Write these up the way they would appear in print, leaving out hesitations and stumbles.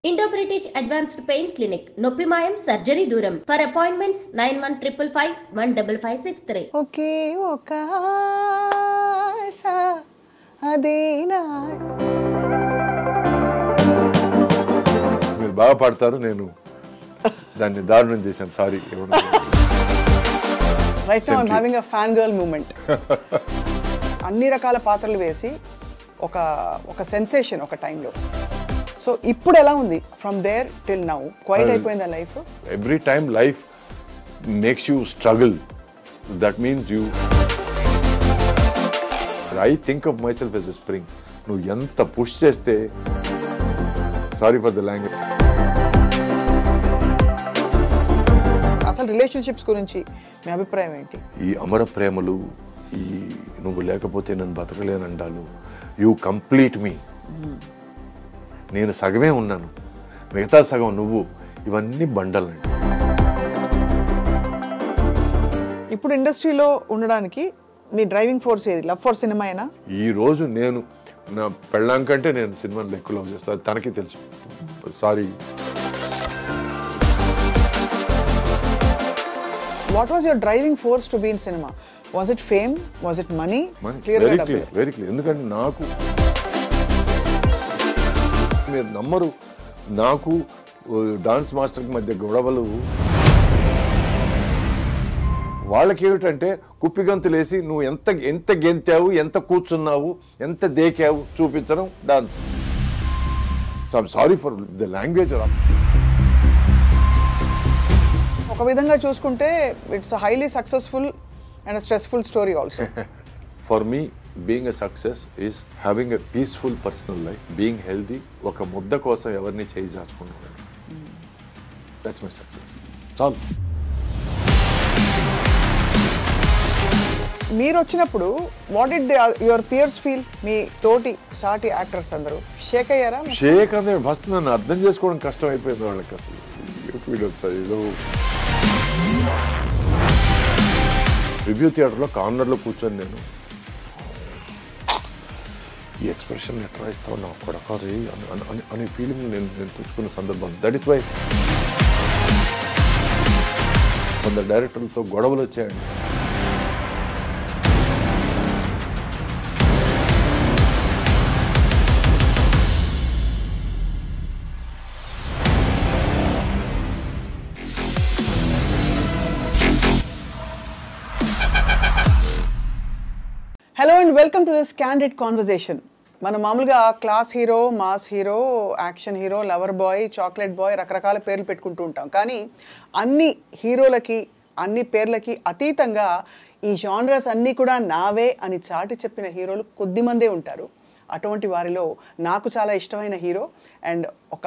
Indo British advanced pain clinic నొప్పి మాయం surgery దూరం ఫర్ అపాయింట్మెంట్స్ 9155515563 ఒకే ఒక ఆశ అదేనా. మీరు బాగా పాడతారు, నేను దాన్ని దారుణం చేశాను, sorry. Right now I'm having a fan girl moment. అన్ని రకాల పాత్రలు వేసి ఒక సెన్సేషన్ ఒక టైంలో. సో ఇప్పుడు ఎలా ఉంది from there till now? Quite అయిపోయిందా life? Every time life makes you struggle. That means you I think of myself as a spring. నువ్వు ఎంత పుష్ చేస్తే, సారీ ఫర్ ద లాంగ్వేజ్. అసలు రిలేషన్షిప్స్ గురించి మీ అభిప్రాయం ఏంటి? ఈ అమర ప్రేమలు, ఈ నువ్వు లేకపోతే నన్ను బతకలేనంటాను, యూ కంప్లీట్ మీ, నేను సగమే ఉన్నాను మిగతా సగం నువ్వు, ఇవన్నీ బండలండి. ఇప్పుడు ఇండస్ట్రీలో ఉండడానికి మీ డ్రైవింగ్ ఫోర్స్ ఏది? లవ్ ఫర్ సినిమా అయినా? ఈ రోజు నేను నా పెళ్ళాం కంటే నేను సినిమాని ఎక్కువ లవ్ చేస్తాను, తనకి తెలుసు. Sorry. What was your driving force to be in cinema? Was it fame? Was it money? Very clear. ఎందుకంటే నాకు, మీరు నమ్మరు, నాకు డాన్స్ మాస్టర్కి మధ్య గొడవలు, వాళ్ళకి ఏమిటంటే కుప్పిగంతులేసి నువ్వు ఎంత గెంతావు, ఎంత కూర్చున్నావు, ఎంత దేకావు చూపించడం dance. So I'm sorry for the language. ఒక విధంగా చూసుకుంటే it's highly successful and stressful story also. For me being a success is having a peaceful personal life, being healthy, ఒక ముద్ద కోసం ఎవరిని చేయి చాచుకుంటున్నాను. That's my success. చాలు. మీరు వచ్చినప్పుడు what did your peers feel? మీ తోటి సాటి యాక్టర్స్ అందరూ షేక్ అయ్యారా? షేక్ అంటే ఫస్ట్ నన్ను అర్థం చేసుకోవడం కష్టం అయిపోయింది వాళ్ళకి. అసలు ఏదో రివ్యూ థియేటర్లో కార్నర్లో కూర్చొని నేను ఈ ఎక్స్ప్రెషన్ ఎట్లా ఇస్తావు నా కొడకారి అనే ఫీలింగ్ నేను తెచ్చుకున్న సందర్భం. దట్ ఈస్ వై కొంత డైరెక్టర్లతో గొడవలు వచ్చాయండి. Hello and welcome to this candid conversation. మనం మామూలుగా class hero, mass hero, action hero, lover boy, chocolate boy, రకరకాల పేర్లు పెట్టుకుంటూ ఉంటాం. కానీ అన్ని హీరోలకి, అన్ని పేర్లకి అతీతంగా ఈ జానరస్ అన్నీ కూడా నావే అని చాటి చెప్పిన హీరోలు కొద్దిమందే ఉంటారు. అటువంటి వారిలో నాకు చాలా ఇష్టమైన హీరో అండ్ ఒక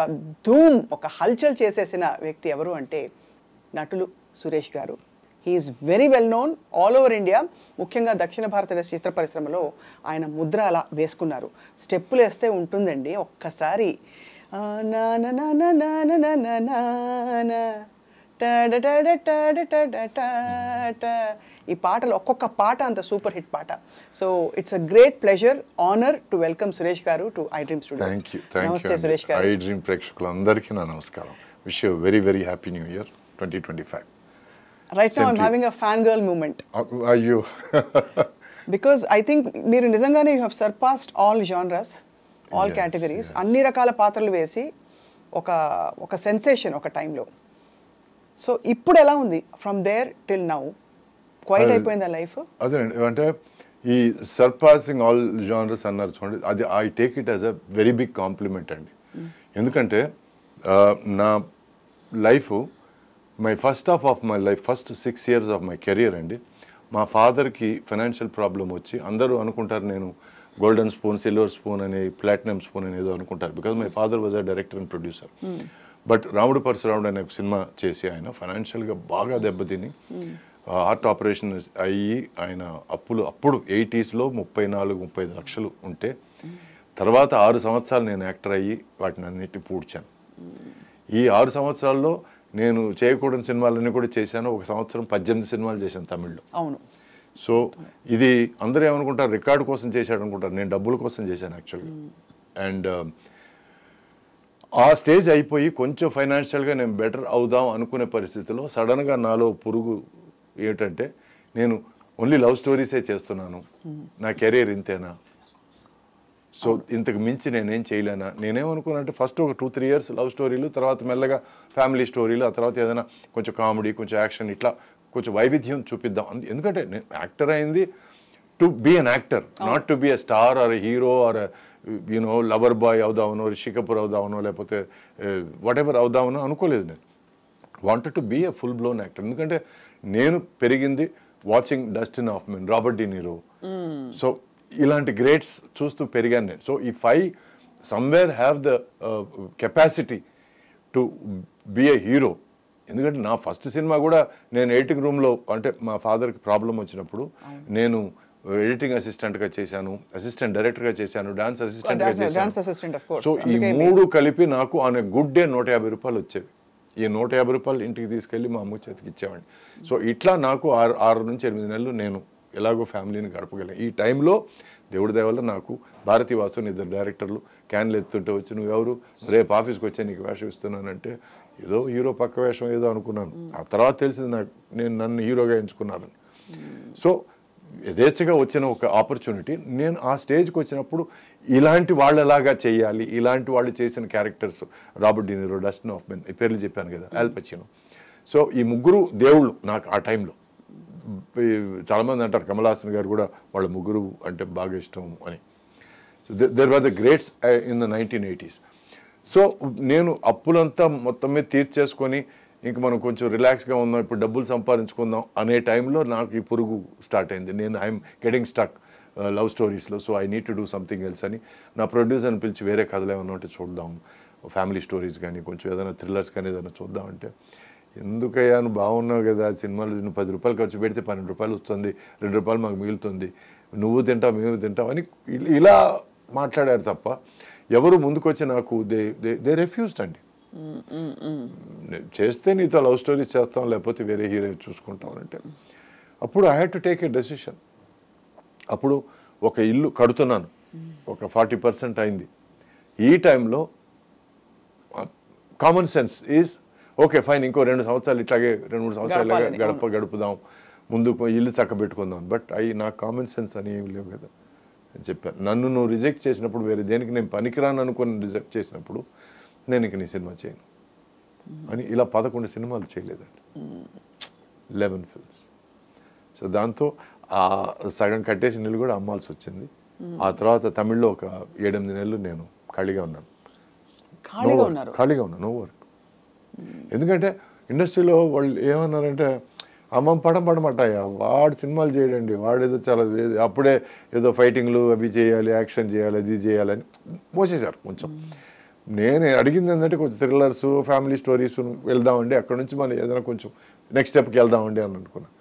ధూమ్, ఒక హల్చల్ చేసేసిన వ్యక్తి ఎవరు అంటే నటులు Suresh garu. He's very well known all over India. ముఖ్యంగా దక్షిణ భారతదేశ చిత్ర పరిశ్రమలో ఆయన ముద్ర అలా వేసుకున్నారు. స్టెప్పులు వేస్తే ఉంటుందండి ఒక్కసారి. ఈ పాటలు ఒక్కొక్క పాట అంత సూపర్ హిట్ పాట. So it's a great pleasure, honour to welcome Suresh గారు టు ఐ డ్రీమ్ స్టూడియోస్. నమస్తే సురేష్ గారు. ఐ డ్రీమ్ ప్రేక్షకులందరికీ నా నమస్కారం. Wish you very very happy new year 2025. Right now I'm having a fangirl moment. Are you? Because I think మీరు నిజంగానే you have surpassed all genres, all categories. అన్ని రకాల పాత్రలు వేసి ఒక సెన్సేషన్ ఒక టైంలో. సో ఇప్పుడు ఎలా ఉంది from there till now? Quite అయిపోయిందా లైఫ్? అదేనండి, అంటే ఈ సర్పాసింగ్ ఆల్ జానర్స్ అన్నారు చూడండి, అది I take it as a very big compliment అండి. ఎందుకంటే నా life, my first half of my life, first 6 years of my career అండి, మా ఫాదర్కి ఫైనాన్షియల్ ప్రాబ్లం వచ్చి, అందరూ అనుకుంటారు నేను గోల్డెన్ స్పూన్, సిల్వర్ స్పూన్ అని, ప్లాటినం స్పూన్ అని ఏదో అనుకుంటారు, because my father was a director and producer. But రాముడు పరశురాముడు అనే ఒక సినిమా చేసి ఆయన ఫైనాన్షియల్గా బాగా దెబ్బతిని హార్ట్ ఆపరేషన్ అయ్యి ఆయన అప్పుడు 80s 34-35 లక్షలు ఉంటే, తర్వాత 6 సంవత్సరాలు నేను యాక్టర్ అయ్యి వాటిని అన్నిటిని పూడ్చాను. ఈ 6 సంవత్సరాల్లో నేను చేయకూడని సినిమాలన్నీ కూడా చేశాను. 1 సంవత్సరం 18 సినిమాలు చేశాను తమిళ్లో. అవును. సో ఇది అందరూ ఏమనుకుంటారు, రికార్డు కోసం చేశాడు అనుకుంటారు. నేను డబ్బుల కోసం చేశాను యాక్చువల్గా. అండ్ ఆ స్టేజ్ అయిపోయి కొంచెం ఫైనాన్షియల్గా నేను బెటర్ అవుదాం అనుకునే పరిస్థితిలో సడన్గా నాలో పురుగు ఏంటంటే నేను ఓన్లీ లవ్ స్టోరీసే చేస్తున్నాను, నా కెరీర్ ఇంతేనా, సో ఇంతకు మించి నేనేం చేయలేనా. నేనేమనుకున్నానంటే ఫస్ట్ ఒక 2-3 years లవ్ స్టోరీలు, తర్వాత మెల్లగా ఫ్యామిలీ స్టోరీలు, ఆ తర్వాత ఏదైనా కొంచెం కామెడీ, కొంచెం యాక్షన్, ఇట్లా కొంచెం వైవిధ్యం చూపిద్దాం. ఎందుకంటే నేను యాక్టర్ అయింది to be an actor, not to be a star or hero or you know lover boy అవుదామనో, రిషి కపూర్ అవుదామనో, లేకపోతే వాట్ ఎవర్ అవుదామనో అనుకోలేదు. నేను wanted to be a full blown actor. ఎందుకంటే నేను పెరిగింది watching Dustin Hoffman, Robert De Niro, so ఇలాంటి గ్రేట్స్ చూస్తూ పెరిగాను నేను. So if I somewhere have the capacity to be a hero, ఎందుకంటే నా ఫస్ట్ సినిమా కూడా నేను ఎడిటింగ్ రూమ్లో, అంటే మా ఫాదర్కి ప్రాబ్లం వచ్చినప్పుడు నేను ఎడిటింగ్ అసిస్టెంట్గా చేశాను, అసిస్టెంట్ డైరెక్టర్గా చేశాను, డాన్స్ అసిస్టెంట్గా చేశాను. సో ఈ 3 కలిపి నాకు ఆన్ ఎ గుడ్ డే 150 రూపాయలు వచ్చేవి. ఈ 150 రూపాయలు ఇంటికి తీసుకెళ్ళి మా అమ్మ చేతికి ఇచ్చేవాడిని. సో ఇట్లా నాకు 6 నుంచి 8 నెలలు నేను ఎలాగో ఫ్యామిలీని గడపగలను. ఈ టైంలో దేవుడి దయ వల్ల నాకు భారతీ వాసుని 2 డైరెక్టర్లు క్యాన్లు ఎత్తుంటే వచ్చి, నువ్వెవరు, రేపు ఆఫీస్కి వచ్చి నీకు వేషం ఇస్తున్నానంటే ఏదో హీరో పక్క వేషం ఏదో అనుకున్నాను. ఆ తర్వాత తెలిసింది నాకు నన్ను హీరోగా ఎంచుకున్నారని. సో యథేచ్ఛగా వచ్చిన ఒక ఆపర్చునిటీ. నేను ఆ స్టేజ్కి వచ్చినప్పుడు ఇలాంటి వాళ్ళలాగా చేయాలి, ఇలాంటి వాళ్ళు చేసిన characters, Robert De Niro, Dustin Hoffman, ఈ పేర్లు చెప్పాను కదా, ఆల్ పచినో. సో ఈ 3 దేవుళ్ళు నాకు ఆ టైంలో. చాలామంది అంటారు కమల్ హాసన్ గారు కూడా వాళ్ళ 3 అంటే బాగా ఇష్టం అని. So there were the greats in the 1980s. So నేను అప్పులంతా మొత్తం మీద తీర్చేసుకొని ఇంక మనం కొంచెం రిలాక్స్గా ఉందాం, ఇప్పుడు డబ్బులు సంపాదించుకుందాం అనే టైంలో నాకు ఈ పురుగు స్టార్ట్ అయింది. నేను ఐఎమ్ గెటింగ్ స్టక్ లవ్ స్టోరీస్లో, so I need to do something else అని నా ప్రొడ్యూసర్ని పిలిచి వేరే కథలు ఏమన్నా ఉంటే చూద్దాం, ఫ్యామిలీ స్టోరీస్ కానీ కొంచెం ఏదైనా థ్రిల్లర్స్ కానీ ఏదైనా చూద్దామంటే, ఎందుకయ్యా నువ్వు బాగున్నావు కదా, సినిమాలు నువ్వు 10 రూపాయలు ఖర్చు పెడితే 12 రూపాయలు వస్తుంది, 2 రూపాయలు మాకు మిగులుతుంది, నువ్వు తింటావు మేము తింటావు అని ఇలా మాట్లాడారు తప్ప ఎవరు ముందుకు వచ్చి నాకు దే రెఫ్యూజ్డ్ అండి. చేస్తే నీతో లవ్ స్టోరీస్ చేస్తాం, లేకపోతే వేరే హీరోయిన్ చూసుకుంటాం అంటే అప్పుడు I had to take a decision. అప్పుడు ఒక ఇల్లు కడుతున్నాను, ఒక 40% అయింది. ఈ టైంలో common sense is okay fine, ఇంకో 2 సంవత్సరాలు ఇట్లాగే 2-3 సంవత్సరాలు గడుపుదాం, ముందుకు ఇల్లు చక్కబెట్టుకుందాం. బట్ నాకు కామన్ సెన్స్ అని ఏమి లేవు కదా అని చెప్పాను. నన్ను నువ్వు రిజెక్ట్ చేసినప్పుడు, వేరే దేనికి నేను పనికిరాను అనుకుని రిజెక్ట్ చేసినప్పుడు, నేను ఇంక నీ సినిమా చేయను అని ఇలా 11 సినిమాలు చేయలేదండి, 11 ఫిల్మ్స్. సో దాంతో ఆ సగం కట్టేసిన నీళ్ళు కూడా అమ్మాల్సి వచ్చింది. ఆ తర్వాత తమిళ్లో ఒక 7-8 నెలలు నేను ఖాళీగా ఉన్నాను. No work. ఎందుకంటే ఇండస్ట్రీలో వాళ్ళు ఏమన్నారంటే, అమ్మ పడమటాయా వాడు సినిమాలు చేయడండి, వాడేదో చాలా అప్పుడే ఏదో ఫైటింగ్లు అవి చేయాలి, యాక్షన్ చేయాలి, అది చేయాలని మోసేశారు కొంచెం. నేను అడిగింది ఏంటంటే కొంచెం థ్రిల్లర్స్, ఫ్యామిలీ స్టోరీస్ వెళ్దామండి, అక్కడ నుంచి మనం ఏదైనా కొంచెం నెక్స్ట్ స్టెప్కి వెళ్దామండి అని అనుకున్నాను.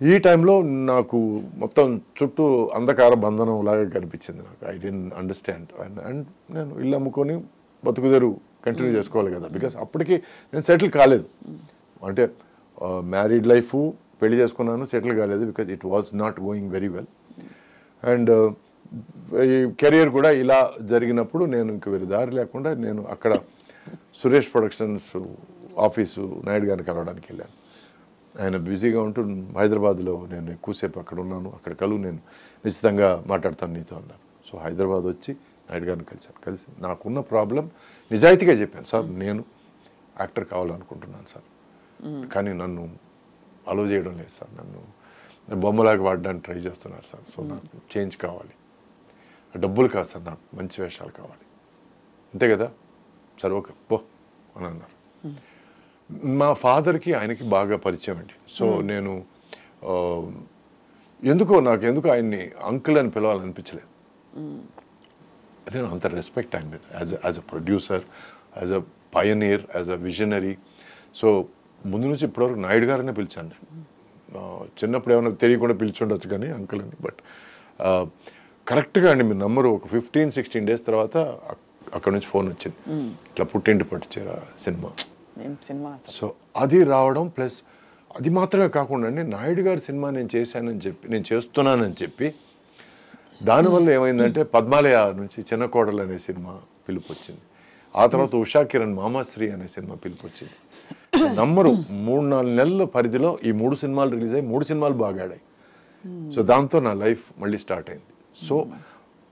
ఈ టైంలో నాకు మొత్తం చుట్టూ అంధకార బంధనం లాగా కనిపించింది. నాకు ఐ డెంట్ అండర్స్టాండ్. అండ్ నేను ఇల్లు అమ్ముకొని బతుకుదెరు కంటిన్యూ చేసుకోవాలి కదా, బికాస్ అప్పటికి నేను సెటిల్ కాలేదు. అంటే మ్యారీడ్ లైఫ్, పెళ్లి చేసుకున్నాను, సెటిల్ కాలేదు, because it was not going very well. And ఈ కెరియర్ కూడా ఇలా జరిగినప్పుడు నేను ఇంక వేరే దారి లేకుండా నేను అక్కడ సురేష్ ప్రొడక్షన్స్ ఆఫీసు నాయుడు గారిని కలవడానికి వెళ్ళాను. ఆయన బిజీగా ఉంటూ హైదరాబాద్లో నేను ఎక్కువసేపు అక్కడ ఉన్నాను, అక్కడ కలువు నేను నిశ్చితంగా మాట్లాడతాను నీతో అన్నారు. సో హైదరాబాద్ వచ్చి నాయుడు గారిని కలిసి నాకున్న ప్రాబ్లం నిజాయితీగా చెప్పాను. సార్ నేను యాక్టర్ కావాలనుకుంటున్నాను సార్, కానీ నన్ను అలో చేయడం లేదు సార్, నన్ను బొమ్మలాగా వాడడానికి ట్రై చేస్తున్నారు సార్, సో నాకు చేంజ్ కావాలి, డబ్బులు కాదు సార్, నాకు మంచి వేషాలు కావాలి, అంతే కదా సార్, ఓకే పో అని అన్నారు. మా ఫాదర్కి ఆయనకి బాగా పరిచయం అండి. సో నేను ఎందుకు ఆయన్ని అంకుల్ అని పిలవాలనిపించలేదు. అదే అంత రెస్పెక్ట్ ఆయన మీద as a producer, as a Pioneer, as a visionary. So ముందు నుంచి ఇప్పటివరకు నాయుడు గారనే పిలిచాను నేను. చిన్నప్పుడు ఏమైనా తెలియకుండా పిలిచుండొచ్చు కానీ అంకుల్ అని. బట్ కరెక్ట్గా అండి, మీ నంబరు ఒక 15-16 days తర్వాత అక్కడ నుంచి ఫోన్ వచ్చింది, ఇట్లా పుట్టింటి పట్టించారు సినిమా. సో అది రావడం, ప్లస్ అది మాత్రమే కాకుండా అండి, నాయుడు గారి సినిమా నేను చేస్తున్నానని చెప్పి దానివల్ల ఏమైందంటే పద్మాలయ నుంచి చిన్న కోడలు అనే సినిమా పిలుపు వచ్చింది. ఆ తర్వాత ఉషా కిరణ్ మామాశ్రీ అనే సినిమా పిలుపు వచ్చింది. నమ్మరు 3-4 నెలల పరిధిలో ఈ 3 సినిమాలు రిలీజ్ అయ్యి 3 సినిమాలు బాగా ఆడాయి. సో దాంతో నా లైఫ్ మళ్ళీ స్టార్ట్ అయింది. సో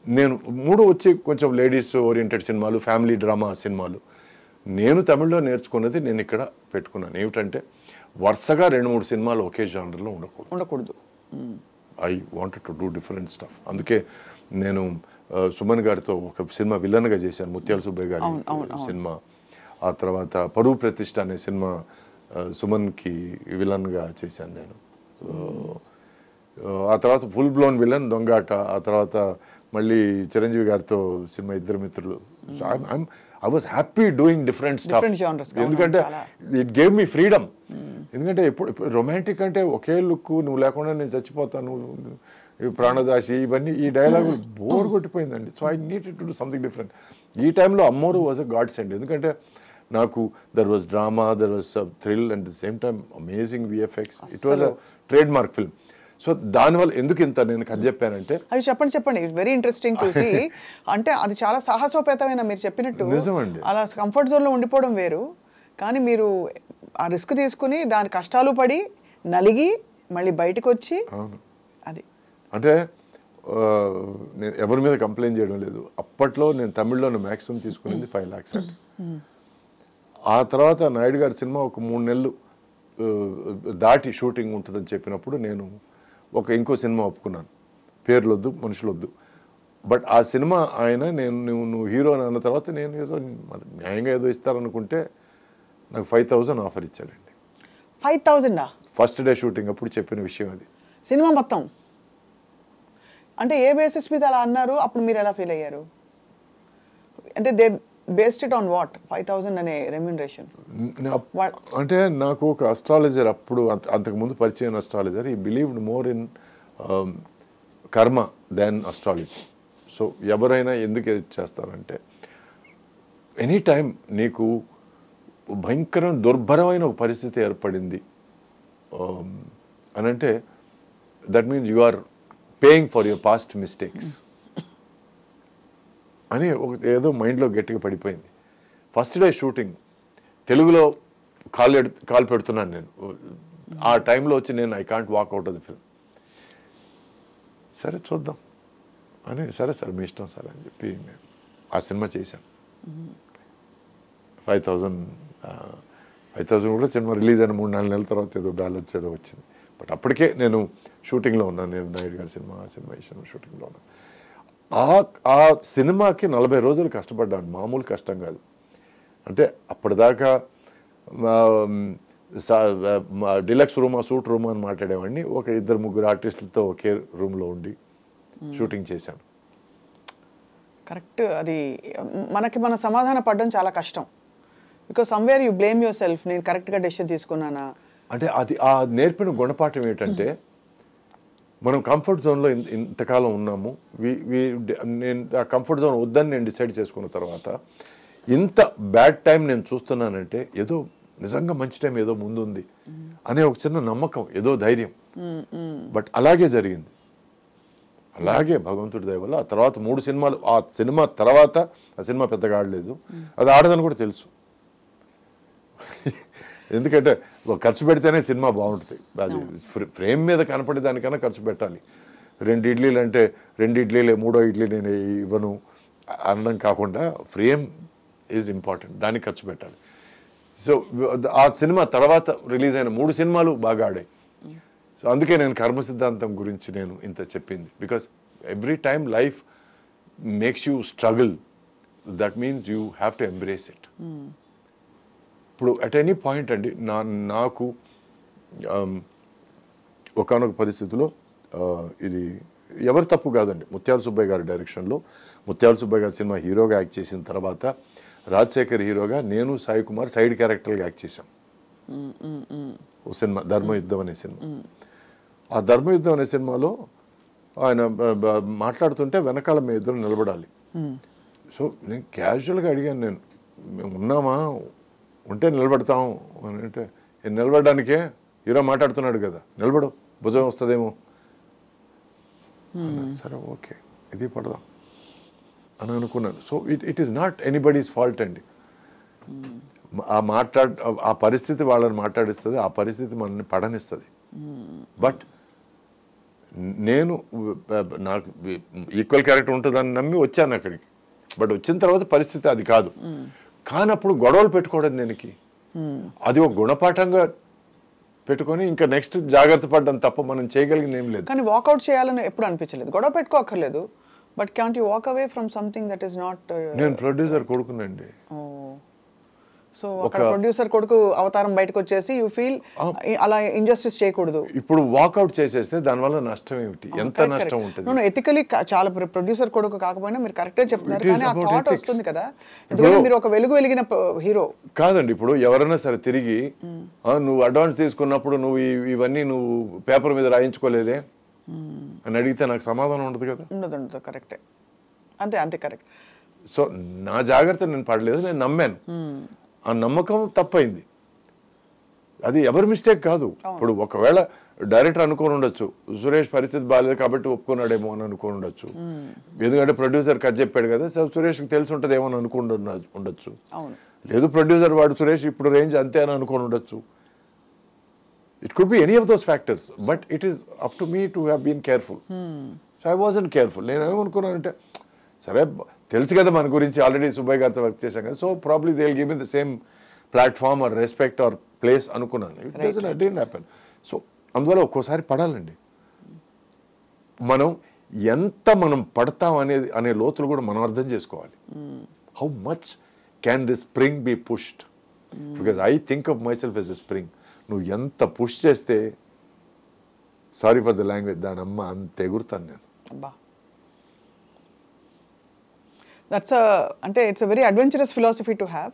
నేను 3 వచ్చి కొంచెం లేడీస్ ఓరియంటెడ్ సినిమాలు, ఫ్యామిలీ డ్రామా సినిమాలు. నేను తమిళ్లో నేర్చుకున్నది నేను ఇక్కడ పెట్టుకున్నాను. ఏమిటంటే వరుసగా 2-3 సినిమాలు ఒకే జానర్లో ఉండకూడదు. I wanted to do different stuff. అందుకే నేను సుమన్ గారితో ఒక సినిమా విలన్గా చేశాను, ముత్యాల సుబ్బయ్య గారి సినిమా. ఆ తర్వాత పరువు ప్రతిష్ట అనే సినిమా సుమన్కి విలన్గా చేశాను నేను. ఆ తర్వాత ఫుల్ బ్లోన్ విలన్ దొంగాట. ఆ తర్వాత మళ్ళీ చిరంజీవి గారితో సినిమా ఇద్దరు మిత్రులు. I was happy doing different stuff. ఎందుకంటే ఇట్ గేవ్ మీ ఫ్రీడమ్. ఎందుకంటే ఇప్పుడు రొమాంటిక్ అంటే ఒకే లుక్, నువ్వు లేకుండా నేను చచ్చిపోతాను, ప్రాణదాసి, ఇవన్నీ ఈ డైలాగులు బోర్ కొట్టిపోయిందండి. So I needed to do something different. ఈ టైంలో Ammoru was a godsend. ఎందుకంటే నాకు there was drama, there was thrill and the same time amazing VFX. It was a trademark film. So దానివల్ల ఎందుకు ఇంత నేను కథ చెప్పానంటే, అవి చెప్పండి it's very interesting to see. అంటే అది చాలా సాహసోపేతమైన, మీరు చెప్పినట్టు నిజమండి. అలా కంఫర్ట్ జోన్లో ఉండిపోవడం వేరు, కానీ మీరు ఆ రిస్క్ తీసుకుని దాని కష్టాలు పడి నలిగి మళ్ళీ బయటకు వచ్చి అది అంటే నేను ఎవరి మీద కంప్లైంట్ చేయడం లేదు. అప్పట్లో నేను తమిళ్లో మ్యాక్సిమం తీసుకునేది 5 lakhs అండి. ఆ తర్వాత నాయుడు గారి సినిమా ఒక 3 నెలలు దాటి షూటింగ్ ఉంటుందని చెప్పినప్పుడు నేను ఇంకో సినిమా ఒప్పుకున్నాను. పేర్లు వద్దు, మనుషులు వద్దు. బట్ ఆ సినిమా ఆయన నువ్వు హీరో అన్న తర్వాత నేను ఏదో న్యాయంగా ఏదో ఇస్తారనుకుంటే నాకు 5,000 ఆఫర్ ఇచ్చాడండి. 5,000 ఫస్ట్ డే షూటింగ్ అప్పుడు చెప్పిన విషయం అది. సినిమా మొత్తం అంటే ఏ బేసిస్ మీద అలా అన్నారు? అప్పుడు మీరు ఎలా ఫీల్ అయ్యారు? అంటే they based it on what 5,000 అనే రెమ్యూనరేషన్? అంటే నాకు ఒక అస్ట్రాలజర్ అప్పుడు అంతకుముందు పరిచయం అస్ట్రాలజర్, ఈ believed more in karma then astrology. So ఎవరైనా ఎందుకు చేస్తారంటే, ఎనీ టైం నీకు భయంకరమైన దుర్భరమైన ఒక పరిస్థితి ఏర్పడింది అని అంటే that means you are paying for your past mistakes అని ఏదో మైండ్లో గట్టిగా పడిపోయింది. ఫస్ట్ డే షూటింగ్ తెలుగులో కాల్ పెడుతున్నాను నేను. ఆ టైంలో వచ్చి నేను I can't walk out of the film. సరే చూద్దాం అని, సరే సార్ మీ ఇష్టం సార్ అని చెప్పి నేను ఆ సినిమా చేశాను. 5,000 కూడా సినిమా రిలీజ్ అయిన 3-4 నెలల తర్వాత ఏదో డాలర్స్ ఏదో వచ్చింది. బట్ అప్పటికే నేను షూటింగ్లో ఉన్నాను. నేను నాయుడు గారి సినిమా షూటింగ్లో ఉన్నాను. ఆ సినిమాకి 40 రోజులు కష్టపడ్డాను. మామూలు కష్టం కాదు. అంటే అప్పటిదాకా డిలక్స్ రూమా, సూట్ రూమా అని మాట్లాడేవాడిని. 2-3 ఆర్టిస్టులతో ఒకే రూమ్లో ఉండి షూటింగ్ చేశాను. కరెక్ట్. అది మన సమాధాన పడడం చాలా కష్టం. Because somewhere you blame your self. నేను కరెక్ట్గా డెసిషన్ తీసుకున్నానా అంటే అది ఆ నేర్పిన గుణపాఠం ఏంటంటే, మనం కంఫర్ట్ జోన్లో ఇంతకాలం ఉన్నాము. నేను ఆ కంఫర్ట్ జోన్ వద్దని నేను డిసైడ్ చేసుకున్న తర్వాత ఇంత బ్యాడ్ టైం నేను చూస్తున్నానంటే ఏదో నిజంగా మంచి టైం ఏదో ముందుంది అనే ఒక చిన్న నమ్మకం, ఏదో ధైర్యం. బట్ అలాగే జరిగింది. అలాగే భగవంతుడి దయ వల్ల ఆ తర్వాత 3 సినిమాలు, ఆ సినిమా తర్వాత ఆ సినిమా పెద్దగా ఆడలేదు. అది ఆడదని కూడా తెలుసు. ఎందుకంటే ఖర్చు పెడితేనే సినిమా బాగుంటుంది. అది ఫ్రేమ్ మీద కనపడే దానికన్నా ఖర్చు పెట్టాలి. 2 ఇడ్లీలు అంటే 2 ఇడ్లీలే, 3వ ఇడ్లీ నేను ఇవ్వను అనడం కాకుండా ఫ్రేమ్ ఈజ్ ఇంపార్టెంట్, దానికి ఖర్చు పెట్టాలి. సో ఆ సినిమా తర్వాత రిలీజ్ అయిన 3 సినిమాలు బాగా ఆడాయి. సో అందుకే నేను కర్మ సిద్ధాంతం గురించి నేను ఇంత చెప్పింది. Because every time life makes you struggle, that means you have to embrace it. ఇప్పుడు అట్ ఎనీ పాయింట్ అండి నాకు ఒకానొక పరిస్థితిలో ఇది ఎవరి తప్పు కాదండి. ముత్యాల సుబ్బయ్య గారి డైరెక్షన్లో ముత్యాల సుబ్బయ్య గారి సినిమా హీరోగా యాక్ట్ చేసిన తర్వాత రాజశేఖర్ హీరోగా నేను సాయి కుమార్ సైడ్ క్యారెక్టర్గా యాక్ట్ చేశాం. ఓ సినిమా ధర్మయుద్ధం అనే సినిమా. ఆ ధర్మయుద్ధం అనే సినిమాలో ఆయన మాట్లాడుతుంటే వెనకాల మేము ఇద్దరు నిలబడాలి. సో నేను క్యాజువల్గా అడిగాను, మేము ఉన్నామా, ఉంటే నిలబడతాం అని. అంటే నిలబడడానికే హీరో మాట్లాడుతున్నాడు కదా, నిలబడు, భుజం వస్తుందేమో. సరే ఓకే, ఇది పడదాం అని అనుకున్నాను. So it is not anybody's fault అండి. ఆ పరిస్థితి వాళ్ళని మాట్లాడిస్తుంది, ఆ పరిస్థితి మనల్ని పడనిస్తుంది. బట్ నేను నాకు ఈక్వల్ క్యారెక్టర్ ఉంటుందని నమ్మి వచ్చాను అక్కడికి. బట్ వచ్చిన తర్వాత పరిస్థితి అది కాదు. కానప్పుడు గొడవలు పెట్టుకోవడం దేనికి? అది ఒక గుణపాఠంగా పెట్టుకొని ఇంకా నెక్స్ట్ జాగ్రత్త పడ్డం తప్ప మనం చేయగలిగింది ఏం లేదు. కానీ వాకౌట్ చేయాలని ఎప్పుడు అనిపించలేదు? గొడవ పెట్టుకోక్కర్లేదు, but can't you walk away from something that is not? నేను ప్రొడ్యూసర్ కొడుకునండి. సో అక్కడ ప్రొడ్యూసర్ కొడుకు అవతారం బయటకు వచ్చేసి యూ ఫీల్ అలా ఇంజస్టిస్ చేయకూడదు. ఇప్పుడు వాకౌట్ చేసేస్తే దానివల్ల నష్టం ఏమిటి? ఎంత నష్టం ఉంటుంది? ఎథికలీ చాలా ప్రొడ్యూసర్ కొడుకు కాకపోయినా మీరు కరెక్టే చెప్తున్నారు, కానీ ఆ థాట్ వస్తుంది కదా, ఎందుకంటే మీరు ఒక వెలిగిన హీరో కాదండి. ఇప్పుడు ఎవరైనా సరే తిరిగి నువ్వు అడ్వాన్స్ తీసుకున్నప్పుడు నువ్వు ఇవన్నీ నువ్వు పేపర్ మీద రాయించుకోలేదే అని అడిగితే నాకు సమాధానం ఉండదు కదా. ఉండదు, కరెక్టే, అంతే కరెక్ట్. సో నా జాగ్రత్త నేను పడలేదు, నేను నమ్మాను. ఆ నమ్మకం తప్పైంది, అది ఎవరి మిస్టేక్ కాదు. ఇప్పుడు ఒకవేళ డైరెక్టర్ అనుకోని ఉండొచ్చు, సురేష్ పరిస్థితి బాగాలేదు కాబట్టి ఒప్పుకున్నాడేమో అని అనుకోని ఉండొచ్చు. ఎందుకంటే ప్రొడ్యూసర్ కథ చెప్పాడు కదా, సురేష్కి తెలిసి ఉంటుందేమో అని అనుకుని ఉండొచ్చు. లేదు ప్రొడ్యూసర్ వాడు సురేష్ ఇప్పుడు రేంజ్ అంతే అని అనుకోని ఉండొచ్చు. It could be any of those factors, but it is up to me to have been careful. So I wasn't careful. నేను ఏమనుకున్నానంటే సరే తెలుసు కదా మన గురించి, ఆల్రెడీ సుబ్బయ్య గారితో వర్క్ చేశాం కదా, so probably they will give me the same platform or respect or place అనుకున్నాను. It doesn't happen. సో అందువల్ల ఒక్కోసారి పడాలండి. మనం పడతాం అనే లోతులు కూడా మనం అర్థం చేసుకోవాలి. How much can this spring be pushed? Because I think of myself as a spring. నువ్వు ఎంత పుష్ చేస్తే, సారీ ఫర్ ద లాంగ్వేజ్, దాని అమ్మ అంత ఎగురుతాను నేను. అంటే it's a very adventurous philosophy to have.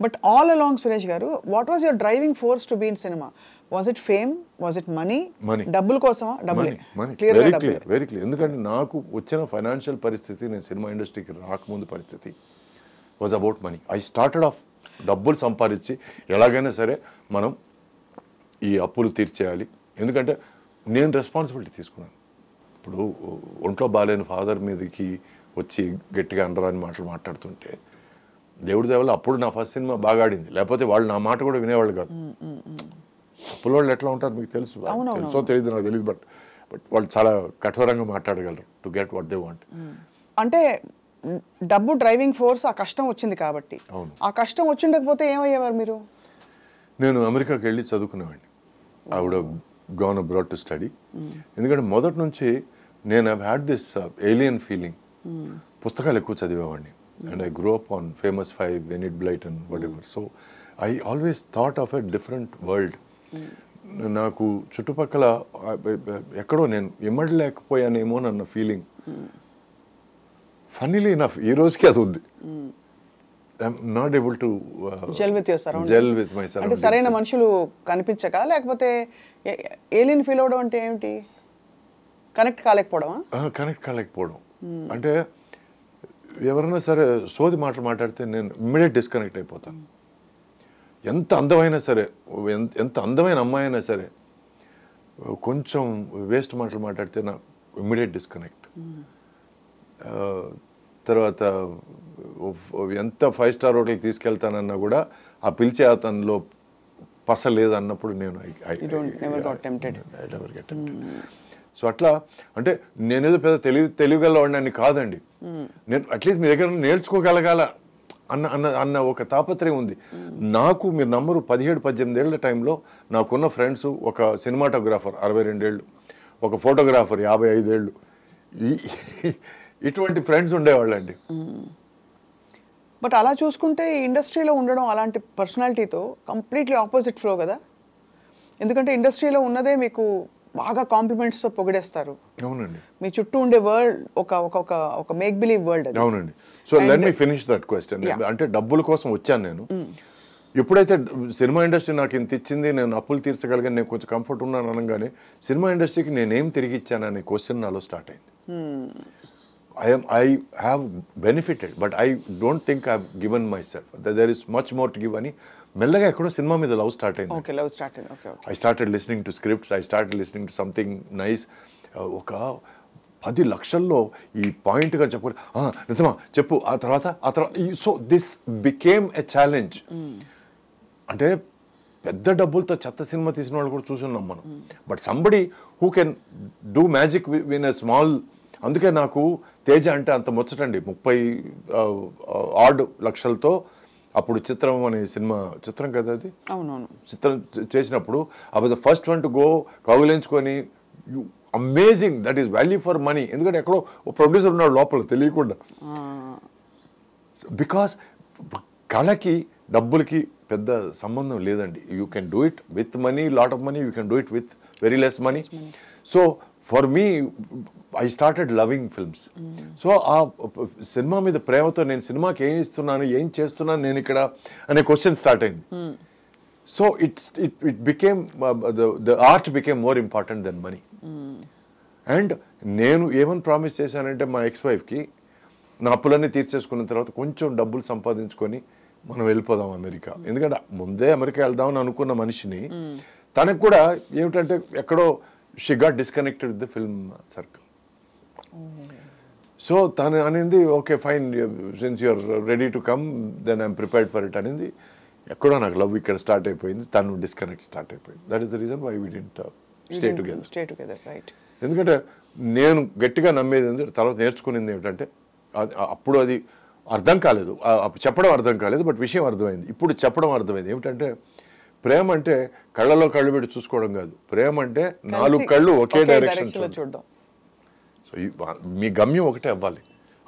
But all along Suresh garu, what was your driving force to be in cinema? Was it fame? Was it money? డబ్బుల కోసమా? Very clear. ఎందుకంటే నాకు వచ్చిన ఫైనాన్షియల్ పరిస్థితి, నేను సినిమా ఇండస్ట్రీకి రాకముందు పరిస్థితి was about money. I started off డబ్బులు సంపాదించి ఎలాగైనా సరే మనం ఈ అప్పులు తీర్చేయాలి. ఎందుకంటే నేను రెస్పాన్సిబిలిటీ తీసుకున్నాను. ఇప్పుడు ఒంట్లో బాగాలేని ఫాదర్ మీదకి వచ్చి గట్టిగా అండరాని మాటలు మాట్లాడుతుంటే, దేవుడి దేవల్ల అప్పుడు నా ఫస్ట్ సినిమా బాగా ఆడింది, లేకపోతే వాళ్ళు నా మాట కూడా వినేవాళ్ళు కాదు. అప్పుల వాళ్ళు ఎట్లా ఉంటారు మీకు తెలుసు, తెలుసో తెలియదు నాకు తెలియదు, బట్ వాళ్ళు చాలా కఠోరంగా మాట్లాడగలరు to get what they want. అంటే డబ్బు డ్రైవింగ్ ఫోర్స్, ఆ కష్టం వచ్చింది కాబట్టి. ఆ కష్టం వచ్చిండకపోతే ఏమయ్యేవారు మీరు? నేను అమెరికాకి వెళ్ళి చదువుకునేవాడిని. I would have gone abroad to study. ఎందుకంటే మొదటి నుంచి నేను I had this alien feeling. పుస్తకాలు ఎక్కువ చదివేవాడిని. And I grow up on famous 5, Enid Blyton, whatever. So I always thought of a different world. నాకు చుట్టుపక్కల ఎక్కడో నేను ఇమ్మడలేకపోయానేమో అన్న ఫీలింగ్. ఫన్నీలీ ఇనఫ్ ఈ రోజుకి అది ఉంది. I'm not able to gel with your surroundings. Gel with my surroundings. అంటే సరైన మనుషులు కనిపించక, లేకపోతే ఏలియన్ ఫీల్ అవడం అంటే ఏమిటి? కనెక్ట్ కాలేకపోవడమా? కనెక్ట్ కాలేకపోవడం అంటే ఎవరైనా సరే సోది మాటలు మాట్లాడితే నేను ఇమ్మీడియట్ డిస్కనెక్ట్ అయిపోతాను. ఎంత అందమైనా సరే, ఎంత అందమైన అమ్మాయి అయినా సరే, కొంచెం వేస్ట్ మాటలు మాట్లాడితే నా ఇమ్మీడియట్ డిస్కనెక్ట్. తర్వాత ఎంత 5 స్టార్ హోటల్కి తీసుకెళ్తానన్నా కూడా ఆ పిలిచే అతనిలో పస లేదన్నప్పుడు నేను సో అట్లా అంటే నేనేదో పెద్ద తెలియగలవాడిని కాదండి. నేను అట్లీస్ట్ మీ దగ్గర నేర్చుకోగలగాల అన్న ఒక తాపత్రయం ఉంది నాకు. మీరు నమ్మరు, 17-18 ఏళ్ల టైంలో నాకున్న ఫ్రెండ్స్, ఒక సినిమాటోగ్రాఫర్ 62 ఏళ్ళు, ఒక ఫోటోగ్రాఫర్ 55 ఏళ్ళు, ఇటువంటి ఫ్రెండ్స్ ఉండేవాళ్ళండి. బట్ అలా చూసుకుంటే ఈ ఇండస్ట్రీలో ఉండడం అలాంటి పర్సనాలిటీతో కంప్లీట్లీ ఆపోజిట్ ఫ్లో కదా. ఎందుకంటే ఇండస్ట్రీలో ఉన్నదే మీకు బాగా కాంప్లిమెంట్స్తో పొగిడేస్తారు. అవునండి. మీ చుట్టూ ఉండే వరల్డ్ ఒక మేక్ బిలీవ్ వరల్డ్ అది. అవునండి. So let me finish that question. అంటే డబ్బుల కోసం వచ్చాను నేను. ఎప్పుడైతే సినిమా ఇండస్ట్రీ నాకు ఇంత ఇచ్చింది, నేను అప్పులు తీర్చగలిగాను, నేను కొంచెం కంఫర్ట్ ఉన్నాను అనగానే సినిమా ఇండస్ట్రీకి నేనేం తిరిగి ఇచ్చాను అనే క్వశ్చన్ నాలో స్టార్ట్ అయింది. I have benefited, but I don't think I've given myself. There is much more to give అని మెల్లగా ఎక్కడో సినిమా మీద లవ్ స్టార్ట్ అయింది. ఓకే, లవ్ స్టార్ట్ అయింది. Okay, I started listening to scripts, I started listening to something nice. ఒక 10 లక్షల్లో ఈ పాయింట్గా చెప్పు, నిజమా చెప్పు, ఆ తర్వాత so this became a challenge. అంటే పెద్ద డబ్బులతో చెత్త సినిమా తీసిన వాళ్ళు కూడా చూసున్నాం మనం. But somebody who can do magic win a small. అందుకే నాకు తేజ అంటే అంత ముచ్చటండి. 30 ఆడ్ లక్షలతో అప్పుడు చిత్రం అనే సినిమా, చిత్రం కదా అది, అవునవును, చిత్రం చేసినప్పుడు I was the first one to go, కౌగిలించుకొని, amazing, that is value for money. ఎందుకంటే ఎక్కడో ప్రొడ్యూసర్ ఉన్నాడు లోపల తెలియకుండా. బికాస్ కళకి డబ్బులకి పెద్ద సంబంధం లేదండి. You can do it with money, lot of money, you can do it with very less money. So for me I started loving films. So ఆ సినిమా మీద ప్రేమతో నేను సినిమాకి ఏం ఇస్తున్నాను, ఏం చేస్తున్నాను నేను ఇక్కడ అనే క్వశ్చన్ స్టార్ట్ అయింది. So it became the art became more important than money. And నేను ఏమని ప్రామిస్ చేశానంటే మా ఎక్స్-వైఫ్కి, నా అప్పులన్నీ తీర్చేసుకున్న తర్వాత కొంచెం డబ్బులు సంపాదించుకొని మనం వెళ్ళిపోదాం అమెరికా. ఎందుకంటే ముందే అమెరికా వెళ్దామని అనుకున్న మనిషిని తనకు కూడా ఏమిటంటే ఎక్కడో she got disconnected with the film circle. So తను అనింది, okay fine, since you're ready to come then I'm prepared for it అనేది. ఎక్కడో నాకు లవ్ ఇక్కడ స్టార్ట్ అయిపోయింది, తను డిస్కనెక్ట్ స్టార్ట్ అయిపోయింది. That is the reason why we didn't stay together. Right. ఎందుకంటే నేను గట్టిగా నమ్మేది ఏంటంటే, తర్వాత నేర్చుకునేది ఏమిటంటే, అప్పుడు అది అర్థం కాలేదు, చెప్పడం అర్థం కాలేదు, బట్ విషయం అర్థమైంది. ఇప్పుడు చెప్పడం అర్థమైంది. ఏమిటంటే ప్రేమ అంటే కళ్ళలో కళ్ళు పెట్టి చూసుకోవడం కాదు. ప్రేమ అంటే 4 కళ్ళు ఒకే డైరెక్షన్ చూడడం. సో మీ గమ్యం ఒకటే అవ్వాలి.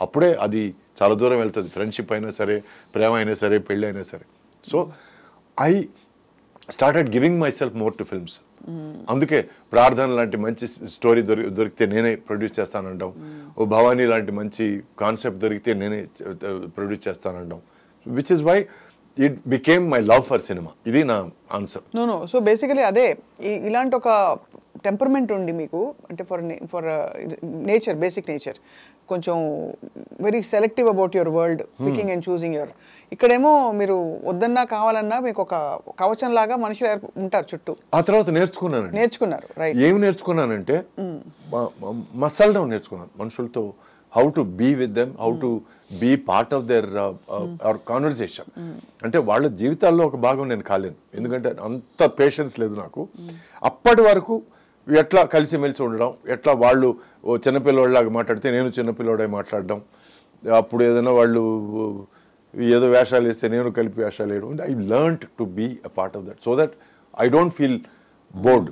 అప్పుడే అది చాలా దూరం వెళ్తుంది. ఫ్రెండ్షిప్ అయినా సరే, ప్రేమ అయినా సరే, పెళ్ళి అయినా సరే. So I started giving my self more to films. అందుకే ప్రార్థన లాంటి మంచి స్టోరీ దొరికితే నేనే ప్రొడ్యూస్ చేస్తానంటాం. ఓ భవానీ లాంటి మంచి కాన్సెప్ట్ దొరికితే నేనే ప్రొడ్యూస్ చేస్తానంటాం. Which is why it became my love for cinema. ఇది నా ఆన్సర్. నో సో బేసికలీ అదే, ఇలాంటి ఒక టెంపర్మెంట్ ఉంది మీకు, అంటే ఫర్ నేచర్, బేసిక్ నేచర్, కొంచెం very selective about your world, picking and choosing your. ఇక్కడేమో మీరు వద్దన్నా కావాలన్నా మీకు ఒక కవచం లాగా మనుషులు ఉంటారు చుట్టూ. ఆ తర్వాత నేర్చుకున్నారు. రైట్. ఏమి నేర్చుకున్నానంటే మసలడం నేర్చుకున్నాను మనుషులతో. How to be with them, how to be part of their conversation. అంటే వాళ్ళ జీవితాల్లో ఒక భాగం నేను కాలేను, ఎందుకంటే అంత పేషెన్స్ లేదు నాకు. అప్పటి వరకు ఎట్లా కలిసిమెలిసి ఉండడం, ఎట్లా వాళ్ళు చిన్నపిల్లవాళ్ళలాగా మాట్లాడితే నేను చిన్నపిల్లవాడే మాట్లాడడం, అప్పుడు ఏదైనా వాళ్ళు ఏదో వేషాలు వేస్తే నేను కలిపి వేషాలు వేయడం. I learned to be a part of that, so that I don't feel bored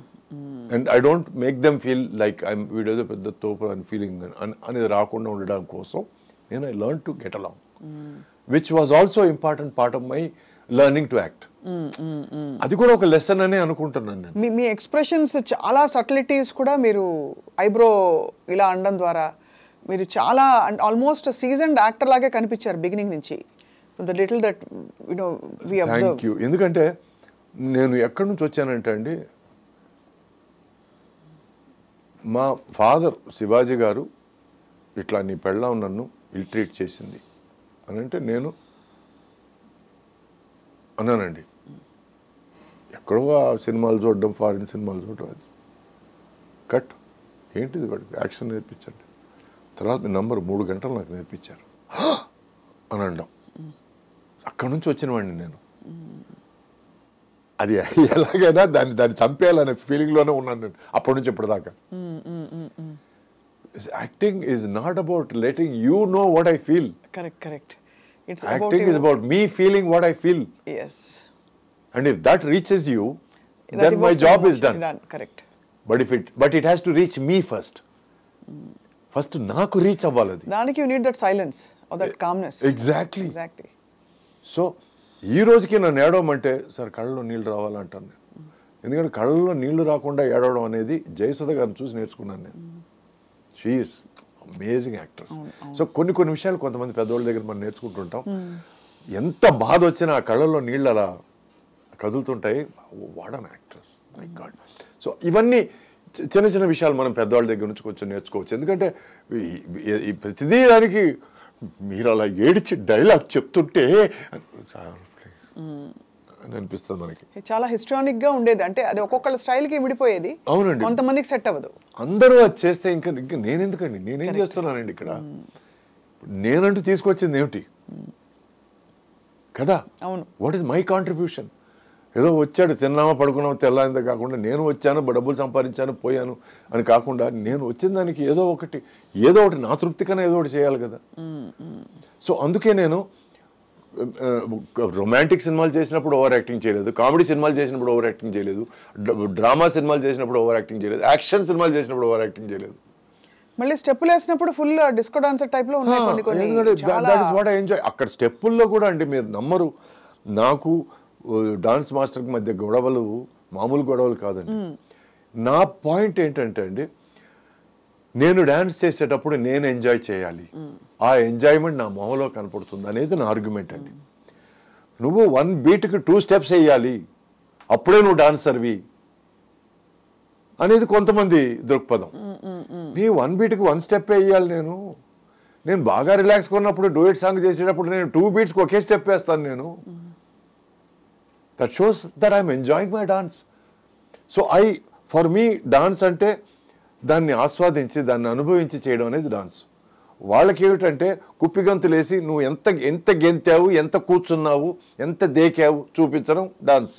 and I don't make them feel like I'm వీడేదో పెద్ద తోపు అని ఫీలింగ్ అనేది రాకుండా ఉండడం కోసం నేను I learn to get along, which was also important part of my learning to act. అది కూడా ఒక లెసన్ అనే అనుకుంటున్నాను నేను. మీ ఎక్స్ప్రెషన్స్ చాలా సటిలిటీస్ కూడా మీరు ఐబ్రో ఇలా అనడం ద్వారా మీరు చాలా ఆల్మోస్ట్ సీజన్డ్ యాక్టర్ లాగే కనిపించారు బిగినింగ్ నుంచి. The little that we observe. Thank you. ఎందుకంటే నేను ఎక్కడి నుంచి వచ్చానంటే అండి, మా ఫాదర్ శివాజీ గారు ఇట్లా నీ పెళ్ళాం నన్ను ఇల్ ట్రీట్ చేసింది అని అంటే నేను అన్నానండి. ఎక్కడో ఆ సినిమాలు చూడడం, ఫారిన్ సినిమాలు చూడడం, అది కట్ ఏంటిది వాడికి యాక్షన్ నేర్పించండి. తర్వాత మీ నంబర్ 3 గంటలు నాకు నేర్పించారు అని అనడం. అక్కడి నుంచి వచ్చిన వాడిని నేను. అది ఎలాగైనా దాన్ని చంపేయాలనే ఫీలింగ్లోనే ఉన్నాను నేను అప్పటి నుంచి ఇప్పటిదాకా. Acting is not about letting you know what I feel. Correct. Acting is about me feeling what I feel. Yes. And if that reaches you, then my job is done. Correct. But it has to reach me first. First naaku reach avvaladi. Daniki you need that silence or that calmness. Exactly. Exactly. So ee rojuki nanu edavamante sir kallallo neelu raavali antanu. Endukante kallallo neelu raakunda edavadam anedi Jayasudha garni chusi నేర్చుకున్నాను నేను. She is amazing actors. So కొన్ని విషయాలు కొంతమంది పెద్దవాళ్ళ దగ్గర మనం నేర్చుకుంటుంటాం. ఎంత బాధ వచ్చినా ఆ కళ్ళల్లో నీళ్ళు అలా కదులుతుంటాయి. What an actress, my god. So ఇవన్నీ చిన్న విషయాలు మనం పెద్దవాళ్ళ దగ్గర నుంచి కొంచెం నేర్చుకోవచ్చు. ఎందుకంటే ఈ ప్రతిదీ దానికి మీరు అలా ఏడిచి డైలాగ్ చెప్తుంటే అని అనిపిస్తుంది మనకి. చాలా హిస్టానిక్ గా ఉండేది, అంటే అది ఒక్కొక్కళ్ళ స్టైల్ కి విడిపోయేది. అవునండి, కొంతమందికి సెట్ అవ్వదు. అందరూ అది చేస్తే ఇంకా ఇంకా నేనెందుకండి, నేనేం చేస్తున్నానండి ఇక్కడ, నేనంటూ తీసుకొచ్చింది ఏమిటి కదా. అవును, వాట్ ఈస్ మై కాంట్రిబ్యూషన్? ఏదో వచ్చాడు, తిన్నామా పడుకున్నామా తెల్లారిందే కాకుండా, నేను వచ్చాను డబ్బులు సంపాదించాను పోయాను అని కాకుండా, నేను వచ్చిన దానికి ఏదో ఒకటి నా తృప్తి కన్నా ఏదో ఒకటి చేయాలి కదా. సో అందుకే నేను రొమాంటిక్ సినిమాలు చేసినప్పుడు ఓవర్ యాక్టింగ్ చేయలేదు, కామెడీ సినిమాలు చేసినప్పుడు ఓవర్ యాక్టింగ్ చేయలేదు, డ్రామా సినిమాలు చేసినప్పుడు ఓవర్ యాక్టింగ్ చేయలేదు, యాక్షన్ సినిమాలు చేసినప్పుడు ఓవర్ యాక్టింగ్ చేయలేదు. మళ్ళీ స్టెప్పులు వేసినప్పుడు ఫుల్ డిస్కో డాన్సర్ టైప్ లో ఉన్నాయి కొన్ని. ఎంజాయ్ అక్కడ స్టెప్పుల్లో కూడా అండి, మీరు నమ్మరు, నాకు డాన్స్ మాస్టర్కి మధ్య గొడవలు మామూలు గొడవలు కాదండి. నా పాయింట్ ఏంటంటే అండి, నేను డాన్స్ చేసేటప్పుడు నేను ఎంజాయ్ చేయాలి, ఆ ఎంజాయ్మెంట్ నా మొహంలో కనపడుతుంది అనేది నా ఆర్గ్యుమెంట్ అండి. నువ్వు 1 బీట్కి 2 స్టెప్స్ వేయాలి అప్పుడే నువ్వు డాన్సర్వి అనేది కొంతమంది దృక్పథం. నీ 1 బీట్కి 1 స్టెప్ వేయాలి. నేను బాగా రిలాక్స్ కొన్నప్పుడు డూయట్ సాంగ్ చేసేటప్పుడు నేను 2 బీట్స్కి ఒకే స్టెప్ వేస్తాను నేను. That shows that I'm enjoying my dance. So for me dance అంటే దాన్ని ఆస్వాదించి దాన్ని అనుభవించి చేయడం అనేది డాన్స్. వాళ్ళకి ఏమిటంటే కుప్పిగంతులేసి నువ్వు ఎంత గెంతావు, ఎంత కూర్చున్నావు, ఎంత దేకావు చూపించడం dance.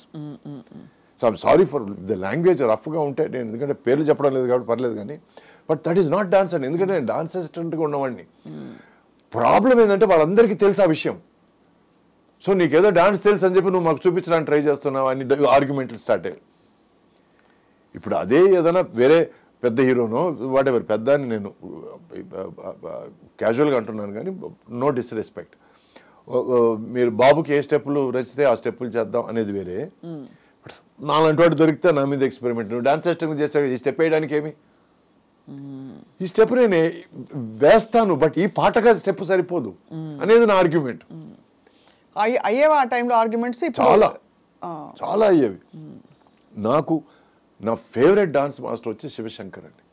So I'm sorry for the language రఫ్గా ఉంటే, నేను ఎందుకంటే పేర్లు చెప్పడం లేదు కాబట్టి పర్లేదు, కానీ but that is not dance అండి. ఎందుకంటే నేను డాన్స్ అసిస్టెంట్గా ఉన్నవాడిని. ప్రాబ్లం ఏంటంటే వాళ్ళందరికీ తెలుసు ఆ విషయం. సో నీకేదో డాన్స్ తెలుసు అని చెప్పి నువ్వు మాకు చూపించడానికి ట్రై చేస్తున్నావు అని ఆర్గ్యుమెంట్లు స్టార్ట్ అయ్యాయి. ఇప్పుడు అదే ఏదైనా వేరే పెద్ద హీరోనో వాట్ ఎవర్, పెద్ద అని నేను క్యాజువల్గా అంటున్నాను కానీ నో డిస్రెస్పెక్ట్. మీరు బాబుకి ఏ స్టెప్పులు రచితే ఆ స్టెప్పులు చేద్దాం అనేది వేరే. నాలాంటి వాడు దొరికితే నా మీద ఎక్స్పెరిమెంట్, నువ్వు డాన్స్ సిస్టమ్ చేస్తా, ఈ స్టెప్ వేయడానికి ఏమి, ఈ స్టెప్ నేను వేస్తాను బట్ ఈ పాటగా స్టెప్ సరిపోదు అనేది నా ఆర్గ్యుమెంట్. అయ్యేవా ఆ టైంలో ఆర్గ్యుమెంట్స్? చాలా అయ్యేవి. నాకు నా ఫేవరెట్ డాన్స్ మాస్టర్ వచ్చి శివశంకర్ అండి.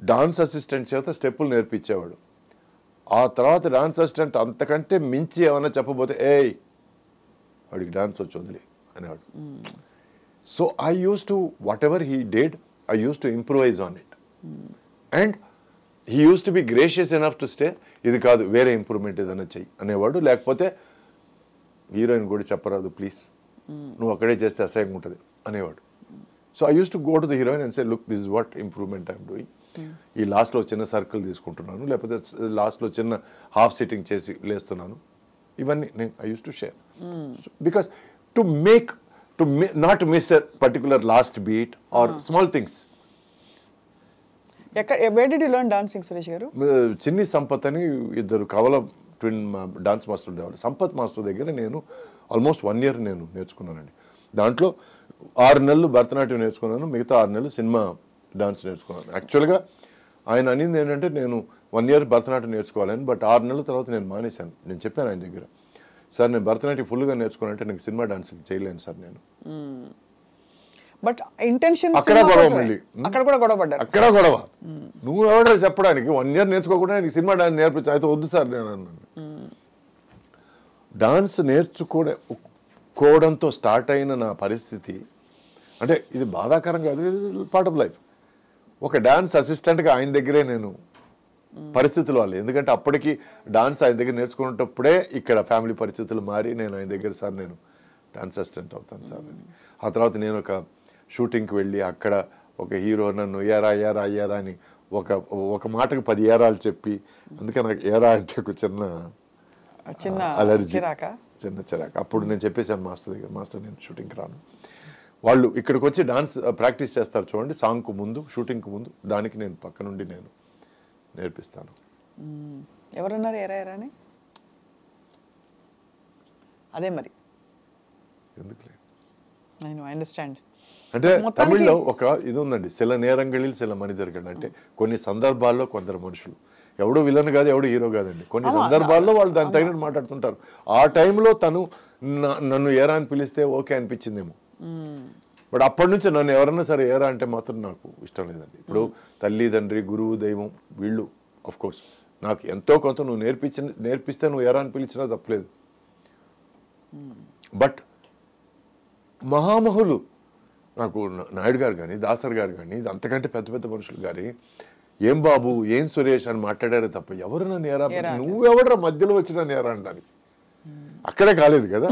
డాన్స్ అసిస్టెంట్ చేత స్టెప్పులు నేర్పించేవాడు. ఆ తర్వాత డాన్స్ అసిస్టెంట్ అంతకంటే మించి ఏమైనా చెప్పబోతే వాడికి డాన్స్ వచ్చి వదిలే అనేవాడు. So I used to what ever he did, I used to improvise on it. And he use to be gracious enough to stay, ఇది కాదు వేరే ఇంప్రూవ్మెంట్ ఏదైనా చెయ్యి అనేవాడు. లేకపోతే హీరోయిన్ కూడా చెప్పరాదు ప్లీజ్, నువ్వు అక్కడే చేస్తే అసహ్యంగా ఉంటుంది అనేవాడు. So I used to go to the heroine and say look this is what improvement I'm doing. ఈ లాస్ట్లో చిన్న సర్కిల్ తీసుకుంటున్నాను, లేకపోతే లాస్ట్లో చిన్న హాఫ్ సిట్టింగ్ చేసి లేస్తున్నాను. ఇవన్నీ నేను I used to share because to make not miss a particular last beat or small things. Where did you learn dancing, Suresh garu? చిన్ని సంపత్ అని ఇద్దరు కవల ట్విన్ డాన్స్ మాస్టర్ ఉండేవాళ్ళు. సంపత్ మాస్టర్ దగ్గర నేను ఆల్మోస్ట్ 1 year నేను నేర్చుకున్నానండి. దాంట్లో 6 నెలలు భరతనాట్యం నేర్చుకున్నాను, మిగతా 6 నెలలు సినిమా డాన్స్ నేర్చుకున్నాను. యాక్చువల్గా ఆయన అనింది ఏంటంటే నేను 1 year భరతనాట్యం నేర్చుకోవాలని, బట్ 6 నెలల తర్వాత నేను మానేశాను. నేను చెప్పాను ఆయన దగ్గర, సార్ నేను భరతనాట్యం ఫుల్గా నేర్చుకున్నానంటే నాకు సినిమా డాన్స్ చేయలేను సార్ నేను. బట్ ఇంటెన్షన్ అక్కడ గొడవ, మళ్ళీ అక్కడ కూడా గొడవ పడ్డారు. అక్కడ గొడవ. నువ్వు ఎవడో చెప్పడానికి 1 year నేర్చుకోకుండా నీకు సినిమా డాన్స్ నేర్పించు, అయితే వద్దు సార్ నేను అన్నాను. డాన్స్ నేర్చుకోవడంతో స్టార్ట్ అయిన నా పరిస్థితి అంటే ఇది బాధాకరం కాదు, ఇది పార్ట్ ఆఫ్ లైఫ్. ఒక డాన్స్ అసిస్టెంట్గా ఆయన దగ్గరే నేను పరిస్థితులు వాళ్ళు, ఎందుకంటే అప్పటికి డాన్స్ ఆయన దగ్గర నేర్చుకునేటప్పుడే ఇక్కడ ఫ్యామిలీ పరిస్థితులు మారి నేను ఆయన దగ్గర సార్ నేను డాన్స్ అసిస్టెంట్ అవుతాను సార్ అని. ఆ తర్వాత నేను ఒక షూటింగ్కి వెళ్ళి అక్కడ ఒక హీరో నన్ను ఏరా అని ఒక మాటకు 10 ఏరాలు చెప్పి, అందుకే నాకు ఏరా అంటే ఒక చిన్న అలర్జీ, చిన్న చిరాక. అప్పుడు నేను చెప్పేశాను మాస్టర్ దగ్గర, మాస్టర్ నేను షూటింగ్కి రాను. వాళ్ళు ఇక్కడికి వచ్చి డాన్స్ ప్రాక్టీస్ చేస్తారు చూడండి, సాంగ్కు ముందు షూటింగ్కి ముందు, దానికి నేను పక్క నుండి నేను నేర్పిస్తాను. ఎవరన్నారు ఏరా అని? అదే మరి ఎందుకులే, ఐ అండర్స్టాండ్. అంటే తమిళ్లో ఒక ఇది ఉందండి, సిల నేరంగళిల్ సిల మనిదర్గండి. అంటే కొన్ని సందర్భాల్లో కొందరు మనుషులు, ఎవడు విలన్ కాదు ఎవడు హీరో కాదండి, కొన్ని సందర్భాల్లో వాళ్ళు దాని తగినట్టు మాట్లాడుతుంటారు. ఆ టైంలో తను నన్ను ఏరా అని పిలిస్తే ఓకే అనిపించిందేమో, బట్ అప్పటి నుంచి నన్ను ఎవరన్నా సరే ఏరా అంటే మాత్రం నాకు ఇష్టం లేదండి. ఇప్పుడు తల్లి తండ్రి గురువు దైవం వీళ్ళు ఆఫ్ కోర్స్ నాకు ఎంతో కొంత నువ్వు నేర్పిస్తే నువ్వు ఏరా అని పిలిచినా తప్పలేదు. బట్ మహామహులు నాకు నాయుడు గారు కానీ దాసర్ గారు కానీ అంతకంటే పెద్ద పెద్ద మనుషులు కానీ ఏం బాబు ఏం సురేష్ అని మాట్లాడారే తప్ప ఎవరు నన్ను ఏరా నువ్వెవడరా మధ్యలో వచ్చి నన్ను ఏరా అనడానికి అక్కడే కాలేదు కదా.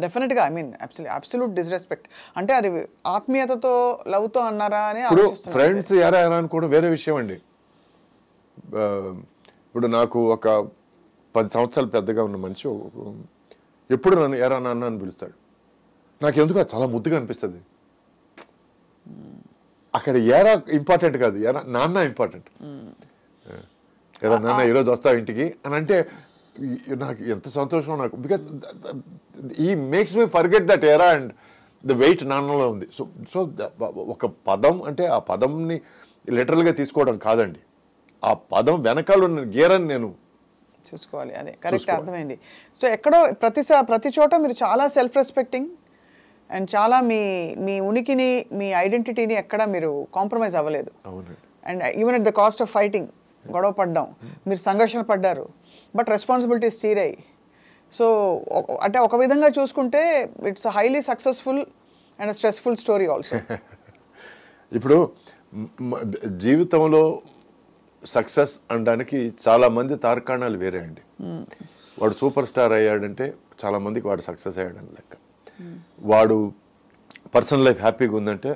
డెఫినెట్గా ఐ మీన్ అబ్సల్యూట్ డిస్రెస్పెక్ట్. అంటే అది ఆత్మీయతతో లవ్తో అన్నారా అని ఇప్పుడు ఫ్రెండ్స్ ఎరా ఎరా అనుకోవడం వేరే విషయం అండి. ఇప్పుడు నాకు ఒక 10 సంవత్సరాలు పెద్దగా ఉన్న మనిషి ఎప్పుడు నన్ను ఎరా నాన్న అని పిలుస్తాడు. నాకెందుకు అది చాలా ముద్దుగా అనిపిస్తుంది. అక్కడ ఎరా ఇంపార్టెంట్ కాదు, ఎరా నాన్న ఇంపార్టెంట్. ఎరా నాన్న ఈరోజు వస్తావు ఇంటికి అని అంటే నాకు ఎంత సంతోషం నాకు. బికాస్ ఈ makes me forget that era and the weight నాన్నలో ఉంది. సో ఒక పదం అంటే ఆ పదంని లిటరల్గా తీసుకోవడం కాదండి, ఆ పదం వెనకాల ఉన్న గేరని నేను చూసుకోవాలి. అదే కరెక్ట్, అర్థమైంది. సో ఎక్కడో ప్రతి చోట మీరు చాలా సెల్ఫ్ రెస్పెక్టింగ్ అండ్ చాలా మీ ఉనికిని మీ ఐడెంటిటీని ఎక్కడ మీరు కాంప్రమైజ్ అవ్వలేదు. And even at the cost of fighting, గొడవ పడ్డాం, మీరు సంఘర్షణ పడ్డారు, బట్ రెస్పాన్సిబిలిటీస్ తీరాయి. సో అంటే ఒక విధంగా చూసుకుంటే it's highly successful and stressful story also. ఇప్పుడు జీవితంలో సక్సెస్ అనడానికి చాలా మంది తార్కాణాలు వేరే అండి. వాడు సూపర్ స్టార్ అయ్యాడంటే చాలా మందికి వాడు సక్సెస్ అయ్యాడని లెక్క. వాడు పర్సనల్ లైఫ్ హ్యాపీగా ఉందంటే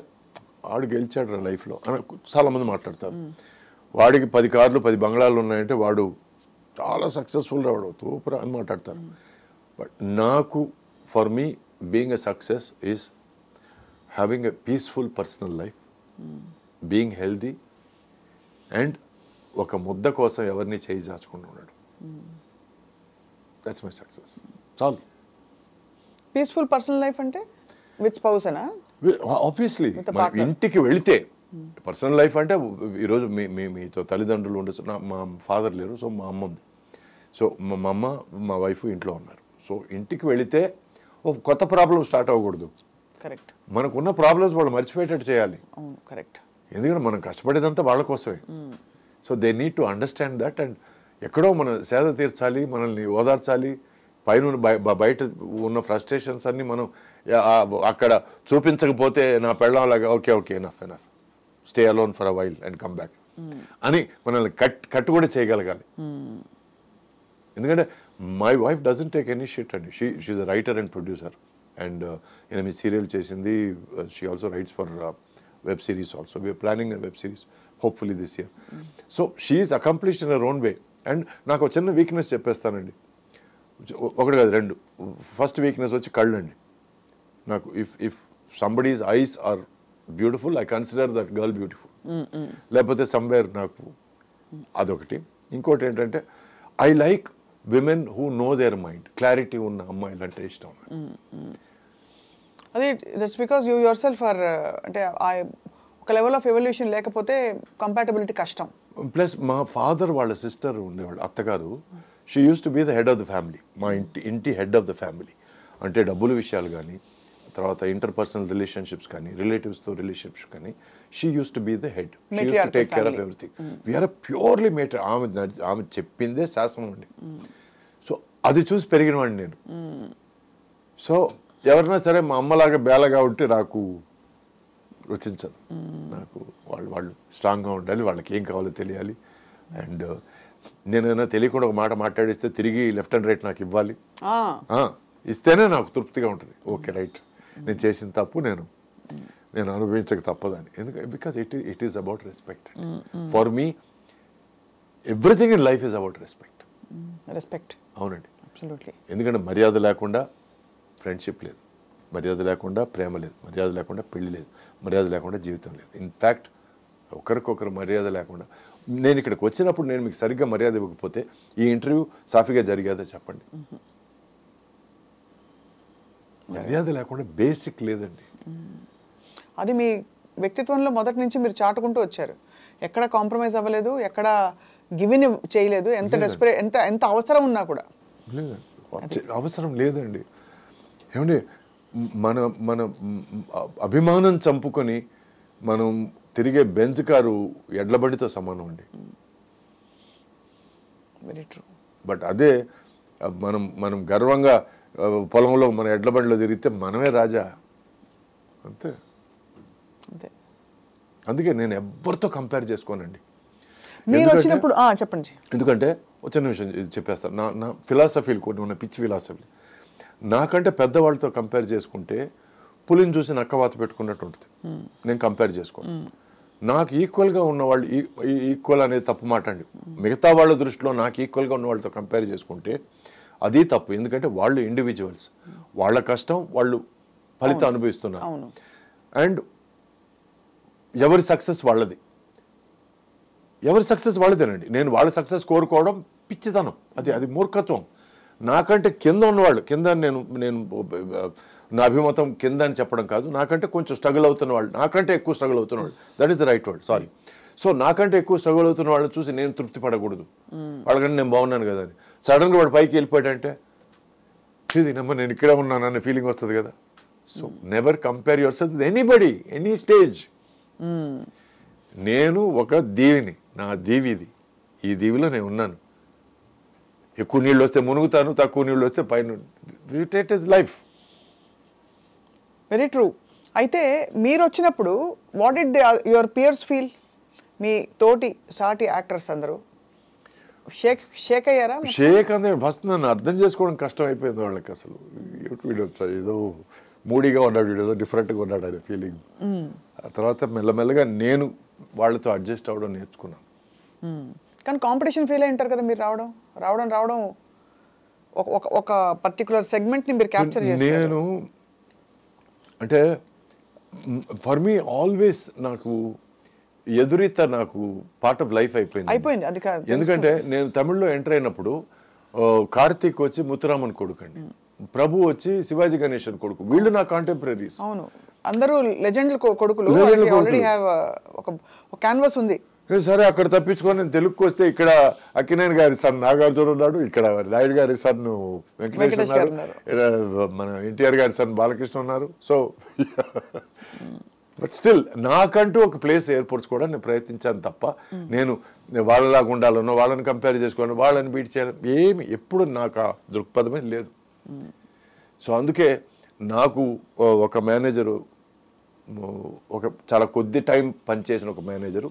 వాడు గెలిచాడు లైఫ్లో అని చాలామంది మాట్లాడతారు. వాడికి 10 కార్లు 10 బంగ్లాలు ఉన్నాయంటే వాడు చాలా సక్సెస్ఫుల్ వాడు సూపర్ అని మాట్లాడతారు. బట్ నాకు for me being a success is having a peaceful personal life, being healthy and ఒక ముద్ద కోసం ఎవరిని చేయి చాచుకుంటూ ఉన్నాడు. That's my success. చాలు. పీస్ఫుల్ పర్సనల్ లైఫ్ అంటే విత్ స్పౌస్ అనా? ఆబ్వియస్లీ ఇంటికి వెళితే పర్సనల్ లైఫ్ అంటే ఈరోజు మీతో తల్లిదండ్రులు ఉండొచ్చు. మా ఫాదర్ లేరు, సో మా అమ్మ ఉంది. సో మా అమ్మ మా వైఫ్ ఇంట్లో ఉన్నారు. సో ఇంటికి వెళితే ఒక కొత్త ప్రాబ్లం స్టార్ట్ అవ్వకూడదు. కరెక్ట్. మనకున్న ప్రాబ్లమ్స్ వాళ్ళు మర్చిపోయేటట్టు చేయాలి. కరెక్ట్. ఎందుకంటే మనం కష్టపడేదంతా వాళ్ళ కోసమే. So they need to understand that and ఎక్కడో మనం సేద తీర్చాలి, మనల్ని ఓదార్చాలి. పైన బయట ఉన్న ఫ్రస్ట్రేషన్స్ అన్ని మనం అక్కడ చూపించకపోతే నా పెళ్ళంలాగా okay enough stay alone for a while and come back అని మనల్ని కట్టు కూడా చేయగలగాలి. ఎందుకంటే my wife doesn't take any shit అండి. She's a writer and producer and 8 serial చేసింది. She also writes for web series also. We're planning a web series hopefully this year. So she is accomplished in her own way. And నాకు ఒక చిన్న weakness చెప్పేస్తానండి, ఒకటి కాదు 2. First weakness వచ్చి కళ్ళు అండి. నాకు if somebody's eyes are beautiful I consider that girl beautiful. లేకపోతే సమ్వేర్ నాకు అదొకటి. ఇంకోటి ఏంటంటే I like women who know their mind. Clarity ఉన్న అమ్మాయిలు అంటే ఇష్టం. అది that's because you yourself are అంటే ఒక లెవెల్ ఆఫ్ ఎవల్యూషన్ లేకపోతే కంపాటబిలిటీ కష్టం. ప్లస్ మా ఫాదర్ వాళ్ళ సిస్టర్ ఉండేవాళ్ళు, అత్తగారు. She used to be the head of the family. మా ఇంటి హెడ్ ఆఫ్ ద ఫ్యామిలీ. అంటే డబ్బుల విషయాలు కానీ, తర్వాత ఇంటర్పర్సనల్ రిలేషన్షిప్స్ కానీ, రిలేటివ్స్తో రిలేషన్షిప్స్ కానీ, she used to be the head. She used to take care of everything. We're purely matter. ఆమె చెప్పిందే శాసనం అండి. సో అది చూసి పెరిగిన వాడిని నేను. సో ఎవరైనా సరే మా అమ్మలాగా బేలగా ఉంటే నాకు రుచించదు. నాకు వాళ్ళు స్ట్రాంగ్గా ఉండాలి, వాళ్ళకి ఏం కావాలో తెలియాలి. అండ్ నేనైనా తెలియకుండా ఒక మాట మాట్లాడిస్తే తిరిగి లెఫ్ట్ అండ్ రైట్ నాకు ఇవ్వాలి. ఇస్తేనే నాకు తృప్తిగా ఉంటుంది. ఓకే రైట్, నేను చేసిన తప్పు నేను అనుభవించక తప్పదని. ఎందుకంటే because it is about respect. For me everything in life is about respect. Respect. అవునండి. అబ్సల్యూట్లీ. ఎందుకంటే మర్యాద లేకుండా ఫ్రెండ్షిప్ లేదు, మర్యాద లేకుండా ప్రేమ లేదు, మర్యాద లేకుండా పెళ్లి లేదు, మర్యాద లేకుండా జీవితం లేదు. ఇన్ఫ్యాక్ట్ ఒకరికొకరు మర్యాద లేకుండా నేను ఇక్కడికి వచ్చినప్పుడు నేను మీకు సరిగ్గా మర్యాద ఇవ్వకపోతే ఈ ఇంటర్వ్యూ సాఫీగా జరిగేదో చెప్పండి. మర్యాద లేకుండా బేసిక్ లేదండి. అది మీ వ్యక్తిత్వంలో మొదటి నుంచి మీరు చాటుకుంటూ వచ్చారు. ఎక్కడ కాంప్రమైజ్ అవ్వలేదు, ఎక్కడ గివిన్ చేయలేదు. ఎంత అవసరం ఉన్నా కూడా లేదండి, అవసరం లేదండి. ఏమండి, మన అభిమానం చంపుకొని మనం తిరిగే బెంజ్ కారు ఎడ్లబండితో సమానం అండి. Very true. బట్ అదే మనం గర్వంగా పొలంలో మన ఎడ్ల బండిలో తిరిగితే మనమే రాజా అంతే. అంతే. అందుకే నేను ఎవరితో కంపేర్ చేసుకోనండి. మీరు వచ్చినప్పుడు చెప్పండి. ఎందుకంటే ఒక చిన్న విషయం ఇది చెప్పేస్తాను. నా ఫిలాసఫీలు కొన్ని ఉన్న పిచ్చి ఫిలాసఫీ, నాకంటే పెద్దవాళ్ళతో కంపేర్ చేసుకుంటే పులిని చూసి నక్కవాత పెట్టుకున్నట్టు ఉంటుంది. నేను కంపేర్ చేసుకోను. నాకు ఈక్వల్గా ఉన్నవాళ్ళు, ఈక్వల్ అనేది తప్పు మాట అండి. మిగతా వాళ్ళ దృష్టిలో నాకు ఈక్వల్గా ఉన్న వాళ్ళతో కంపేర్ చేసుకుంటే అది తప్పు. ఎందుకంటే వాళ్ళు ఇండివిజువల్స్, వాళ్ళ కష్టం వాళ్ళు ఫలితం అనుభవిస్తున్నారు. అండ్ ఎవరి సక్సెస్ వాళ్ళది, ఎవరి సక్సెస్ వాళ్ళదేనండి. నేను వాళ్ళ సక్సెస్ కోరుకోవడం పిచ్చితనం, అది మూర్ఖత్వం. నాకంటే కింద ఉన్నవాళ్ళు, కింద నేను నా అభిమతం కింద అని చెప్పడం కాదు, నాకంటే కొంచెం స్ట్రగుల్ అవుతున్న వాళ్ళు, నాకంటే ఎక్కువ స్ట్రగుల్ అవుతున్న వాళ్ళు, that is the right word, sorry. So నాకంటే ఎక్కువ స్ట్రగుల్ అవుతున్న వాళ్ళని చూసి నేను తృప్తి పడకూడదు. వాళ్ళకంటే నేను బాగున్నాను కదా అని సడన్గా వాడు పైకి వెళ్ళిపోయాడంటే ఇది నేను ఇక్కడే ఉన్నాను అనే ఫీలింగ్ వస్తుంది కదా. So never compare your self with anybody, any stage. నేను ఒక దీవిని, నా దీవిది, ఈ దీవిలో నేను ఉన్నాను. ఎక్కువ నీళ్ళు వస్తే మునుగుతాను, తక్కువ నీళ్ళు వస్తే పైన. It is life. Very true. అయితే మీరు వచ్చినప్పుడు what did your peers feel? మీ తోటి సాటి యాక్టర్స్ అందరూ షేక్ అయ్యారా? షేక్ అంతే. ఫస్ట్ నన్ను అర్థం చేసుకోవడం కష్టం అయిపోయింది వాళ్ళకి. అసలు వీడియో ఏదో మూడీగా ఉన్నాడు, వీడు ఏదో డిఫరెంట్గా ఉన్నాడు అనే ఫీలింగ్. ఆ తర్వాత మెల్లమెల్లగా నేను వాళ్ళతో అడ్జస్ట్ అవ్వడం నేర్చుకున్నాను. కానీ కాంపిటీషన్ ఫీల్ అయి ఉంటారు కదా మీరు. రావడం ఒక పర్టికులర్ సెగ్మెంట్ని మీరు క్యాప్చర్ చేస్తారు. నేను అంటే ఫర్ మీ ఆల్వేస్ నాకు ఎదురీత నాకు పార్ట్ ఆఫ్ లైఫ్ అయిపోయింది. అది ఎందుకంటే నేను తమిళ్లో ఎంటర్ అయినప్పుడు కార్తీక్ వచ్చి ముత్తురామన్ కొడుకు అండి, ప్రభు వచ్చి శివాజీ గణేశన్ కొడుకు. వీళ్ళు నా కాంటెంపరీస్. అవును, అందరూ లెజెండ్ల కొడుకులు. ఆల్రెడీ హ్యావ్ ఒక క్యాన్వాస్ ఉంది. సరే అక్కడ తప్పించుకొని నేను తెలుగుకి వస్తే ఇక్కడ అక్కినేని గారి సన్ నాగార్జున ఉన్నాడు, ఇక్కడ నాయుడు గారి సన్ వెంకటేష్ ఉన్నారు, మన ఎన్టీఆర్ గారి సన్ బాలకృష్ణ ఉన్నారు. సో బట్ స్టిల్ నాకంటూ ఒక ప్లేస్ ఏర్పరచుకోవడం నేను ప్రయత్నించాను తప్ప నేను వాళ్ళలాగా ఉండాలనో వాళ్ళని కంపేర్ చేసుకోను, వాళ్ళని బీట్ చేయాలి ఏమి ఎప్పుడు నాకు ఆ దృక్పథమే లేదు. సో అందుకే నాకు ఒక మేనేజరు, ఒక చాలా కొద్ది టైం పనిచేసిన ఒక మేనేజరు,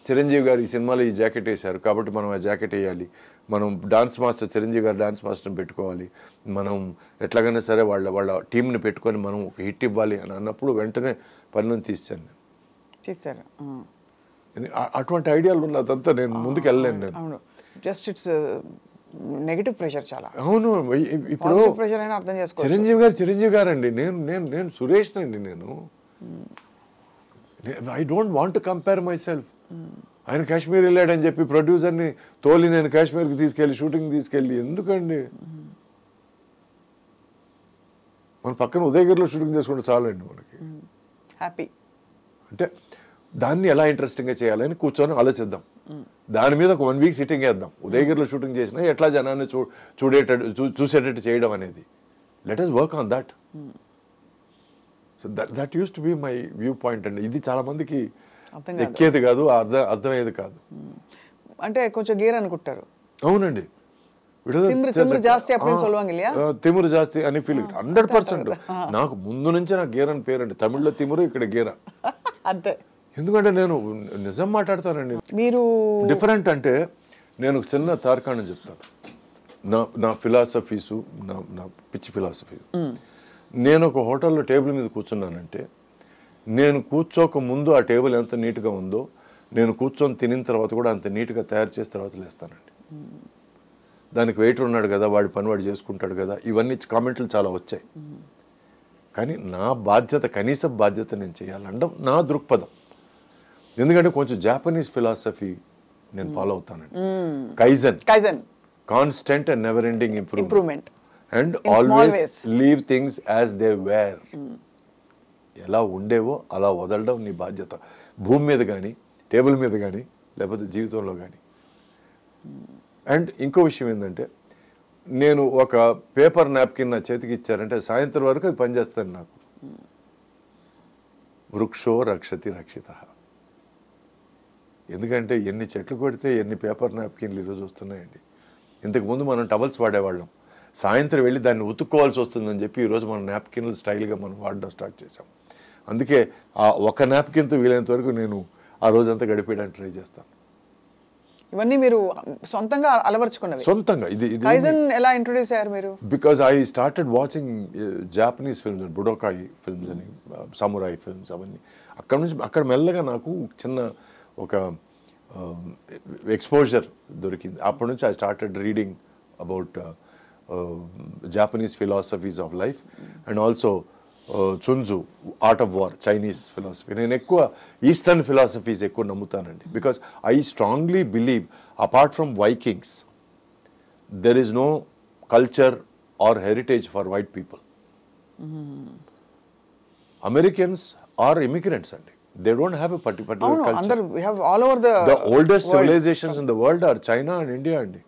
చిరంజీవి గారు ఈ సినిమాలో ఈ జాకెట్ వేశారు కాబట్టి మనం ఆ జాకెట్ వేయాలి, మనం డాన్స్ మాస్టర్ చిరంజీవి గారు డాన్స్ మాస్టర్ని పెట్టుకోవాలి, మనం ఎట్లాగైనా సరే వాళ్ళ టీంని పెట్టుకొని మనం ఒక హిట్ ఇవ్వాలి అని అన్నప్పుడు వెంటనే పనులను తీశారు. అటువంటి ఐడియాలు ఉన్నదంతా నేను ముందుకు వెళ్ళలేను. నేను జస్ట్ ఇట్స్ నెగటివ్ ప్రెషర్ చాలా. అవును, ఇప్పుడు ప్రెషర్ అయినా అర్థం చేసుకో. చిరంజీవి గారు అండి, నేను సురేష్ అండి. నేను I don't want to compare my self. ఆయన కాశ్మీర్ వెళ్ళాడని చెప్పి ప్రొడ్యూసర్ని తోలి నేను కాశ్మీర్కి తీసుకెళ్ళి షూటింగ్ తీసుకెళ్ళి ఎందుకండి? మన పక్కన ఉదయగిరిలో షూటింగ్ చేసుకుంటే చాలండి మనకి హ్యాపీ. అంటే దాన్ని ఎలా ఇంట్రెస్టింగ్గా చేయాలని కూర్చొని ఆలోచిద్దాం. దాని మీద ఒక 1 వీక్ సిట్టింగ్ వేద్దాం. ఉదయగిరిలో షూటింగ్ చేసినా ఎట్లా జనాన్ని చూసేటట్టు చేయడం అనేది. Let us work on that. So that use to be my view point అండి. ఇది చాలా మందికి ఎక్కేది కాదు, అర్థమయ్యేది కాదు. అంటే కొంచెం గేర్ అనుకుంటారు. అవునండి, తిమ్మిరు జాస్తి అని ఫీలింగ్ 100%. నాకు ముందు నుంచే నాకు గేర్ అని పేరండి. తమిళ్లో తిమ్మురు, ఇక్కడ గేరా అంతే. ఎందుకంటే నేను నిజం మాట్లాడతానండి. మీరు డిఫరెంట్ అంటే నేను చిన్న తార్కాణం చెప్తాను. నా ఫిలాసఫీసు, నా పిచ్చి ఫిలాసఫీ. నేను ఒక హోటల్లో టేబుల్ మీద కూర్చున్నానంటే నేను కూర్చోక ముందు ఆ టేబుల్ ఎంత నీట్గా ఉందో నేను కూర్చొని తినిన తర్వాత కూడా అంత నీట్గా తయారు చేసిన తర్వాత లేస్తానండి. దానికి వెయిటర్ ఉన్నాడు కదా, వాడి పని వాడు చేసుకుంటాడు కదా, ఇవన్నీ కామెంట్లు చాలా వచ్చాయి. కానీ నా బాధ్యత, కనీస బాధ్యత నేను చేయాలంటే నా దృక్పథం. ఎందుకంటే కొంచెం జాపనీస్ ఫిలాసఫీ నేను ఫాలో అవుతానండి. Kaizen, constant and never ending improvement and always leave things as they were. ఎలా ఉండేవో అలా వదలడం నీ బాధ్యత. భూమి మీద కానీ, టేబుల్ మీద కానీ, లేకపోతే జీవితంలో కానీ. అండ్ ఇంకో విషయం ఏంటంటే నేను ఒక పేపర్ నాప్కిన్ నా చేతికి ఇచ్చారంటే సాయంత్రం వరకు అది పనిచేస్తాను నాకు. వృక్షో రక్షతి రక్షిత. ఎందుకంటే ఎన్ని చెట్లు కొడితే ఎన్ని పేపర్ నాప్కిన్లు ఈరోజు వస్తున్నాయండి. ఇంతకుముందు మనం టవల్స్ వాడేవాళ్ళం. సాయంత్రం వెళ్ళి దాన్ని ఉతుక్కోవాల్సి వస్తుందని చెప్పి ఈరోజు మనం నాప్కిన్లు స్టైల్గా మనం వాడడం స్టార్ట్ చేసాం. అందుకే ఆ ఒక నాప్కిన్తో వీలైనంత వరకు నేను ఆ రోజంతా గడిపేయడానికి ట్రై చేస్తాను. ఇవన్నీ మీరు సొంతంగా అలవర్చుకున్నవి? సొంతంగా. ఇది కైజన్ ఎలా ఇంట్రొడ్యూస్ అయ్యారు మీరు? Because I started watching Japanese films, బుడోకాయి ఫిల్మ్స్ అని, సమురాయి ఫిల్మ్స్, అవన్నీ అక్కడ మెల్లగా నాకు చిన్న ఒక ఎక్స్పోజర్ దొరికింది. అప్పటి నుంచి I started reading about Japanese philosophies of life and also Sun Tzu, Art of War, Chinese philosophy. నేను ఎక్కువ ఈస్టర్న్ ఫిలాసఫీస్ ఎక్కువ నమ్ముతానండి. Because I strongly believe apart from Vikings there is no culture or heritage for white people. Americans are immigrants అండి. They don't have a particular culture. We have all over the oldest civilizations in the world are China and India andi.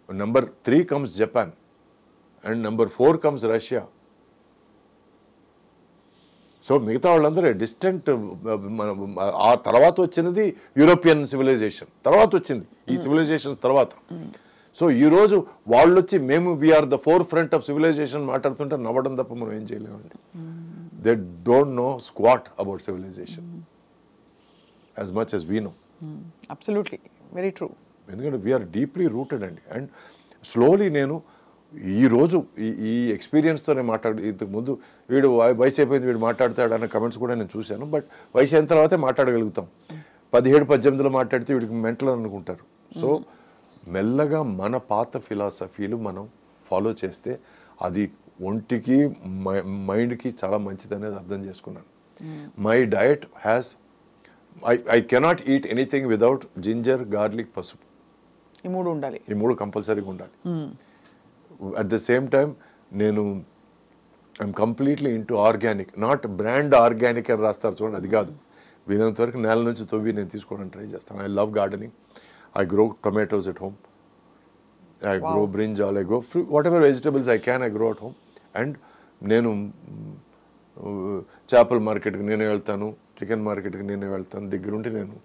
Number 3 comes Japan and number 4 comes Russia. So మిగతా వాళ్ళందరూ distant. ఆ తర్వాత వచ్చినది European civilisation, తర్వాత వచ్చింది ఈ civilisation తర్వాత. So ఈరోజు వాళ్ళు వచ్చి మేము we're the forefront of civilization మాట్లాడుతుంటే నవ్వడం తప్ప మనం ఏం చేయలేమండి. They don't know squat about civilization as much as we know. Absolutely, very true. ఎందుకంటే వీఆర్ డీప్లీ రూటెడ్ అండి. అండ్ స్లోలీ నేను ఈరోజు ఈ ఎక్స్పీరియన్స్తోనే ఇంతకుముందు వీడు వయసు అయిపోయింది వీడు మాట్లాడతాడు అన్న కమెంట్స్ కూడా నేను చూశాను. బట్ వయసు అయిన తర్వాతే మాట్లాడగలుగుతాం. 17-18లో మాట్లాడితే వీడికి మెంటల్ అనుకుంటారు. సో మెల్లగా మన పాత ఫిలాసఫీలు మనం ఫాలో చేస్తే అది ఒంటికి మైండ్కి చాలా మంచిది అనేది అర్థం చేసుకున్నాను. My diet has I cannot eat anything without ginger, garlic, పసుపు. ఈ మూడు ఉండాలి. ఈ మూడు కంపల్సరీగా ఉండాలి. అట్ ద సేమ్ టైం నేను I'm completely into organic, not brand organic అని రాస్తారు చూడండి, అది కాదు. వీలైనంత వరకు నేల నుంచి తవ్వి నేను తీసుకోవడానికి ట్రై చేస్తాను. I love gardening. I grow tomatoes at home. I grow brinjal, I grow fruit, whatever vegetables I can, I grow at home. And నేను చేపల మార్కెట్కి నేనే వెళ్తాను, చికెన్ మార్కెట్కి నేనే వెళ్తాను. దగ్గరుండి నేను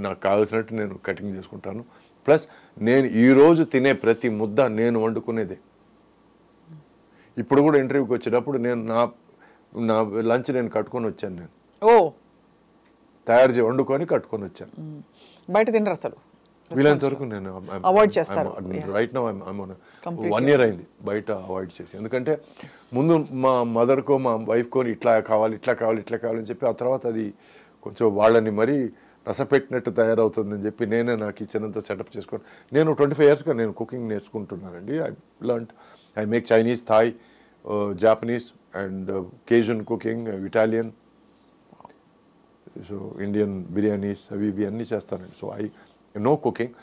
నాకు కావాల్సినట్టు నేను కటింగ్ చేసుకుంటాను. ప్లస్ నేను ఈరోజు తినే ప్రతి ముద్ద నేను వండుకునేదే. ఇప్పుడు కూడా ఇంటర్వ్యూకి వచ్చేటప్పుడు నేను నా లంచ్ నేను కట్టుకొని వచ్చాను. నేను వండుకొని కట్టుకొని వచ్చాను. బయట తినరు అసలు? వీలైనంత వరకు నేను అవాయిడ్ చేస్తాను. రైట్ నౌ 1 year అయింది బయట అవాయిడ్ చేసి. ఎందుకంటే ముందు మా మదర్కో మా వైఫ్కో ఇట్లా కావాలి అని చెప్పి ఆ తర్వాత అది కొంచెం వాళ్ళని మరీ రసపెట్టినట్టు తయారవుతుందని చెప్పి నేనే నా కిచెన్ అంతా సెటప్ చేసుకొని నేను 25 yearsగా నేను కుకింగ్ నేర్చుకుంటున్నానండి. I make Chinese, Thai, Japanese and Cajun cooking, Italian, so Indian biryanis అవి ఇవి అన్నీ చేస్తానండి. So no cooking.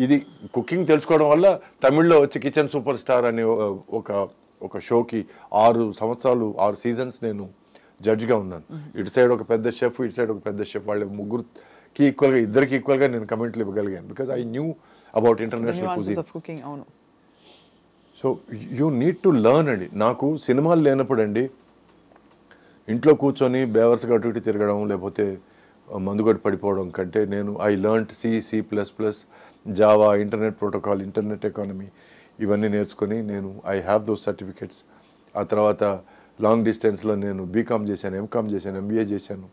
ఇది కుకింగ్ తెలుసుకోవడం వల్ల తమిళ్లో వచ్చి కిచెన్ సూపర్ స్టార్ అనే ఒక షోకి 6 సంవత్సరాలు 6 seasons నేను జడ్జ్గా ఉన్నాను. ఇటు సైడ్ ఒక పెద్ద షెఫ్, ఇటు సైడ్ ఒక పెద్ద షెఫ్, వాళ్ళ ముగ్గురికి ఈక్వల్గా, ఇద్దరికి ఈక్వల్గా నేను కమెంట్లు ఇవ్వగలిగాను. Because I knew about international cooking. అవును. So you need to learn అండి. నాకు సినిమాలు లేనప్పుడు అండి ఇంట్లో కూర్చొని బేవర్స్గా అటు ఇటు తిరగడం లేకపోతే మందుగొట్టి పడిపోవడం కంటే నేను I learned C++, Java, internet protocol, internet economy ఇవన్నీ నేర్చుకొని నేను ఐ హ్యావ్ దోస్ సర్టిఫికెట్స్. ఆ తర్వాత లాంగ్ డిస్టెన్స్లో నేను బీకామ్ చేశాను, ఎంకామ్ చేశాను, MBA చేశాను.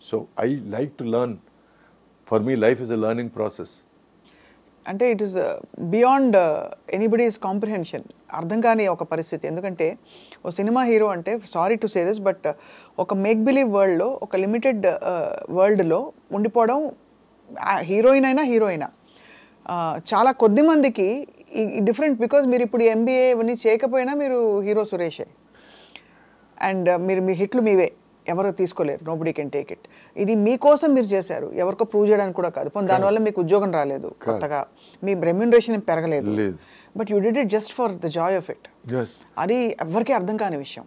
So I like to learn. For me life is a learning process. అంటే it is beyond anybody's comprehension. అర్థం కాని ఒక పరిస్థితి. ఎందుకంటే ఓ సినిమా హీరో అంటే, sorry to say this, but ఒక మేక్ బిలీవ్ వరల్డ్లో, ఒక లిమిటెడ్ వరల్డ్లో ఉండిపోవడం, హీరోయిన్ అయినా చాలా కొద్ది మందికి డిఫరెంట్. బికాజ్ మీరు ఇప్పుడు MBA ఇవన్నీ చేయకపోయినా మీరు హీరో సురేషే. అండ్ మీ హిట్లు మీవే, ఎవరో తీసుకోలేరు. Nobody can take it. ఇది మీకోసం మీరు చేశారు, ఎవరికో ప్రూవ్ చేయడానికి కూడా కాదు. దానివల్ల మీకు ఉద్యోగం రాలేదు, కొత్తగా మీ రెమ్యూనరేషన్ పెరగలేదు. But you did it just for the Joy of it. అది ఎవరికీ అర్థం కాని విషయం.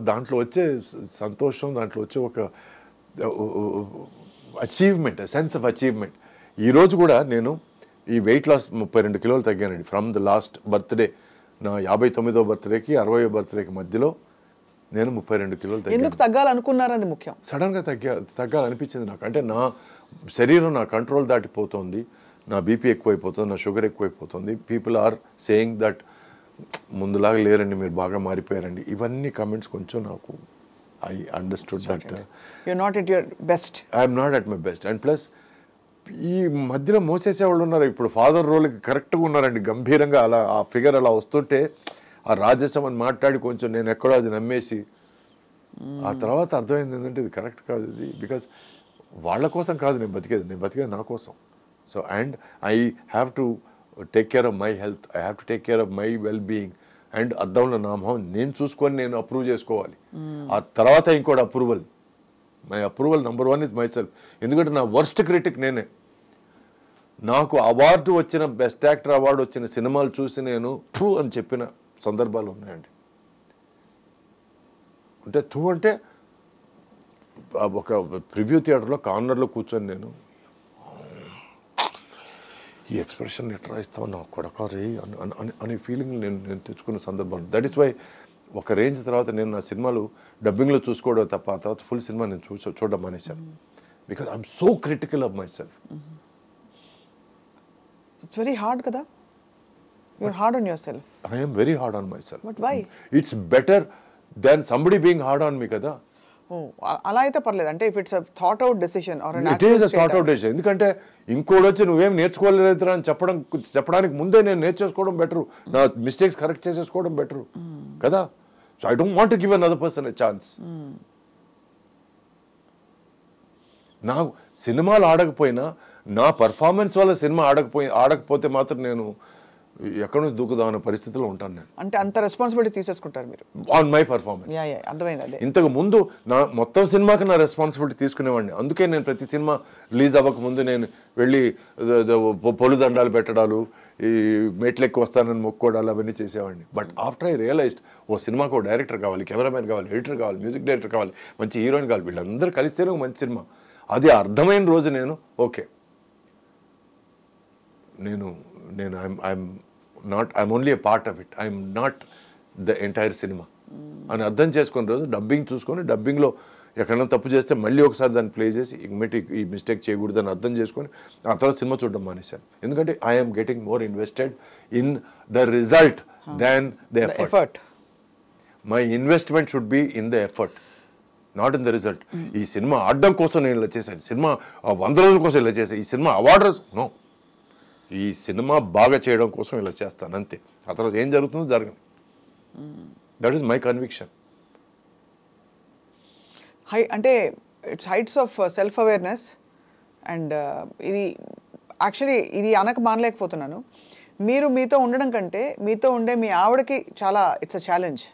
దాంట్లో వచ్చే సంతోషం, దాంట్లో వచ్చే ఒక అచీవ్మెంట్, సెన్స్ ఆఫ్ అచీవ్మెంట్. ఈరోజు కూడా నేను ఈ వెయిట్ లాస్ 32 కిలోలు తగ్గానండి. ఫ్రమ్ ద లాస్ట్ బర్త్డే, నా 59వ బర్త్డేకి 60వ బర్త్డేకి మధ్యలో నేను 32 కిలోలు తగ్గాను. ఎందుకు తగ్గాలనుకున్నారది ముఖ్యం. సడన్గా తగ్గాలనిపించింది నాకు. అంటే నా శరీరం నా కంట్రోల్ దాటిపోతుంది. నా బీపీ ఎక్కువైపోతుంది, నా షుగర్ ఎక్కువైపోతుంది, పీపుల్ ఆర్ సేయింగ్ దట్ ముందులాగా లేరండి, మీరు బాగా మారిపోయారండి. ఇవన్నీ కమెంట్స్ కొంచెం నాకు I understood that you not at your best. I'm not at my best. And plus ఈ మధ్యలో మోసేసేవాళ్ళు ఉన్నారు. ఇప్పుడు ఫాదర్ రోల్కి కరెక్ట్గా ఉన్నారండి, గంభీరంగా అలా ఆ ఫిగర్ అలా వస్తుంటే ఆ రాజసం అని మాట్లాడి కొంచెం నేను ఎక్కడో అది నమ్మేసి ఆ తర్వాత అర్థమైంది ఏంటంటే ఇది కరెక్ట్ కాదు, ఇది బికాస్ వాళ్ళ కోసం కాదు నేను బతికేది నా కోసం. So and I have to take care of my health, I have to take care of my well being. And అద్దంలో నా మొహం నేను చూసుకొని నేను అప్రూవ్ చేసుకోవాలి. ఆ తర్వాత ఇంకోటి approval. My approval number 1 is my self. ఎందుకంటే నా వర్స్ట్ క్రిటిక్ నేనే. నాకు అవార్డు వచ్చిన బెస్ట్ యాక్టర్ అవార్డు వచ్చిన సినిమాలు చూసి నేను థూ అని చెప్పిన సందర్భాలు ఉన్నాయండి. అంటే థూ అంటే ఒక ప్రివ్యూ థియేటర్లో కార్నర్లో కూర్చొని నేను ఈ ఎక్స్ప్రెషన్ ఎట్లా ఇస్తావు నా కొడకారే అనే ఫీలింగ్ నేను తెచ్చుకున్న సందర్భం. దట్ ఈస్ వై ఒక రేంజ్ తర్వాత నేను నా సినిమాలు డబ్బింగ్లో చూసుకోవడం తప్ప ఆ తర్వాత ఫుల్ సినిమా నేను చూడడం మానేశాను. Because I'm so critical of my self. It's very hard కదా. You're hard on yourself. I am very hard on myself. But why? It's better than somebody being hard on me kada. Oh, అలా అయితే పర్లేదు. అంటే if it's a thought out decision or an it is a thought out decision. ఎందుకంటే ఇంకోటి వచ్చి నువ్వేం నేర్చుకోలేదురా అని చెప్పడానికి ముందే నేను నేర్చేసుకోవడం బెటర్, నా మిస్టేక్స్ కరెక్ట్ చేసేసుకోవడం బెటర్ కదా. So I don't want to give another person a chance. నాకు సినిమాలు ఆడకపోయినా నా పర్ఫార్మెన్స్ వల్ల సినిమా ఆడకపోతే మాత్రం నేను ఎక్కడి నుంచి దూకుదామనే పరిస్థితిలో ఉంటాను నేను. అంటే అంత రెస్పాన్సిబిలిటీ తీసేసుకుంటారు మీరు ఆన్ మై పర్ఫార్మెన్స్. అర్థమైంది. ఇంతకు ముందు నా మొత్తం సినిమాకి నా రెస్పాన్సిబిలిటీ తీసుకునేవాడిని. అందుకే నేను ప్రతి సినిమా రిలీజ్ అవ్వక ముందు నేను వెళ్ళి పొలు దండాలు పెట్టడాలు, ఈ మెట్లెక్కి వస్తానని మొక్కోడాలు అవన్నీ చేసేవాడిని. బట్ ఆఫ్టర్ ఐ రియలైజ్డ్ ఓ సినిమాకు ఓ డైరెక్టర్ కావాలి, కెమెరామెన్ కావాలి, ఎడిటర్ కావాలి, మ్యూజిక్ డైరెక్టర్ కావాలి, మంచి హీరోయిన్ కావాలి, వీళ్ళందరూ కలిస్తేనే ఒక మంచి సినిమా. అది అర్థమైన రోజు నేను okay I'm only a part of it. I'm not the entire cinema. అని అర్థం చేసుకున్న రోజు డబ్బింగ్ చూసుకొని డబ్బింగ్లో ఎక్కడైనా తప్పు చేస్తే మళ్ళీ ఒకసారి దాన్ని ప్లే చేసి ఈ మిస్టేక్ చేయకూడదని అర్థం చేసుకొని ఆ తర్వాత సినిమా చూడడం మానేశాను. ఎందుకంటే I'm getting more invested in the result than the effort. My investment should be in the effort, not in the result. ఈ సినిమా ఆడడం కోసం నేను ఇలా చేశాను, సినిమా 100 రోజుల కోసం ఇలా చేశాను, ఈ సినిమా అవార్డు నో, ఈ సినిమా బాగా చేయడం కోసం ఇలా చేస్తాను అంతే. ఆ తర్వాత ఏం జరుగుతుందో జరగదు. That is my conviction. అంటే it's heights of self awareness. And ఇది యాక్చువల్లీ ఇది మానలేకపోతున్నాను. మీరు మీతో ఉండడం కంటే మీతో ఉండే మీ ఆవిడకి చాలా ఇట్స్ అ ఛాలెంజ్.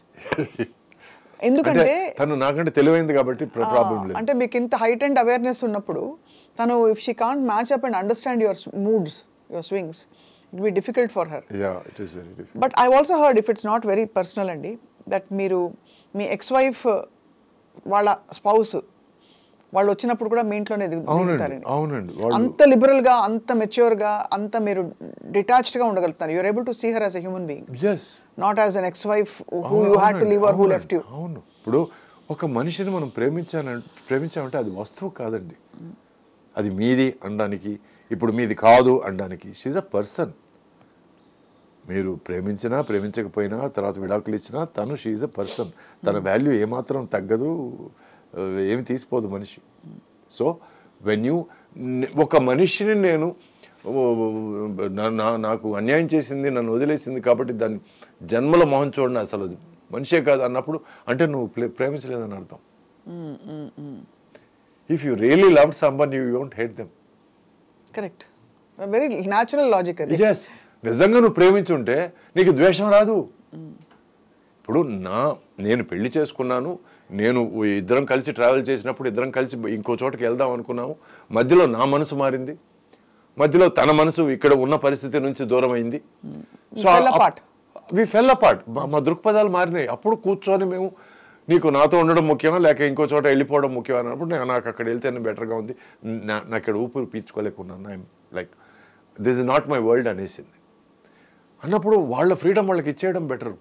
ఎందుకంటే తను నాకంటే తెలివైంది కాబట్టి ప్రాబ్లం లేదు. అంటే మీకు ఇంత హైట్ అండ్ అవేర్నెస్ ఉన్నప్పుడు తను if she can't match up and understand your moods, your swings, it will be difficult for her. Yeah, it is very difficult. But I've also heard, if it's not very personal andi, that మీరు మీ ex-wife వాళ్ళ spouse వాళ్ళు వచ్చినప్పుడు కూడా మీ ఇంట్లోనే దిగుతారండి. అవునండి. అంత liberal గా, అంత మెచ్యూర్ గా, అంత మీరు డిటాచ్డ్ గా ఉండగలుగుతారు. You are able to see her as a human being, not as an ex-wife who you had to leave or who left you. అవును. ఇప్పుడు ఒక మనిషిని మనం ప్రేమించామంటే అది వస్తువు కాదండి, అది మీది అనడానికి, ఇప్పుడు మీది కాదు అనడానికి. She's a person. మీరు ప్రేమించినా ప్రేమించకపోయినా తర్వాత విడాకులు ఇచ్చినా తను షీఈ్ అ పర్సన్. తన వాల్యూ ఏమాత్రం తగ్గదు, ఏమి తీసిపోదు మనిషి. సో ఒక మనిషిని నేను నాకు అన్యాయం చేసింది, నన్ను వదిలేసింది కాబట్టి దాన్ని జన్మల మొహం చూడండి అసలు అది మనిషే కాదు అన్నప్పుడు అంటే నువ్వు ప్రేమించలేదని అర్థం. If you really love someone you don't hate them. Correct. Very natural logic అది. yes, నిజంగా నువ్వు ప్రేమించుంటే నీకు ద్వేషం రాదు. ఇప్పుడు నేను పెళ్లి చేసుకున్నాను, నేను ఇద్దరం కలిసి ట్రావెల్ చేసినప్పుడు ఇద్దరం కలిసి ఇంకో చోటకి వెళ్దాం అనుకున్నాము, మధ్యలో నా మనసు మారింది, మధ్యలో తన మనసు ఇక్కడ ఉన్న పరిస్థితి నుంచి దూరం అయింది. So we full apart. మా దృక్పథాలు మారినాయి. అప్పుడు కూర్చొని మేము నీకు నాతో ఉండడం ముఖ్యమా లేక ఇంకో చోట వెళ్ళిపోవడం ముఖ్యమా అన్నప్పుడు నాకు అక్కడ వెళ్తేనే బెటర్గా ఉంది, నాకు ఇక్కడ ఊపిరి పీల్చుకోలేకున్నాను, I'm like this is not my world అనేసింది. అన్నప్పుడు వాళ్ళ ఫ్రీడమ్ వాళ్ళకి ఇచ్చేయడం బెటర్.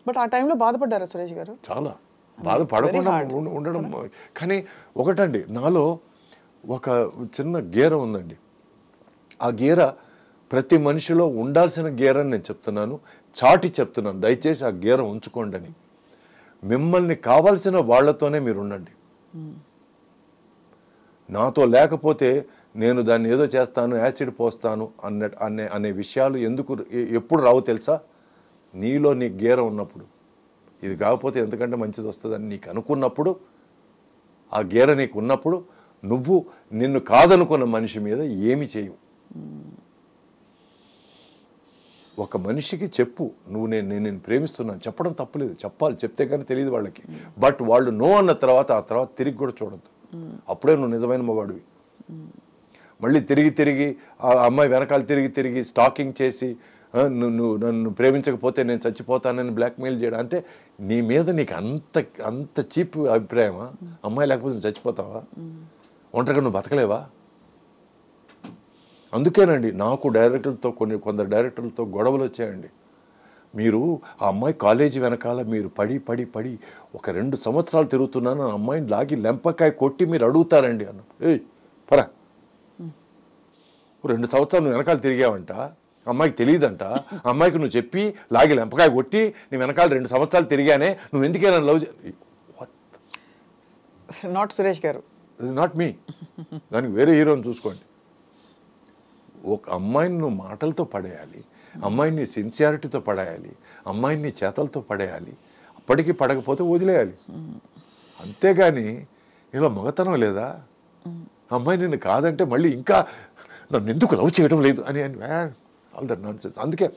బట్ ఆ టైంలో బాధపడ్డారా సురేష్ గారు? చాలా బాధపడకుండా ఉండడం. కానీ ఒకటండి, నాలో ఒక చిన్న గేర ఉందండి. ఆ గీర ప్రతి మనిషిలో ఉండాల్సిన గీర అని నేను చెప్తున్నాను, చాటి చెప్తున్నాను. దయచేసి ఆ గీర ఉంచుకోండి అని. మిమ్మల్ని కావాల్సిన వాళ్ళతోనే మీరు ఉండండి. నాతో లేకపోతే నేను దాన్ని ఏదో చేస్తాను, యాసిడ్ పోస్తాను అనే విషయాలు ఎప్పుడు రావు తెలుసా? నీలో నీ గీర ఉన్నప్పుడు. ఇది కాకపోతే ఎంతకంటే మంచిది వస్తుందని నీకు అనుకున్నప్పుడు, ఆ గీర నీకు ఉన్నప్పుడు నువ్వు నిన్ను కాదనుకున్న మనిషి మీద ఏమి చేయవు. ఒక మనిషికి చెప్పు, నేను ప్రేమిస్తున్నాను చెప్పడం తప్పులేదు, చెప్పాలి, చెప్తే కానీ తెలియదు వాళ్ళకి. బట్ వాళ్ళు నో అన్న తర్వాత ఆ తర్వాత తిరిగి కూడా చూడద్దు. అప్పుడే నువ్వు నిజమైన మగాడివి. మళ్ళీ తిరిగి ఆ అమ్మాయి వెనకాల తిరిగి స్టాకింగ్ చేసి నువ్వు నన్ను ప్రేమించకపోతే నేను చచ్చిపోతానని బ్లాక్మెయిల్ చేయడం, అంటే నీ మీద నీకు అంత చీప్ అభిప్రాయమా? అమ్మాయి లేకపోతే నువ్వు చచ్చిపోతావా? ఒంటరిగా నువ్వు బతకలేవా? అందుకేనండి నాకు డైరెక్టర్లతో కొందరు డైరెక్టర్లతో గొడవలు వచ్చాయండి. మీరు ఆ అమ్మాయి కాలేజీ వెనకాల మీరు పడి ఒక 2 సంవత్సరాలు తిరుగుతున్నాను, ఆ అమ్మాయిని లాగి లెంపకాయ కొట్టి మీరు అడుగుతారండి అన్న. ఏయ్ పరా, 2 సంవత్సరాలు నువ్వు వెనకాల తిరిగావంట, అమ్మాయికి తెలియదంట, అమ్మాయికి నువ్వు చెప్పి లాగి లెంపకాయ కొట్టి నీ వెనకాల 2 సంవత్సరాలు తిరిగానే, నువ్వు ఎందుకే నన్ను లవ్ నాట్ సురేష్ గారు, నాట్ మీ. దానికి వేరే హీరోని చూసుకోండి. ఒక అమ్మాయిని నువ్వు మాటలతో పడేయాలి, అమ్మాయిని సిన్సియారిటీతో పడేయాలి, అమ్మాయిని చేతలతో పడేయాలి, అప్పటికి పడకపోతే వదిలేయాలి. అంతేగాని ఇలా మగతనం లేదా? అమ్మాయి నిన్ను కాదంటే మళ్ళీ ఇంకా నన్ను ఎందుకు లవ్ చేయడం లేదు అని ఆల్ దట్ నాన్ సెన్స్. అందుకే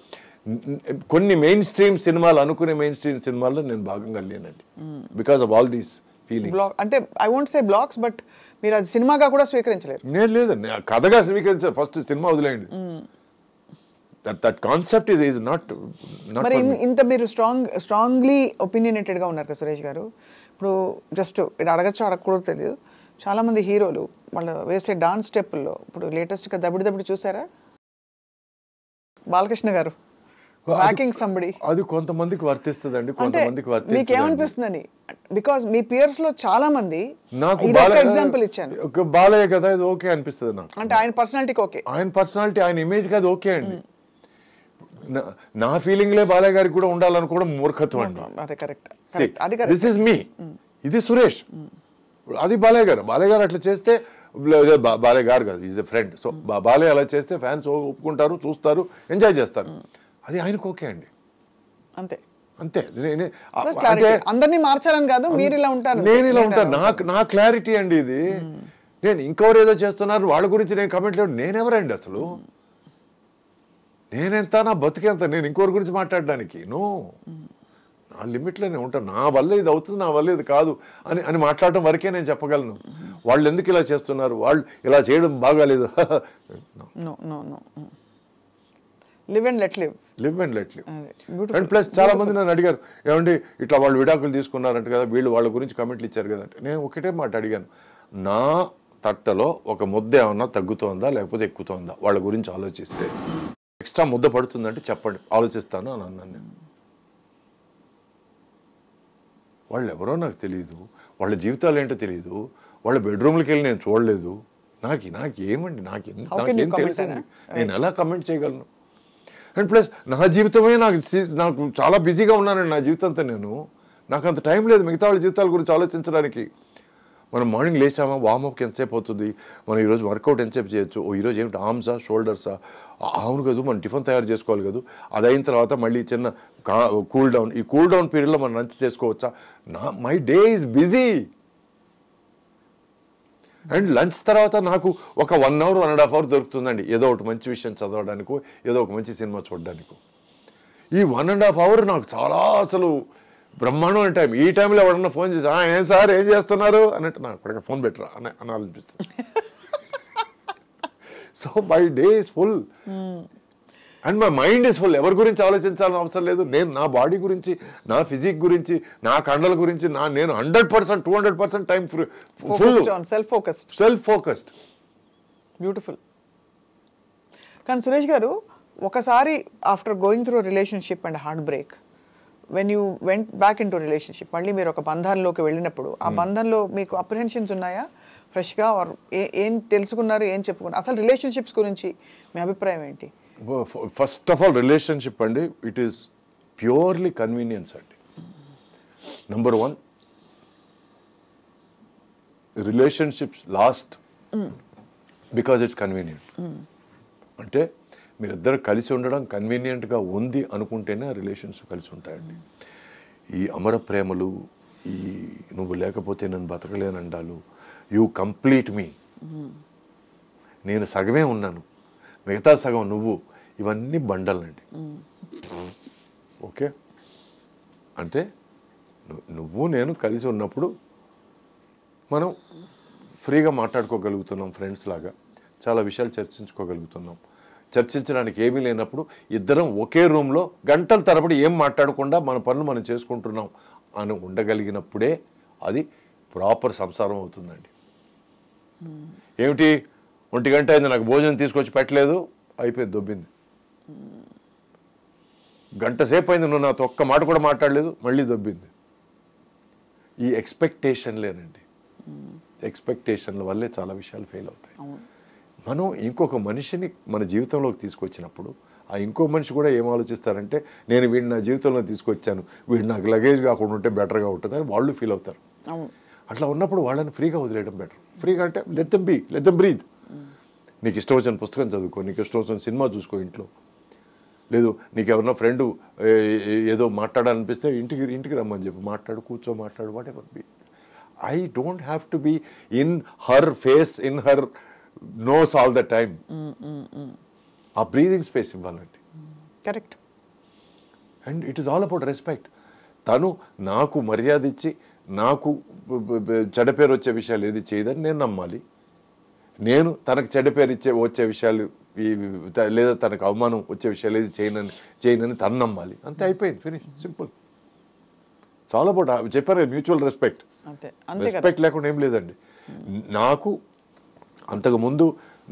కొన్ని మెయిన్ స్ట్రీమ్ సినిమాలు అనుకునే మెయిన్ స్ట్రీమ్ సినిమాల్లో నేను భాగంగా లేనండి, because of all these feelings. అంటే I won't say blocks, but మీరు అది సినిమాగా కూడా స్వీకరించలేరు. నేను లేదండి, కథగా స్వీకరించారు. ఫస్ట్ సినిమా వదిలేయండి. That concept is not. మరి ఇంత మీరు స్ట్రాంగ్లీ ఒపీనియనేటెడ్గా ఉన్నారు కదా సురేష్ గారు. ఇప్పుడు జస్ట్ ఇది అడగచ్చో అడగకూడదు తెలియదు, చాలామంది హీరోలు వాళ్ళు వేసే డాన్స్ స్టెప్పుల్లో ఇప్పుడు లేటెస్ట్గా దబిడి చూసారా? బాలకృష్ణ గారు బ్యాకింగ్ సంబడి, అది కొంతమందికి వర్తిస్తుందండి, కొంతమందికి వర్తించదు. మీకు ఏమనిపిస్తుందని? బికాజ్ మీ పియర్స్ లో చాలా మంది, నాకు ఎగ్జాంపుల్ ఇచ్చాను, బాలయ్య కదా ఇది ఓకే అనిపిస్తుంది నాకు. అంటే ఆయన పర్సనాలిటీకి ఓకే, ఆయన పర్సనాలిటీ ఆయన ఇమేజ్ కాదు ఓకే అండి. నా ఫీలింగ్లే బాలయ్య గారికి కూడా ఉండాలనుకోవడం మూర్ఖత్వం అండి. అదే కరెక్ట్. దిస్ ఇస్ మీ, ఇది సురేష్, అది బాలయ్య గారు అట్లా చేస్తే బాలయ్య గారు కాదు, is a friend. So Balayya అలా చేస్తే ఫ్యాన్స్ ఒప్పుకుంటారు, చూస్తారు, ఎంజాయ్ చేస్తారు. అది ఆయనకు ఓకే అండి, అంతే. అందరినీ మార్చాలని కాదు, మీరు ఇలా ఉంటారు, నేను ఇలా ఉంటాను, నా క్లారిటీ అండి ఇది. నేను ఇంకెవరు ఏదో చేస్తున్నారు వాళ్ళ గురించి నేను కమెంట్ లేదు. నేనెవరండి అసలు? నేనెంత, నా బతుకెంత? నేను ఇంకోరి గురించి మాట్లాడడానికి నో, నా లిమిట్లోనే ఉంటాను. నా వల్ల ఇది అవుతుంది, నా వల్ల ఇది కాదు అని మాట్లాడటం వరకే నేను చెప్పగలను. వాళ్ళు ఎందుకు ఇలా చేస్తున్నారు, వాళ్ళు ఇలా చేయడం బాగాలేదు. Live and let live. And plus చాలా మంది నన్ను అడిగారు, ఏమండి ఇట్లా వాళ్ళు విడాకులు తీసుకున్నారంట కదా, వీళ్ళు వాళ్ళ గురించి కమెంట్లు ఇచ్చారు కదా అంటే, నేను ఒకటే మాట అడిగాను, నా తట్టలో ఒక ముద్ద ఏమన్నా తగ్గుతోందా లేకపోతే ఎక్కుతోందా? వాళ్ళ గురించి ఆలోచిస్తే ఎక్స్ట్రా ముద్ద పడుతుందంటే చెప్పండి, ఆలోచిస్తాను అని అన్నాను నేను. వాళ్ళు ఎవరో నాకు తెలియదు, వాళ్ళ జీవితాలు ఏంటో తెలియదు, వాళ్ళ బెడ్రూమ్లకి వెళ్ళి నేను చూడలేదు. నాకేమండి, నాకేం తెలుసండి, నేను ఎలా కమెంట్ చేయగలను? అండ్ ప్లస్ నా జీవితమే నాకు చాలా బిజీగా ఉన్నానండి. నా జీవితంతో నాకు అంత టైం లేదు మిగతా వాళ్ళ జీవితాల గురించి ఆలోచించడానికి. మనం మార్నింగ్ లేచామా, వార్మప్కి ఎంతసేపు అవుతుంది, మనం ఈరోజు వర్కౌట్ ఎంతసేపు చేయొచ్చు, ఈరోజు ఏమిటి ఆర్మ్సా షోల్డర్సా, అవును కదా మనం టిఫిన్ తయారు చేసుకోవాలి కదా, అది అయిన తర్వాత మళ్ళీ చిన్న కూల్ డౌన్, ఈ కూల్ డౌన్ పీరియడ్లో మనం లంచ్ చేసుకోవచ్చా? My day is busy. And lunch తర్వాత నాకు ఒక 1 hour 1.5 hours దొరుకుతుందండి ఏదో ఒకటి మంచి విషయం చదవడానికో, ఏదో ఒక మంచి సినిమా చూడడానికో. ఈ 1.5 hours నాకు చాలా అసలు బ్రహ్మాండమైన టైం. ఈ టైంలో ఎవడన్నా ఫోన్ చేసి ఏం సార్ ఏం చేస్తున్నారు అన్నట్టు నాకు ఇప్పటికే ఫోన్ పెట్టరా అని అనిపిస్తుంది. So my day is full and my mind is full. ఎవరి గురించి ఆలోచించాలని అవసరం లేదు. నేను నా బాడీ గురించి, నా ఫిజిక్ గురించి, నా కండల గురించి నేను 100% 200% time full self focused. Beautiful. కానీ సురేష్ గారు, ఒకసారి after going through relationship and heart break, when you went back in to relationship, మళ్ళీ మీరు ఒక బంధంలోకి వెళ్ళినప్పుడు ఆ బంధంలో మీకు అప్రిహెన్షన్స్ ఉన్నాయా? ఫ్రెష్గా ఏం తెలుసుకున్నారు, ఏం చెప్పుకున్నారు, అసలు రిలేషన్షిప్స్ గురించి మీ అభిప్రాయం ఏంటి? ఫస్ట్ ఆఫ్ ఆల్ రిలేషన్షిప్ అండి, ఇట్ ఈస్ ప్యూర్లీ కన్వీనియన్స్ అండి. Number 1, relationships last because it's convenient. అంటే మీరిద్దరు కలిసి ఉండడం కన్వీనియంట్గా ఉంది అనుకుంటేనే రిలేషన్స్ కలిసి ఉంటాయండి. ఈ అమర ప్రేమలు, ఈ నువ్వు లేకపోతే నేను బతకలేనండాలు, యూ కంప్లీట్ మీ, నేను సగమే ఉన్నాను మిగతా సగం నువ్వు, ఇవన్నీ బండలండి. ఓకే, అంటే నువ్వు నేను కలిసి ఉన్నప్పుడు మనం ఫ్రీగా మాట్లాడుకోగలుగుతున్నాం, ఫ్రెండ్స్ లాగా చాలా విషయాలు చర్చించుకోగలుగుతున్నాం. చర్చించడానికి ఏమీ లేనప్పుడు ఇద్దరం ఒకే రూమ్లో గంటల తరబడి ఏం మాట్లాడకుండా మన పనులు మనం చేసుకుంటున్నాం అని ఉండగలిగినప్పుడే అది ప్రాపర్ సంసారం అవుతుందండి. ఏమిటి 1 గంట అయింది నాకు భోజనం తీసుకొచ్చి పెట్టలేదు, అయిపోయింది, దొబ్బింది. గంట సేపు అయింది నువ్వు నాతో ఒక్క మాట కూడా మాట్లాడలేదు, మళ్ళీ దొబ్బింది. ఈ ఎక్స్పెక్టేషన్లేనండి, ఎక్స్పెక్టేషన్ల వల్లే చాలా విషయాలు ఫెయిల్ అవుతాయి. మనం ఇంకొక మనిషిని మన జీవితంలోకి తీసుకొచ్చినప్పుడు ఆ ఇంకో మనిషి కూడా ఏం ఆలోచిస్తారంటే, నేను వీడిని నా జీవితంలో తీసుకొచ్చాను, వీడు నాకు లగేజ్ కాకుండా ఉంటే బెటర్గా ఉంటుంది అని వాళ్ళు ఫీల్ అవుతారు. అట్లా ఉన్నప్పుడు వాళ్ళని ఫ్రీగా వదిలేయడం బెటర్. ఫ్రీగా అంటే లెట్ దెమ్ బ్రీత్. నీకు ఇష్టం వచ్చిన పుస్తకం చదువుకో, నీకు ఇష్టం వచ్చిన సినిమా చూసుకో ఇంట్లో. లేదు నీకు ఎవరన్నా ఫ్రెండ్ ఏదో మాట్లాడాలనిపిస్తే ఇంటికి రమ్మని చెప్పి మాట్లాడు, కూర్చో, మాట్లాడు, whatever be. I don't have to be in her face, in her nose all the time. ఆ బ్రీదింగ్ స్పేస్ ఇవ్వాలండి. Correct. And it is all about respect. తను నాకు మర్యాద ఇచ్చి నాకు చెడ్డ పేరు వచ్చే విషయాలు ఏది చేయదని నేను నమ్మాలి. నేను తనకు చెడ్డ పేరు వచ్చే విషయాలు లేదా తనకు అవమానం వచ్చే విషయాలు ఏది చేయనని తను నమ్మాలి. అంతే, అయిపోయింది, ఫినిష్, సింపుల్. చాలా అబౌట్ చెప్పారు మ్యూచువల్ రెస్పెక్ట్. రెస్పెక్ట్ లేకుండా ఏం లేదండి. నాకు అంతకుముందు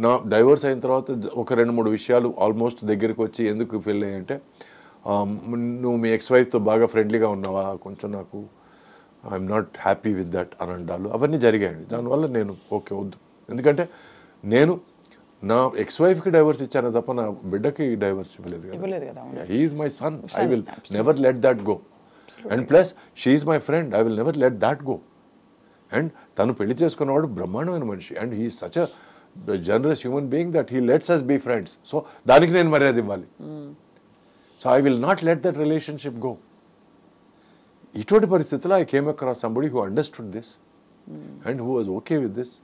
నా డైవర్స్ అయిన తర్వాత ఒక 2-3 విషయాలు ఆల్మోస్ట్ దగ్గరికి వచ్చి ఎందుకు ఫెయిల్ అయ్యాయంటే, నువ్వు మీ ఎక్స్-వైఫ్తో బాగా ఫ్రెండ్లీగా ఉన్నావా, కొంచెం నాకు I'm not happy with that అని అంటారు. అవన్నీ జరిగాయండి. దానివల్ల నేను ఓకే వద్దు, ఎందుకంటే నేను నా ఎక్స్-వైఫ్కి డైవర్స్ ఇచ్చాను తప్ప నా బిడ్డకి డైవర్స్ ఇవ్వలేదు కదా. He is my son, I will never let that go. And plus she is my friend, I will never let that go. And తను పెళ్లి చేసుకున్నవాడు బ్రహ్మాండమైన మనిషి, and he is such a generous human being that he lets us be friends. So దానికి నేను మర్యాద ఇవ్వాలి. So I will not let that relationship go. ఇటువంటి పరిస్థితుల్లో I came across somebody who understood this and who was okay with this.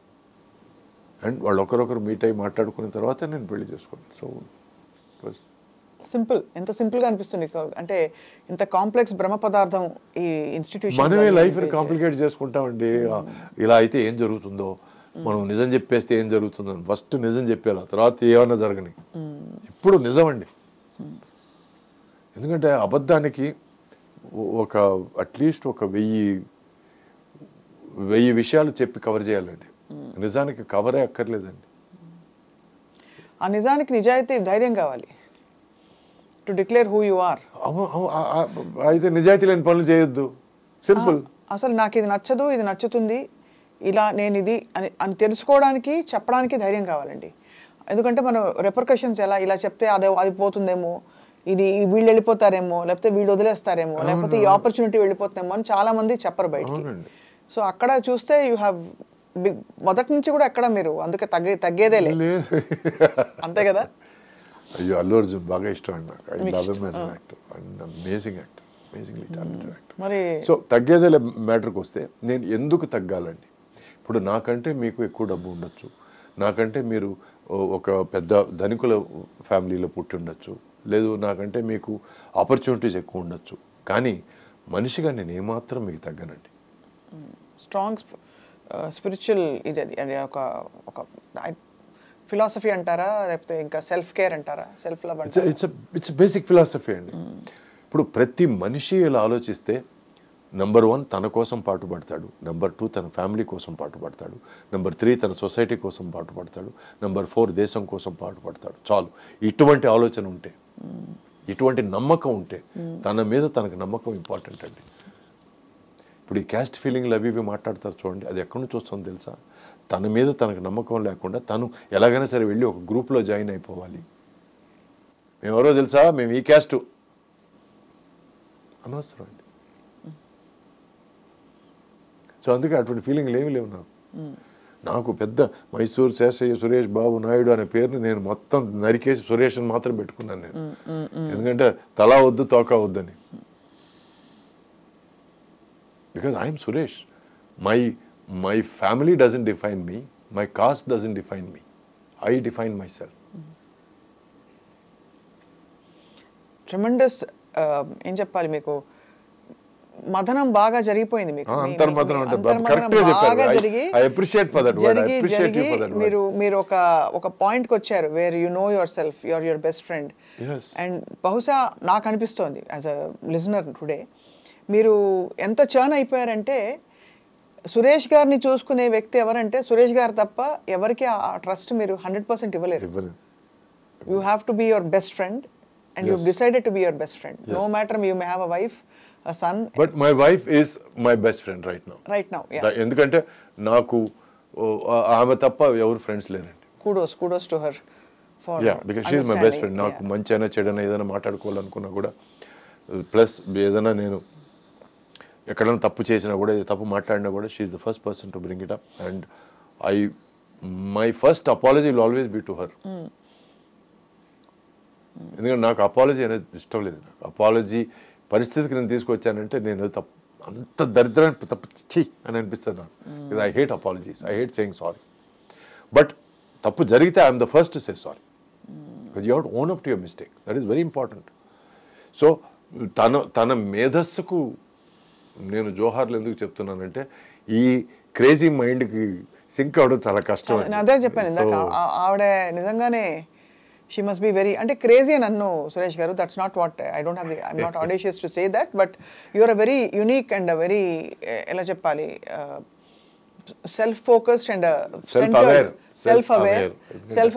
And వాళ్ళు ఒకరొకరు meet అయ్యి మాట్లాడుకున్న తర్వాత నేను పెళ్లి చేసుకున్నాను. So simple. ఎంత సింపుల్గా అనిపిస్తుంది, అంటే ఇంత కాంప్లెక్స్ బ్రహ్మ పదార్థం ఈ ఇన్స్టిట్యూషన్. మనమే లైఫ్ని కాంప్లికేట్ చేసుకుంటామండి. ఇలా అయితే ఏం జరుగుతుందో, మనం నిజం చెప్పేస్తే ఏం జరుగుతుందో, ఫస్ట్ నిజం చెప్పేలా, తర్వాత ఏమన్నా జరగని. ఇప్పుడు నిజం అండి. ఎందుకంటే అబద్ధానికి ఒక అట్లీస్ట్ ఒక 1000 విషయాలు చెప్పి కవర్ చేయాలండి. నిజానికి కవరే అక్కర్లేదండి. ఆ నిజానికి నిజాయితీ, ధైర్యం కావాలి. To declare who you are. అయితే నిజాయితీ లేని పనులు చేయొద్దు, సింపుల్. అసలు నాకు ఇది నచ్చదు, ఇది నచ్చుతుంది, ఇలా నేను ఇది అని తెలుసుకోవడానికి, చెప్పడానికి ధైర్యం కావాలండి. ఎందుకంటే మనం రెపర్కషన్స్ ఇలా చెప్తే అది పోతుందేమో, ఇది వీళ్ళు వెళ్ళిపోతారేమో, లేకపోతే వీళ్ళు వదిలేస్తారేమో, లేకపోతే ఈ ఆపర్చునిటీ వెళ్ళిపోతుందేమో అని చాలా మంది చెప్పరు బయటికి. సో అక్కడ చూస్తే యూ హ్యావ్ మొదటి నుంచి కూడా ఎక్కడ మీరు అందుకే తగ్గేదే లేదు, అంతే కదా. అయ్యో, అల్లు అర్జున్ బాగా ఇష్టం అండి నాకు. I love him as an actor and amazing actor, amazingly talented actor. మరి సో తగ్గేదే మ్యాటర్కి వస్తే నేను ఎందుకు తగ్గాలండి? ఇప్పుడు నాకంటే మీకు ఎక్కువ డబ్బు ఉండొచ్చు, నాకంటే మీరు ఒక పెద్ద ధనికుల ఫ్యామిలీలో పుట్టి ఉండొచ్చు, లేదు నాకంటే మీకు ఆపర్చునిటీస్ ఎక్కువ ఉండొచ్చు, కానీ మనిషిగా నేను ఏమాత్రం మీకు తగ్గనండి. స్ట్రాంగ్ స్పిరిచువల్ ఇది ఒక ఫిలాసఫీ అంటారా, లేకపోతే ఇంకా సెల్ఫ్ కేర్ అంటారా, సెల్ఫ్ లవ్ అంటారా? ఇట్స్ బేసిక్ ఫిలాసఫీ అండి. ఇప్పుడు ప్రతి మనిషి ఇలా ఆలోచిస్తే, నెంబర్ 1 తన కోసం పాటుపడతాడు, నెంబర్ 2 తన ఫ్యామిలీ కోసం పాటుపడతాడు, నెంబర్ 3 తన సొసైటీ కోసం పాటుపడతాడు, నెంబర్ 4 దేశం కోసం పాటుపడతాడు. చాలు. ఇటువంటి ఆలోచన ఉంటే, ఇటువంటి నమ్మకం ఉంటే, తన మీద తనకు నమ్మకం ఇంపార్టెంట్ అండి. ఇప్పుడు ఈ క్యాస్ట్ ఫీలింగ్లు అవి మాట్లాడతారు చూడండి, అది ఎక్కడి నుంచి వస్తుందో తెలుసా? తన మీద తనకు నమ్మకం లేకుండా తను ఎలాగైనా సరే వెళ్ళి ఒక గ్రూప్లో జాయిన్ అయిపోవాలి. మేము ఎవరో తెలుసా, మేము ఈ క్యాస్ట్ అనవసరం అండి. సో అందుకే అటువంటి ఫీలింగ్లు ఏమీ లేవు నాకు పెద్ద మైసూర్ శేషయ్య సురేష్ బాబు నాయుడు అనే పేరుని నేను మొత్తం నరికేసి సురేష్ అని మాత్రం పెట్టుకున్నాను నేను. ఎందుకంటే తలా వద్దు తోక వద్దని. Because I'm Suresh. My family doesn't define me, my cast doesn't define me, I define my self. Tremendous ఏం చెప్పాలి మీకు, మదనం బాగా జరిగిపోయింది మీకు. మీరు ఒక పాయింట్ కి వచ్చారు where you know your self, your best friend. And బహుశా నాకు అనిపిస్తోంది యాజ్ అ లిజనర్ టుడే, మీరు ఎంత చర్న్ అయిపోయారంటే సురేష్ గారిని చూసుకునే వ్యక్తి ఎవరంటే సురేష్ గారు తప్ప ఎవరికి ఆ ట్రస్ట్ మీరు 100% ఇవ్వలేరు. You have to be your best friend and you've decided to be your best friend. No matter you may have a wife, a son. But my wife is my best friend right now. Right now, yeah. ఎందుకంటే నాకు ఆమె తప్ప ఎవరు friends లేరండి. Kudos to her for because she is my best friend. నాకు మంచి అయినా చెడైనా ఏదైనా మాట్లాడుకోవాలనుకున్నా కూడా, ప్లస్ ఏదైనా నేను ఎక్కడైనా తప్పు చేసినా కూడా, తప్పు మాట్లాడినా కూడా, she is the first person to bring it up, and my first apology will always be to her. ఎందుకంటే నాకు అపాలజీ అనేది ఇష్టం లేదు. నాకు అపాలజీ పరిస్థితికి నేను తీసుకొచ్చానంటే నేను తప్పు, అంత దరిద్రాన్ని తప్పు చెయ్యి అని అనిపిస్తుంది నాకు. I hate apologies, I hate saying sorry. But తప్పు జరిగితే I'm the first to say sorry. Because you have to own up to your mistake. That is very important. So తన మేధస్సుకు నేను జోహార్లు ఎందుకు చెప్తున్నానంటే, ఈ క్రేజీ మైండ్కి సింక్ అవడం చాలా కష్టం. అదే చెప్పాను ఇందాక, ఆవిడ నిజంగానే she must be very అంటే crazy అని అన్ను సురేష్ గారు. that's not what I'm not audacious to say that, but you are a very unique and a very ఎలా చెప్పాలి, self focused and self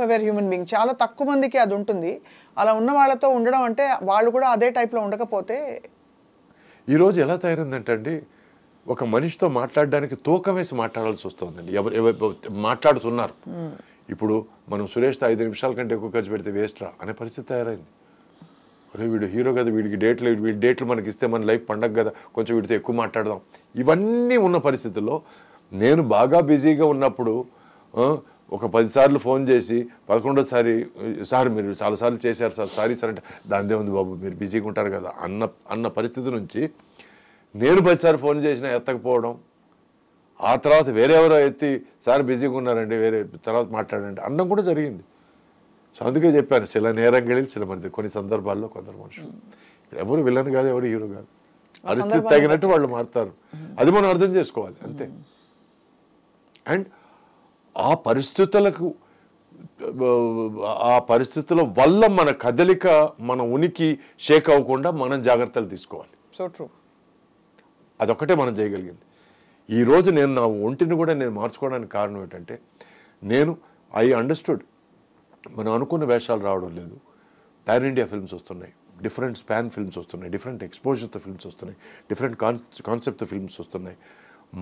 aware human being. చాలా తక్కువ మందికి అది ఉంటుంది. అలా ఉన్న వాళ్ళతో ఉండడం అంటే వాళ్ళు కూడా అదే టైప్లో ఉండకపోతే. ఈరోజు ఎలా తయారైందంటే అండి, ఒక మనిషితో మాట్లాడడానికి తూకం వేసి మాట్లాడాల్సి వస్తుందండి. ఎవరు మాట్లాడుతున్నారు. ఇప్పుడు మనం సురేష్తో 5 నిమిషాల కంటే ఎక్కువ ఖర్చు పెడితే వేస్ట్రా అనే పరిస్థితి తయారైంది. అదే వీడు హీరో కదా, వీడి డేట్లు మనకి ఇస్తే మన లైఫ్ పండగ కదా, కొంచెం వీడితో ఎక్కువ మాట్లాడదాం. ఇవన్నీ ఉన్న పరిస్థితుల్లో నేను బాగా బిజీగా ఉన్నప్పుడు ఒక 10 సార్లు ఫోన్ చేసి 11వ సార్ మీరు చాలాసార్లు చేశారు సార్, సారీ సార్ అంటే, దాందే ఉంది బాబు మీరు బిజీగా ఉంటారు కదా అన్న పరిస్థితి నుంచి నేను 10 సార్లు ఫోన్ చేసినా ఎత్తకపోవడం, ఆ తర్వాత వేరెవరో ఎత్తి సార్ బిజీగా ఉన్నారండి, వేరే తర్వాత మాట్లాడండి అన్నం కూడా జరిగింది. సో అందుకే చెప్పాను, చిల నేరంగళి చిల మంది. కొన్ని సందర్భాల్లో కొందరు మనుషులు ఎవరు విలన్ కాదు, ఎవరు హీరో కాదు, పరిస్థితి తగినట్టు వాళ్ళు మారుతారు. అది మనం అర్థం చేసుకోవాలి అంతే. అండ్ ఆ పరిస్థితుల వల్ల మన కదలిక, మన ఉనికి షేక్ అవ్వకుండా మనం జాగ్రత్తలు తీసుకోవాలి. So true. అదొక్కటే మనం చేయగలిగింది. ఈరోజు నేను నా ఒంటిని కూడా నేను మార్చుకోవడానికి కారణం ఏంటంటే, ఐ అండర్స్టూడ్ మనం అనుకున్న వేషాలు రావడం లేదు. పాన్ ఇండియా ఫిల్మ్స్ వస్తున్నాయి, డిఫరెంట్ స్పాన్ ఫిల్మ్స్ వస్తున్నాయి, డిఫరెంట్ ఎక్స్పోజర్తో ఫిల్మ్స్ వస్తున్నాయి, డిఫరెంట్ కాన్సెప్ట్తో ఫిల్మ్స్ వస్తున్నాయి.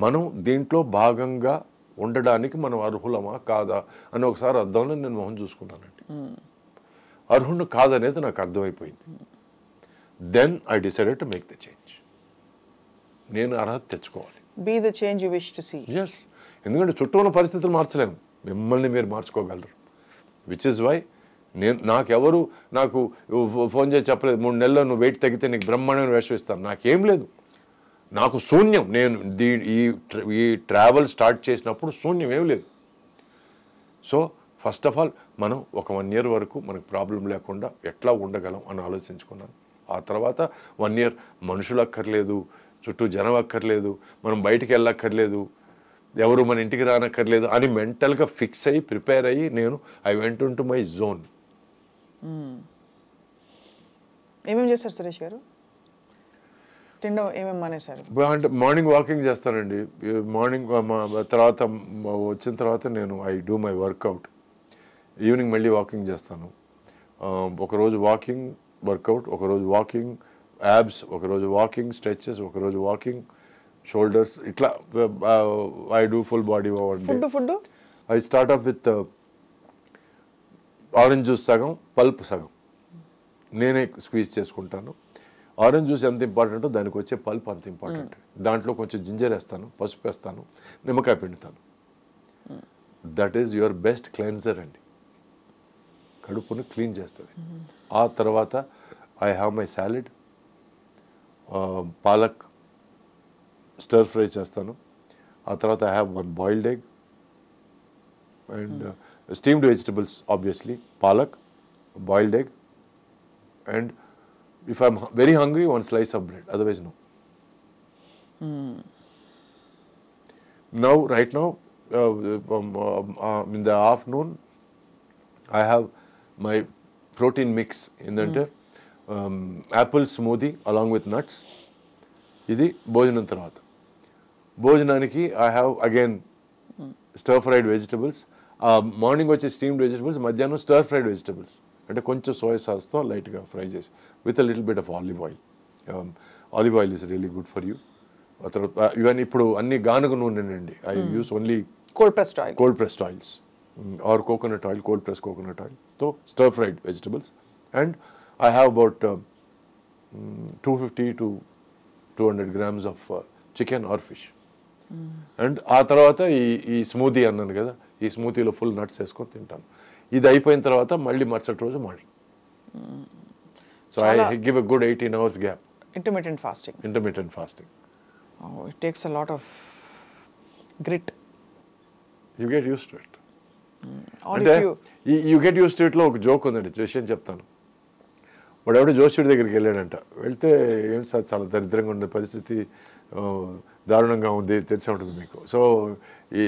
మనం దీంట్లో భాగంగా ఉండడానికి మనం అర్హులమా కాదా అని ఒకసారి అర్థంలో నేను మొహం చూసుకున్నానండి. అర్హుడు కాదనేది నాకు అర్థమైపోయింది. Then I decided to make the change. నేను అర్హత తెచ్చుకోవాలి. Be the change you wish to see. Yes. ఎందుకంటే చుట్టూ ఉన్న పరిస్థితులు మార్చలేము, మిమ్మల్ని మీరు మార్చుకోగలరు. విచ్ ఇస్ వై నాకెవరు నాకు ఫోన్ చేసి చెప్పలేదు, 3 నెలల్లో నువ్వు వెయిట్ తగ్గితే నీకు బ్రహ్మాండమైన వేషం ఇస్తాను. నాకేం లేదు, నాకు శూన్యం. నేను ఈ ట్రావెల్ స్టార్ట్ చేసినప్పుడు శూన్యం ఏం లేదు. సో ఫస్ట్ ఆఫ్ ఆల్ మనం ఒక 1 year వరకు మనకు ప్రాబ్లం లేకుండా ఎట్లా ఉండగలం అని ఆలోచించుకున్నాను. ఆ తర్వాత 1 year మనుషులు అక్కర్లేదు, చుట్టూ జనం అక్కర్లేదు, మనం బయటికి వెళ్ళక్కర్లేదు, ఎవరు మన ఇంటికి రానక్కర్లేదు అని మెంటల్గా ఫిక్స్ అయ్యి ప్రిపేర్ అయ్యి I went in to my zone. ఏమేమి చేస్తారు సురేష్ గారు? తిండం ఏమేమి మానేశారు? అంటే మార్నింగ్ వాకింగ్ చేస్తానండి. మార్నింగ్ తర్వాత వచ్చిన తర్వాత I do my workout. Evening మళ్ళీ వాకింగ్ చేస్తాను. ఒకరోజు వాకింగ్ వర్కౌట్, ఒకరోజు వాకింగ్ యాబ్స్, ఒకరోజు వాకింగ్ స్ట్రెచెస్, ఒకరోజు వాకింగ్ షోల్డర్స్, ఇట్లా I do full body. Food I start of with orange juice సగం, పల్ప్ సగం నేనే స్క్వీజ్ చేసుకుంటాను. ఆరెంజ్ జ్యూస్ ఎంత ఇంపార్టెంటో దానికి వచ్చే పల్ప్ అంత ఇంపార్టెంట్. దాంట్లో కొంచెం జింజర్ వేస్తాను, పసుపు వేస్తాను, నిమ్మకాయ పిండుతాను. That is your best cleanser అండి, కడుపును క్లీన్ చేస్తుంది. ఆ తర్వాత I have my salad, palak stir fry చేస్తాను. ఆ తర్వాత I have 1 boiled egg and steamed vegetables, obviously palak, boiled egg, and if I'm very hungry, 1 slice of bread, otherwise no. Now, right now, in the afternoon, I have my protein mix in the apple smoothie along with nuts. ఇది భోజనం తర్వాత. భోజనానికి I have again stir fried vegetables. Morning వచ్చే steamed vegetables, మధ్యాహ్నం స్టర్ fried vegetables, అంటే కొంచెం soya సాస్తో లైట్గా fry చేసి with a little bit of olive oil. Olive oil is really good for you. ఆ తర్వాత ఇవన్నీ ఇప్పుడు అన్ని గానుగ నూనెనండి. I use only cold pressed oils or coconut oil, cold press coconut oil. So stir fried vegetables and I have about 250 to 200 grams of chicken or fish. And ఆ తర్వాత ఈ స్మూదీ అన్నాను కదా, ఈ స్మూతీలో ఫుల్ నట్స్ వేసుకొని తింటాను. ఇది అయిపోయిన తర్వాత మళ్ళీ మరుసటి రోజు morning. So I give a good 18 hours gap. Intermittent fasting. It takes a lot of grit. You get use to it. అంటే యూ గెట్ యూస్ టు ఇట్లో ఒక జోక్ ఉందండి, విషయం చెప్తాను. వాడు ఎవడో జోష్యుడి దగ్గరికి వెళ్ళాడంట. వెళ్తే ఏంటి సార్ చాలా దరిద్రంగా ఉండే పరిస్థితి, దారుణంగా ఉంది, తెలిసి ఉంటుంది మీకు. సో ఈ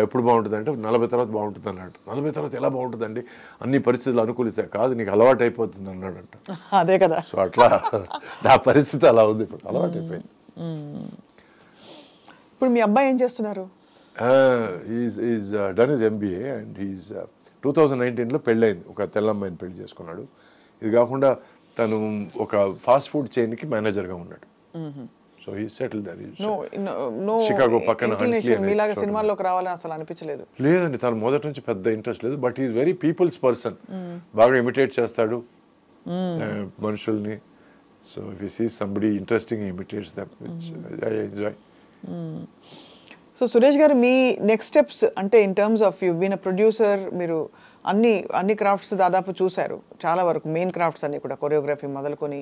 ఎప్పుడు బాగుంటుంది అంటే 40 తర్వాత బాగుంటుంది అన్నాడు. 40 తర్వాత ఎలా బాగుంటుందండి, అన్ని పరిస్థితులు అనుకూలిస్తాయి. కాదు, నీకు అలవాటు అయిపోతుంది అన్నాడంట. అదే కదా. సో అట్లా నా పరిస్థితి అలా ఉంది, ఇప్పుడు అలవాటు అయిపోయింది. ఇప్పుడు మీ అబ్బాయి ఏం చేస్తున్నారు? Is done his MBA and is 2019లో పెళ్ళయింది. ఒక తెల్లమ్మాయిని పెళ్లి చేసుకున్నాడు. ఇది కాకుండా తను ఒక ఫాస్ట్ ఫుడ్ చైన్కి మేనేజర్గా ఉన్నాడు. So he settled there. Chicago పక్కన మీలాగా సినిమాల్లోకి రావాలని అసలు అనిపించలేదు? లేదండి, తను మొదటి నుంచి పెద్ద ఇంట్రెస్ట్ లేదు. But is very people's person. బాగా ఇమిటేట్ చేస్తాడు మనుషుల్ని. So if you see somebody interesting imitates them, which I enjoy. So Suresh garu, మీ నెక్స్ట్ స్టెప్స్ అంటే in terms of you been a producer, మీరు అన్ని క్రాఫ్ట్స్ దాదాపు చూశారు, చాలా వరకు మెయిన్ క్రాఫ్ట్స్ అన్ని కూడా, కొరియోగ్రఫీ మొదలుకొని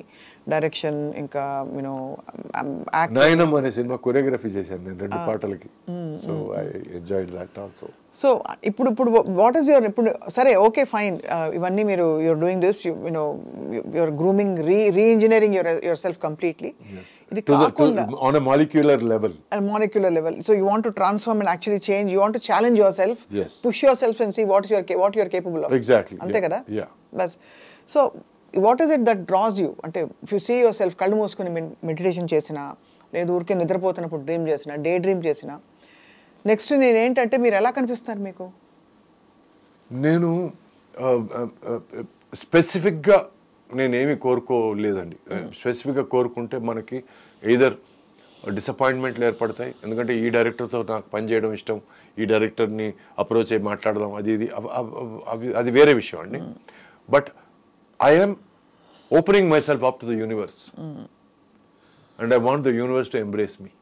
డైరెక్షన్, ఇంకా యూనో నయనం అనే సినిమా కొరియోగ్రఫీ చేశాను నేను 2 పాటలకి. So I enjoyed that also. So ఇప్పుడు వాట్ ఈస్ యువర్, ఇప్పుడు సరే ఓకే ఫైన్, ఇవన్నీ మీరు you're doing this, you know you're grooming, reengineering yourself completely. ఇది కాకుండా on a molecular level. So you want to transform and actually change, you want to challenge yourself, yes, push yourself and see what you are capable of. Exactly. Ante kada? Yeah. That's so what is it that draws you? Ante if you see yourself kallu moskoni meditation chesina, ledu urke nidrapotunappudu dream chesina, day dream chesina, next నేను ఏంటంటే మీరు ఎలా కనిపిస్తారు మీకు? నేను స్పెసిఫిక్గా నేనేమి కోరుకోలేదండి. స్పెసిఫిక్గా కోరుకుంటే మనకి ఎయిదర్ డిసప్పాయింట్మెంట్లు ఏర్పడతాయి. ఎందుకంటే ఈ డైరెక్టర్తో నాకు పని చేయడం ఇష్టం, ఈ డైరెక్టర్ని అప్రోచ్ అయ్యి మాట్లాడదాం, అది వేరే విషయం అండి. But I'm opening my self up to the universe and I want the universe to embrace me.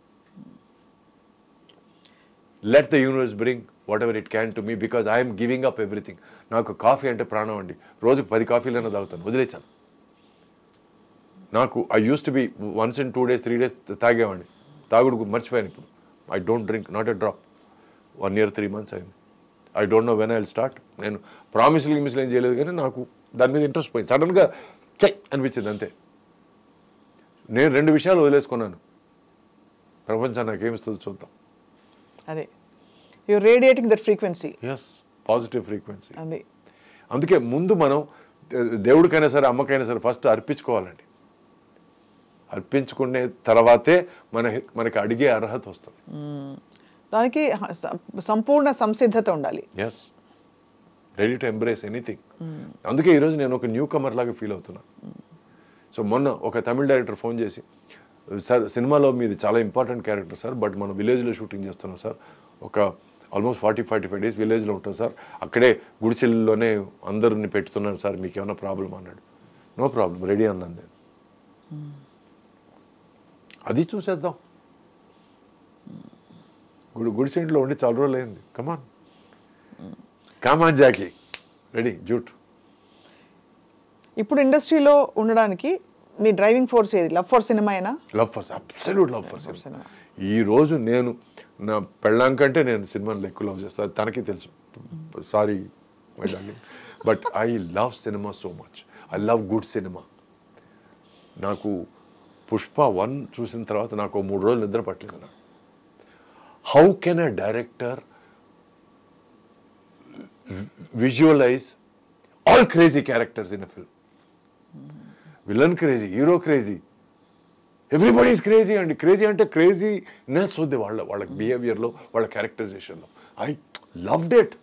Let the universe bring whatever it can to me because I am giving up everything. నాకు coffee అంటే ప్రాణం అండి. రోజుకు 10 కాఫీలైనా తాగుతాను, వదిలేసాను. నాకు I used to be once in 2 days 3 days తాగేవాడిని. తాగుడు మర్చిపోయాను ఇప్పుడు. I don't drink, not a drop. 1 year 3 months అయింది. I don't know when I will start. నేను ప్రామిస్లు ఏం చేయలేదు, కానీ నాకు దాని మీద ఇంట్రెస్ట్ పోయింది. సడన్గా చెయ్ అనిపించింది అంతే. నేను 2 విషయాలు వదిలేసుకున్నాను. ప్రపంచం నాకేమిస్తుంది చూద్దాం. అదే you're radiating that frequency. yes, positive frequency. అదే అందుకే ముందు మనం దేవుడికైనా సరే అమ్మకైనా సరే ఫస్ట్ అర్పించుకోవాలండి. అర్పించుకునే తర్వాతే మనకి అడిగే అర్హత వస్తుంది. దానికి సంపూర్ణ సంసిద్ధత ఉండాలి. yes, ready to embrace anything. అందుకే ఈరోజు నేను ఒక న్యూ కమర్ లాగా ఫీల్ అవుతున్నా. సో మొన్న ఒక తమిళ డైరెక్టర్ ఫోన్ చేసి, సార్ సినిమాలో మీది చాలా ఇంపార్టెంట్ క్యారెక్టర్ సార్, బట్ మనం విలేజ్లో షూటింగ్ చేస్తున్నాం సార్, ఒక ఆల్మోస్ట్ 45 డేస్ విలేజ్లో ఉంటాం సార్, అక్కడే గుడిసెల్లోనే అందరిని పెట్టుతున్నాను సార్, మీకు ఏమైనా ప్రాబ్లం అన్నాడు. నో ప్రాబ్లం, రెడీ అన్నాను నేను. అది చూసేద్దాం. గుడిసెంట్లో ఉండి చాలా రోజులు అయింది. కమాన్ జాకీ, రెడీ జూట్. ఇప్పుడు ఇండస్ట్రీలో ఉండడానికి మీ డ్రైవింగ్ ఫోర్స్ ఏది? లవ్ ఫర్ సినిమా అయినా? Love for, absolute love for cinema. ఈరోజు నేను నా పెళ్ళాం కంటే నేను సినిమాని ఎక్కువ లవ్ చేస్తాను, తనకి తెలుసు. Sorry my darling, but I love cinema so much. I love good cinema. నాకు పుష్ప 1 చూసిన తర్వాత నాకు 3 రోజులు నిద్ర పట్టలేదు. నాకు how can a director visualize all crazy characters in a film? Villain crazy, hero crazy, everybody is crazy అండి. Crazy అంటే క్రేజీనెస్ ఉంది వాళ్ళ బిహేవియర్లో, వాళ్ళ క్యారెక్టరైజేషన్లో. I loved it.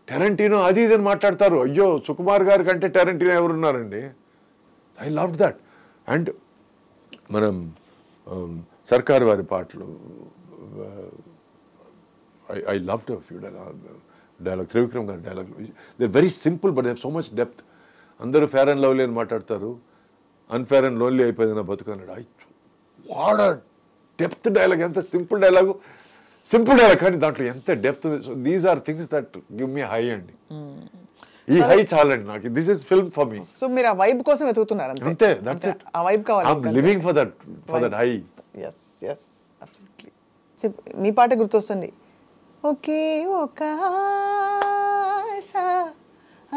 టెరెంటినో అది ఇదని మాట్లాడతారు, అయ్యో సుకుమార్ గారి కంటే టెరెంటినో ఎవరున్నారండి? I loved that. అండ్ మనం సర్కార్ వారి పాటలు, I loved a few dialogue, Trivikram గారి డైలాగ్. They very simple but they have so much depth. అందరూ ఫేర్ అండ్ లవ్లీ అని మాట్లాడతారు, అన్ఫేర్ అండ్ లోన్లీ అయిపోయింది నా బతుకు అన్నాడు. వాట్ అ డెప్త్ డైలాగ్, ఎంత సింపుల్ డైలాగ్ కానీ దాంట్లో ఎంత depth. So these are things that give me high అండి. ఈ హై చాలండి నాకు. This is film for me. So మీరు ఆ వైబ్ కోసం వెతుకుతున్నారు అంతే? That's it. ఆ వైబ్ కావాలి. I am living for that high. yes absolutely. మీ పాట గుర్తొస్తుంది, ఓకే ఒక ఆశ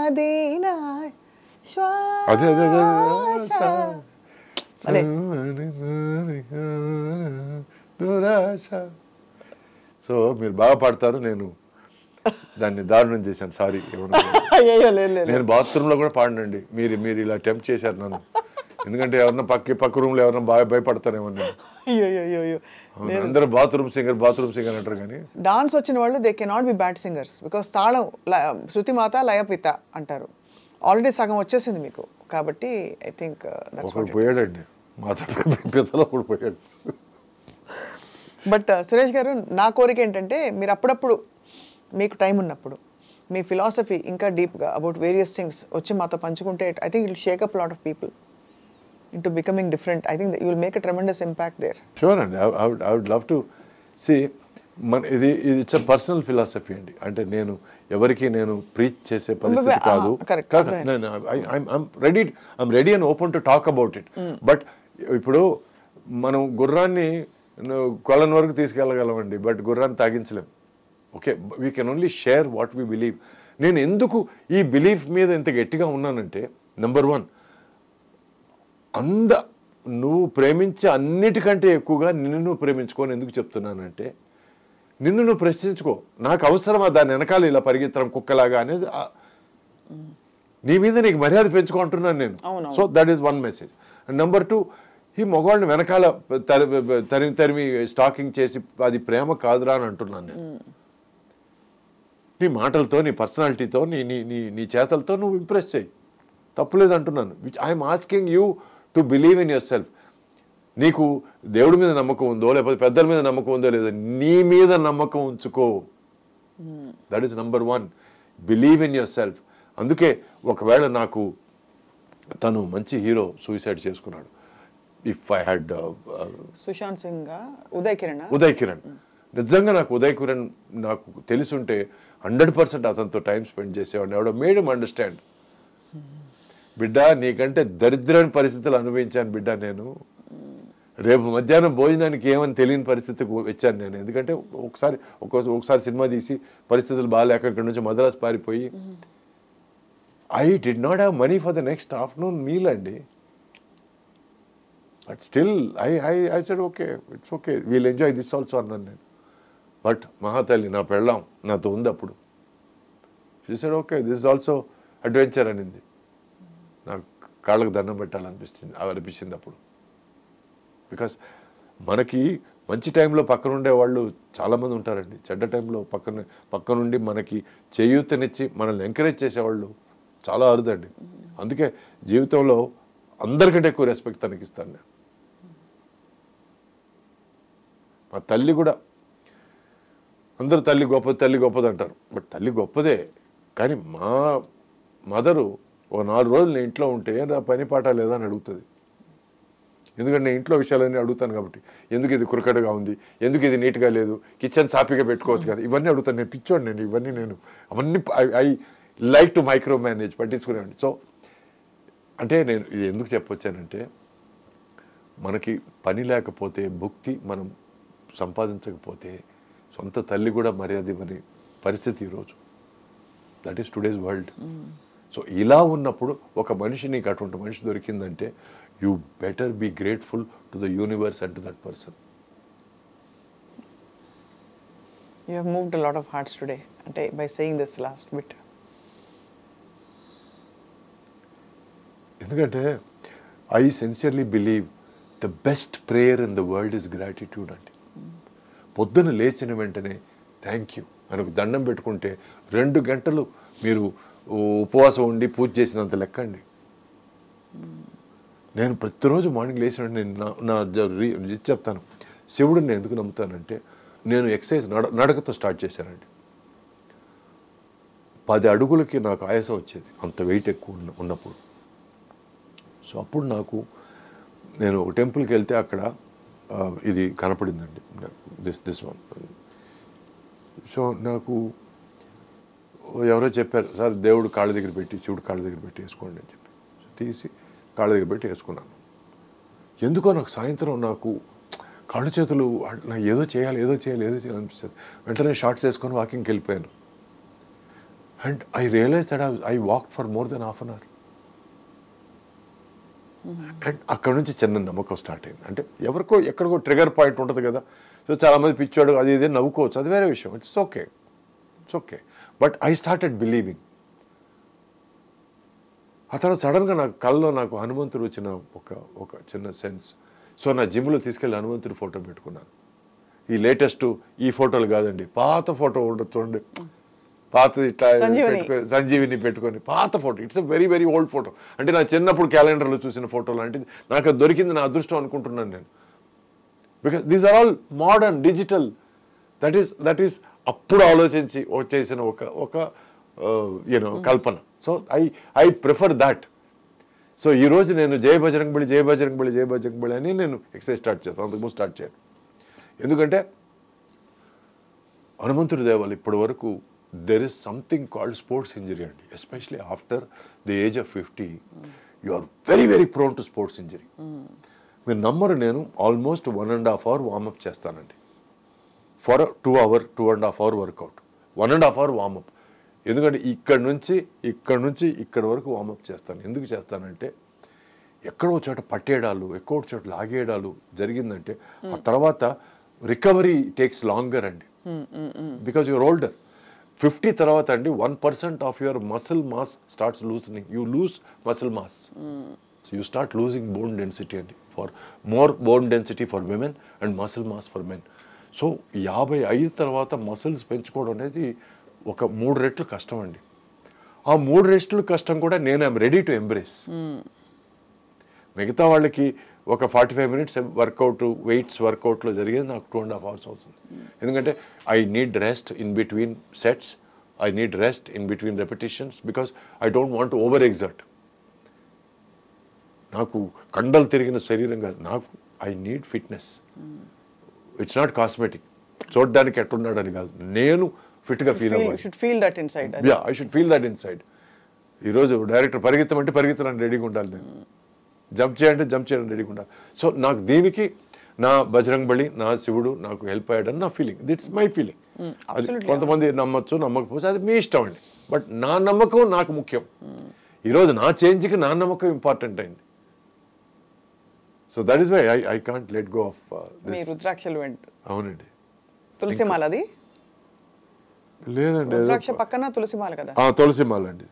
అదేనా శ్వాస. సో మీరు బాగా పాడతారు, నేను దాన్ని దారుణం చేశాను, సారీ. నేను బాత్రూంలో కూడా పాడనండి, మీరు ఇలా అటెంప్ట్ చేశారు నన్ను. ఎందుకంటే ఎవరన్నా పక్క రూమ్లో ఎవరన్నా బాగా భయపడతారేమో. అందరూ బాత్రూమ్ సింగర్ అంటారు, కానీ డాన్స్ వచ్చిన వాళ్ళు they cannot be bad singers because తాళం శృతిమాత లయపిత అంటారు. ఆల్రెడీ సగం వచ్చేసింది మీకు, కాబట్టి ఐ థింక్ ఒకడు పోయాడండి, మాత పితలో కూడా పోయాడు. బట్ సురేష్ గారు, నా కోరిక ఏంటంటే మీరు అప్పుడప్పుడు మీకు టైం ఉన్నప్పుడు మీ ఫిలాసఫీ ఇంకా డీప్గా అబౌట్ వేరియస్ థింగ్స్ వచ్చి మాతో పంచుకుంటే I think it will Sheikh up lot of people into becoming different. I think that you will make a tremendous impact there. Sure, and I would love to see. It's a personal philosophy అండి. అంటే నేను ఎవరికి నేను preach చేసే పరిస్థితి కాదు. I'm ready and open to talk about it. But ఇప్పుడు మనం గుర్రాన్ని కొలను వరకు తీసుకెళ్ళగలమండి, బట్ గుర్రాన్ని తాగించలేం. Okay, we can only share what we believe. నేను ఎందుకు ఈ బిలీఫ్ మీద ఇంత గట్టిగా ఉన్నానంటే, నెంబర్ 1, నువ్వు ప్రేమించే అన్నిటికంటే ఎక్కువగా నిన్ను నువ్వు ప్రేమించుకోని ఎందుకు చెప్తున్నానంటే, నిన్ను నువ్వు ప్రశ్నించుకో, నాకు అవసరమా దాని వెనకాల ఇలా పరిగెత్తడం కుక్కలాగా అనేది. నీ మీద నీకు మర్యాద పెంచుకుంటున్నాను నేను. So that is 1 message. And number 2, ఈ మగవాళ్ళని వెనకాల తరిమి స్టాకింగ్ చేసి అది ప్రేమ కాదురా అని అంటున్నాను నేను. నీ మాటలతో, నీ పర్సనాలిటీతో, నీ చేతలతో నువ్వు ఇంప్రెస్ చేయి, తప్పులేదు అంటున్నాను. Which I'm asking you to believe in your self. నీకు దేవుడి మీద నమ్మకం ఉందో, లేకపోతే పెద్దల మీద నమ్మకం ఉందో లేదో, నీ మీద నమ్మకం ఉంచుకో. That is number 1. Believe in yourself. అందుకే ఒకవేళ నాకు తను మంచి హీరో సూసైడ్ చేసుకున్నాడు, if I had Sushant Singh, Uday Kiran, నిజంగా నాకు ఉదయ్ కిరణ్ నాకు తెలుసుంటే 100% అతనితో టైం స్పెండ్ చేసేవాడిని. ఎవడో మేడ్ హిమ్ అండర్స్టాండ్, బిడ్డ నీకంటే దరిద్రమైన పరిస్థితులు అనుభవించాను బిడ్డ నేను, రేపు మధ్యాహ్నం భోజనానికి ఏమని తెలియని పరిస్థితికి వచ్చాను నేను. ఎందుకంటే ఒకసారి సినిమా తీసి పరిస్థితులు బాగాలేక ఇక్కడి నుంచి మద్రాసు పారిపోయి, I did not have money for the next afternoon meal అండి. But still I said okay, it's okay, we'll enjoy this also అన్నాను నేను. బట్ మహాతల్లి నా పెళ్ళాం నాతో ఉంది అప్పుడు. She said okay, this is also adventure అనింది. నాకు కాళ్ళకు దండం పెట్టాలనిపించింది అప్పుడు. బికాస్ మనకి మంచి టైంలో పక్కనుండే వాళ్ళు చాలామంది ఉంటారండి, చెడ్డ టైంలో పక్కనుండి మనకి చేయూతనిచ్చి మనల్ని ఎంకరేజ్ చేసేవాళ్ళు చాలా అరుదండి. అందుకే జీవితంలో అందరికంటే ఎక్కువ రెస్పెక్ట్ తనకిస్తాను నేను. మా తల్లి కూడా అందరూ తల్లి గొప్పది అంటారు. బట్ తల్లి గొప్పదే, కానీ మా మదరు ఒక 4 రోజులు నేను ఇంట్లో ఉంటే నా పని పాట లేదా అని అడుగుతుంది. ఎందుకంటే నేను ఇంట్లో విషయాలన్నీ అడుగుతాను కాబట్టి, ఎందుకు ఇది కురకడగా ఉంది, ఎందుకు ఇది నీట్గా లేదు, కిచెన్ సాఫీగా పెట్టుకోవచ్చు కదా, ఇవన్నీ అడుగుతాను. నేను పిచ్చోండి, అవన్నీ I like to micromanage, పట్టించుకునేవాడిని. సో అంటే నేను ఇది ఎందుకు చెప్పొచ్చానంటే, మనకి పని లేకపోతే, భుక్తి మనం సంపాదించకపోతే సొంత తల్లి కూడా మర్యాద ఇవ్వని పరిస్థితి ఈరోజు. That is today's world. So ఇలా ఉన్నప్పుడు ఒక మనిషి, నీకు అటువంటి మనిషి దొరికిందంటే, you better be grateful to the universe and to that person. You have moved a lot of hearts today, అంటే by saying this last bit. ఎందుకంటే I sincerely believe the best prayer in the world is gratitude అండి. పొద్దున లేచిన వెంటనే thank you అని ఒక దండం పెట్టుకుంటే 2 గంటలు మీరు ఉపవాసం ఉండి పూజ చేసినంత లెక్క అండి. నేను ప్రతిరోజు మార్నింగ్ లేచిన వెంటనే నా చెప్తాను, శివుడిని ఎందుకు నమ్ముతానంటే, నేను ఎక్సర్సైజ్ నడకతో స్టార్ట్ చేశానండి. 10 అడుగులకి నాకు ఆయాసం వచ్చేది, అంత వెయిట్ ఎక్కువ ఉన్నప్పుడు. సో అప్పుడు నేను ఒక టెంపుల్కి వెళ్తే అక్కడ ఇది కనపడిందండి, దిస్ వన్. సో నాకు ఎవరో చెప్పారు, సార్ దేవుడు కాళ్ళ దగ్గర పెట్టి, శివుడు కాళ్ళ దగ్గర పెట్టి వేసుకోండి అని చెప్పి తీసి కాళ్ళ దగ్గర పెట్టి వేసుకున్నాను. ఎందుకో నాకు సాయంత్రం కాళ్ళు చేతులు నాకు ఏదో చేయాలి అనిపిస్తుంది. వెంటనే షార్ట్స్ వేసుకొని వాకింగ్కి వెళ్ళిపోయాను. And I realise that I walk for more than half an hour. అండ్ అక్కడ నుంచి చిన్న నమ్మకం స్టార్ట్ అయింది. అంటే ఎవరికో ఎక్కడికో ట్రిగర్ పాయింట్ ఉంటుంది కదా. సో చాలామంది పిచ్చాడు అది ఇది నవ్వుకోవచ్చు, అది వేరే విషయం, it's okay. But I started believing. ఆ తర్వాత సడన్గా కళ్ళలో హనుమంతుడు వచ్చిన ఒక చిన్న సెన్స్. సో నా జిమ్లో తీసుకెళ్ళి హనుమంతుడి ఫోటో పెట్టుకున్నాను. ఈ లేటెస్ట్ ఈ ఫోటోలు కాదండి, పాత ఫోటో ఉండొచ్చు, పాతది ఇట్లా సంజీవిని పెట్టుకొని పాత photo. It's a very very old photo. అంటే నా చిన్నప్పుడు క్యాలెండర్లో చూసిన ఫోటో లాంటిది. నాకు అది దొరికింది, నా అదృష్టం అనుకుంటున్నాను నేను. Because these are all modern digital. That is అప్పుడు ఆలోచించి చేసిన ఒక కల్పన. So I prefer that. So ఈరోజు నేను జై బజరంగ్ బలి అని నేను ఎక్సర్సైజ్ స్టార్ట్ చేస్తాను, అంతకుముందు స్టార్ట్ చేయను. ఎందుకంటే హనుమంతుడి దేవాలు ఇప్పటి వరకు there is something called sports injury అండి. Especially after the age of 50 you are very very prone to sports injury. మీరు నమ్మరు, నేను ఆల్మోస్ట్ 1.5 hour వార్మప్ చేస్తానండి for 2.5 hour workout. 1.5 hour warmup. ఎందుకంటే ఇక్కడ నుంచి ఇక్కడ వరకు వార్మప్ చేస్తాను. ఎందుకు చేస్తానంటే, ఎక్కడో చోట పట్టేయడాలు, ఎక్కడో చోట లాగేయడాలు జరిగిందంటే ఆ తర్వాత రికవరీ టేక్స్ లాంగర్ అండి. Because you're older. 50 తర్వాత అండి 1% of your muscle mass starts loosening. You lose muscle mass. So you start losing bone density అండి. For more bone density for women and muscle mass for men. So 55 తర్వాత muscles పెంచుకోవడం అనేది ఒక 3 రెట్లు కష్టం అండి. ఆ 3 రెట్లు కష్టం కూడా నేను ఐఎమ్ రెడీ టు ఎంబ్రేస్. మిగతా వాళ్ళకి ఒక 45 minutes వర్కౌట్, వెయిట్స్ వర్కౌట్లో జరిగేది నాకు 2.5 hours అవుతుంది. ఎందుకంటే I need rest in between sets, I need rest in between repetitions, because I don't want to over exert. నాకు కండలు తిరిగిన శరీరం కాదు, నాకు I need fitness. It's not cosmetic, చూడడానికి ఎట్టున్నాడని కాదు, నేను ఫిట్గా ఫీల్ అవ్వాలి. I should feel that in side. ఈరోజు డైరెక్టర్ పరిగెత్తమంటే పరిగెత్తడానికి రెడీగా ఉండాలి, నేను జంప్ చేయడానికి రెడీగా ఉండాలి. సో నాకు దీనికి నా బజరంగ్ బలి, నా శివుడు నాకు హెల్ప్ అయ్యాడని నా ఫీలింగ్. దిట్స్ my feeling. అది కొంతమంది నమ్మచ్చు, నమ్మకపోవచ్చు, అది మీ ఇష్టం అండి. బట్ నా నమ్మకం నాకు ముఖ్యం. ఈరోజు నా చేంజ్కి నా నమ్మకం ఇంపార్టెంట్ అయింది. So that is why I can't let go of రుద్రాక్షలు. అవునండి. తులసిమాల అది లేదండి, రుద్రాక్ష పక్కన తులసిమాల కదా. తులసిమాల అండి.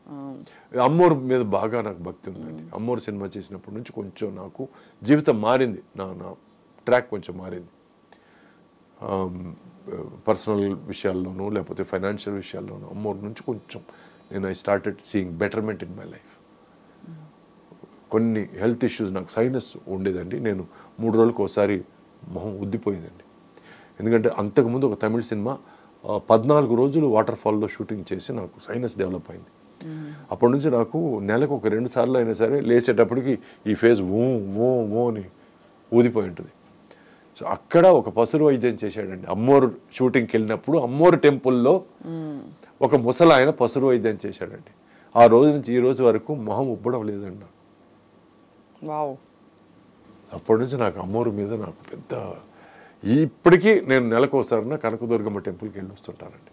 అమ్మోరు మీద బాగా నాకు భక్తి ఉందండి. అమ్మోరు సినిమా చేసినప్పటి నుంచి కొంచెం నాకు జీవితం మారింది, నా ట్రాక్ కొంచెం మారింది. పర్సనల్ విషయాల్లోనూ లేకపోతే ఫైనాన్షియల్ విషయాల్లోనూ అమ్మోరు నుంచి కొంచెం నేను I started seeing betterment in my life. కొన్ని హెల్త్ ఇష్యూస్, నాకు సైనస్ ఉండేదండి. నేను 3 రోజులకు ఒకసారి మొహం ఉద్దిపోయేదండి. ఎందుకంటే అంతకుముందు ఒక తమిళ సినిమా 14 రోజులు వాటర్ ఫాల్లో షూటింగ్ చేసి నాకు సైనస్ డెవలప్ అయింది. అప్పటి నుంచి నాకు నెలకు ఒక 2 సార్లు అయినా సరే లేచేటప్పటికి ఈ ఫేజ్ ఓ అని ఊదిపోయి ఉంటుంది. సో అక్కడ ఒక పసురు వైద్యం చేశాడండి. అమ్మోరు షూటింగ్కి వెళ్ళినప్పుడు అమ్మోరు టెంపుల్లో ఒక ముసలాయన పసురు వైద్యం చేశాడండి. ఆ రోజు నుంచి ఈ రోజు వరకు మొహం ఉబ్బడం లేదండి. అప్పటి నుంచి నాకు అమ్మోరు మీద నాకు పెద్ద, ఇప్పటికీ నేను నెలకు ఒకసారి కనకదుర్గమ్మ టెంపుల్కి వెళ్ళి వస్తుంటానండి.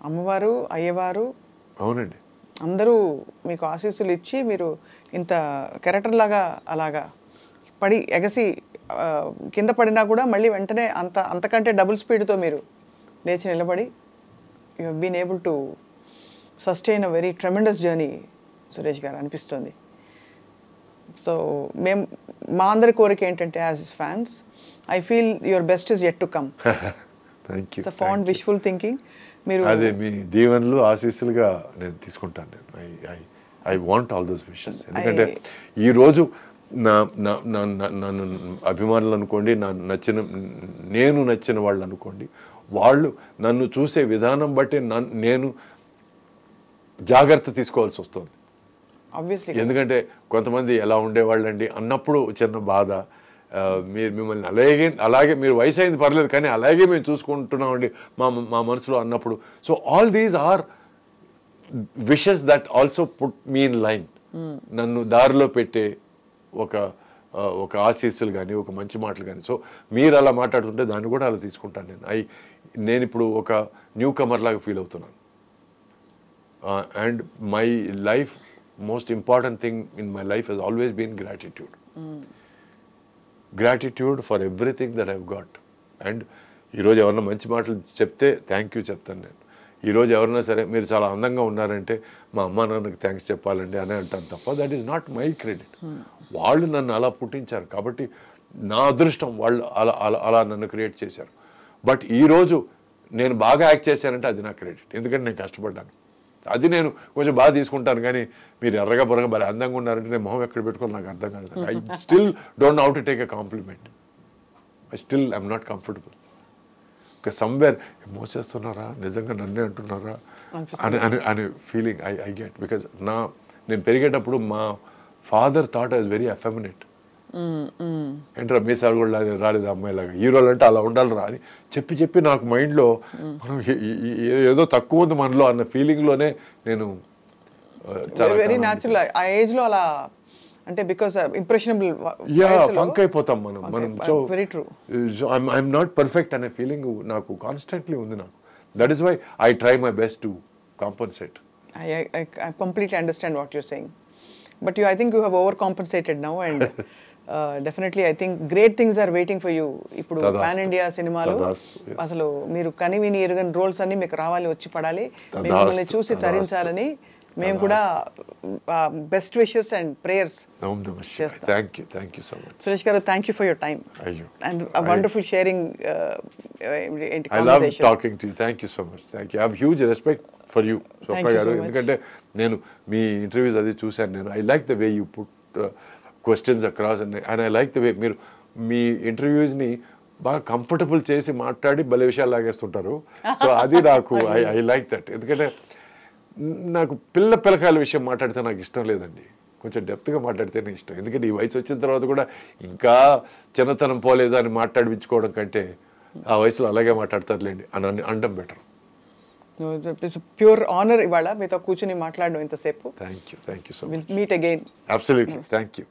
అమ్మవారు, అయ్యవారు, అవునండి, అందరూ మీకు ఆశీస్సులు ఇచ్చి మీరు ఇంత కెరటర్ లాగా అలాగా పడి ఎగసి కింద పడినా కూడా మళ్ళీ వెంటనే అంతకంటే డబుల్ స్పీడ్తో మీరు లేచి నిలబడి you have been able to sustain a very tremendous journey Suresh గారు అనిపిస్తుంది. సో మా అందరి కోరిక ఏంటంటే as fans I feel your best is yet to come. Thank you. It's a fond wishful thinking. మీరు అదే మీ దీవెనలు ఆశీస్సులుగా నేను తీసుకుంటాను. నేను I want all those wishes. ఎందుకంటే ఈరోజు నన్ను అభిమానులు అనుకోండి, నేను నచ్చిన వాళ్ళు అనుకోండి, వాళ్ళు నన్ను చూసే విధానం బట్టి నేను జాగ్రత్త తీసుకోవాల్సి వస్తుంది. ఎందుకంటే కొంతమంది ఎలా ఉండేవాళ్ళండి అన్నప్పుడు చిన్న బాధ, మీరు మిమ్మల్ని అలాగే మీరు వయసు అయింది పర్లేదు కానీ అలాగే మేము చూసుకుంటున్నామండి మా మనసులో అన్నప్పుడు. So all these are wishes that also put me in line. నన్ను దారిలో పెట్టే ఒక ఆశీస్సులు కానీ ఒక మంచి మాటలు కానీ. సో మీరు అలా మాట్లాడుతుంటే దాన్ని కూడా అలా తీసుకుంటాను నేను ఇప్పుడు ఒక న్యూ కమర్ లాగా ఫీల్ అవుతున్నాను. And my life most important thing in my life has always been gratitude. Gratitude for everything that I've got. అండ్ ఈరోజు ఎవరన్నా మంచి మాటలు చెప్తే థ్యాంక్ యూ చెప్తాను నేను. ఈరోజు ఎవరైనా సరే మీరు చాలా అందంగా ఉన్నారంటే మా అమ్మ నాన్నకి థ్యాంక్స్ చెప్పాలండి అని అంటాను తప్ప that is not my credit. వాళ్ళు నన్ను అలా పుట్టించారు కాబట్టి నా అదృష్టం, వాళ్ళు అలా నన్ను క్రియేట్ చేశారు. బట్ ఈరోజు నేను బాగా యాక్ట్ చేశానంటే అది నా క్రెడిట్, ఎందుకంటే నేను కష్టపడ్డాను. అది నేను కొంచెం బాగా తీసుకుంటాను. కానీ మీరు ఎర్రగా బొరగా బాగా అందంగా ఉన్నారంటే నేను మొహం ఎక్కడ పెట్టుకోవాలి నాకు అర్థం కాదు. I still don't know how to take a compliment. I still I'm not comfortable. Okay, somewhere మోసేస్తున్నారా, నిజంగా నన్నే అంటున్నారా అనే ఫీలింగ్ ఐ గెట్. బికాజ్ నేను పెరిగేటప్పుడు మా father thought I was very effeminate. ఏంట్రా మీ సార్ కూడా రాలేదు అమ్మాయిలాగా, హీరోలు అంటే అలా ఉండాలి రా అని చెప్పి నాకు మైండ్లో మనం ఏదో తక్కువ ఉంది మనలో అన్న ఫీలింగ్లోనే నేను వెరీ న్యాచురల్ ఆ ఏజ్లో అలా అంటే బికాస్ ఇంప్రెషనబుల్ ఫంక్ అయిపోతాం మనం. So very true. I'm not perfect అనే ఫీలింగ్ నాకు కాన్స్టెంట్లీ ఉంది నాకు. That is why I try my best to compensate. I completely understand what you're saying. But I think you have overcompensated now and definitely I think great things are waiting for you. ఇప్పుడు pan India సినిమాలు అసలు మీరు కనివిని ఎరుగని roles అన్ని మీకు రావాలి, వచ్చి పడాలి, మిమ్మల్ని చూసి తరించాలని మేము కూడా బెస్ట్ విషెస్ అండ్ ప్రేయర్స్ చేస్తాం. Thank you so much Suresh garu. Thank you for your time and wonderful sharing. I love talking to you. Thank you so much. Thank you. I have huge respect for you, Swapna garu. ఎందుకంటే నేను మీ interviews అది చూశాను నేను. I like the way you put questions across and I like the way మీరు మీ ఇంటర్వ్యూస్ని బాగా comfortable చేసి మాట్లాడి భలే విషయాలు లాగేస్తుంటారు. సో అది నాకు ఐ లైక్ దట్. ఎందుకంటే నాకు పిల్లకాయల విషయం మాట్లాడితే నాకు ఇష్టం లేదండి, కొంచెం డెప్త్గా మాట్లాడితేనే ఇష్టం. ఎందుకంటే ఈ వయసు వచ్చిన తర్వాత కూడా ఇంకా చిన్నతనం పోలేదు అని మాట్లాడిపించుకోవడం కంటే ఆ వయసులో అలాగే మాట్లాడతారులేండి అని అనడం బెటర్. ప్యూర్ ఆనర్ ఇవాళ మీతో కూర్చుని మాట్లాడడం ఇంతసేపు. Thank you so much. Will meet again. Absolutely. Thank you.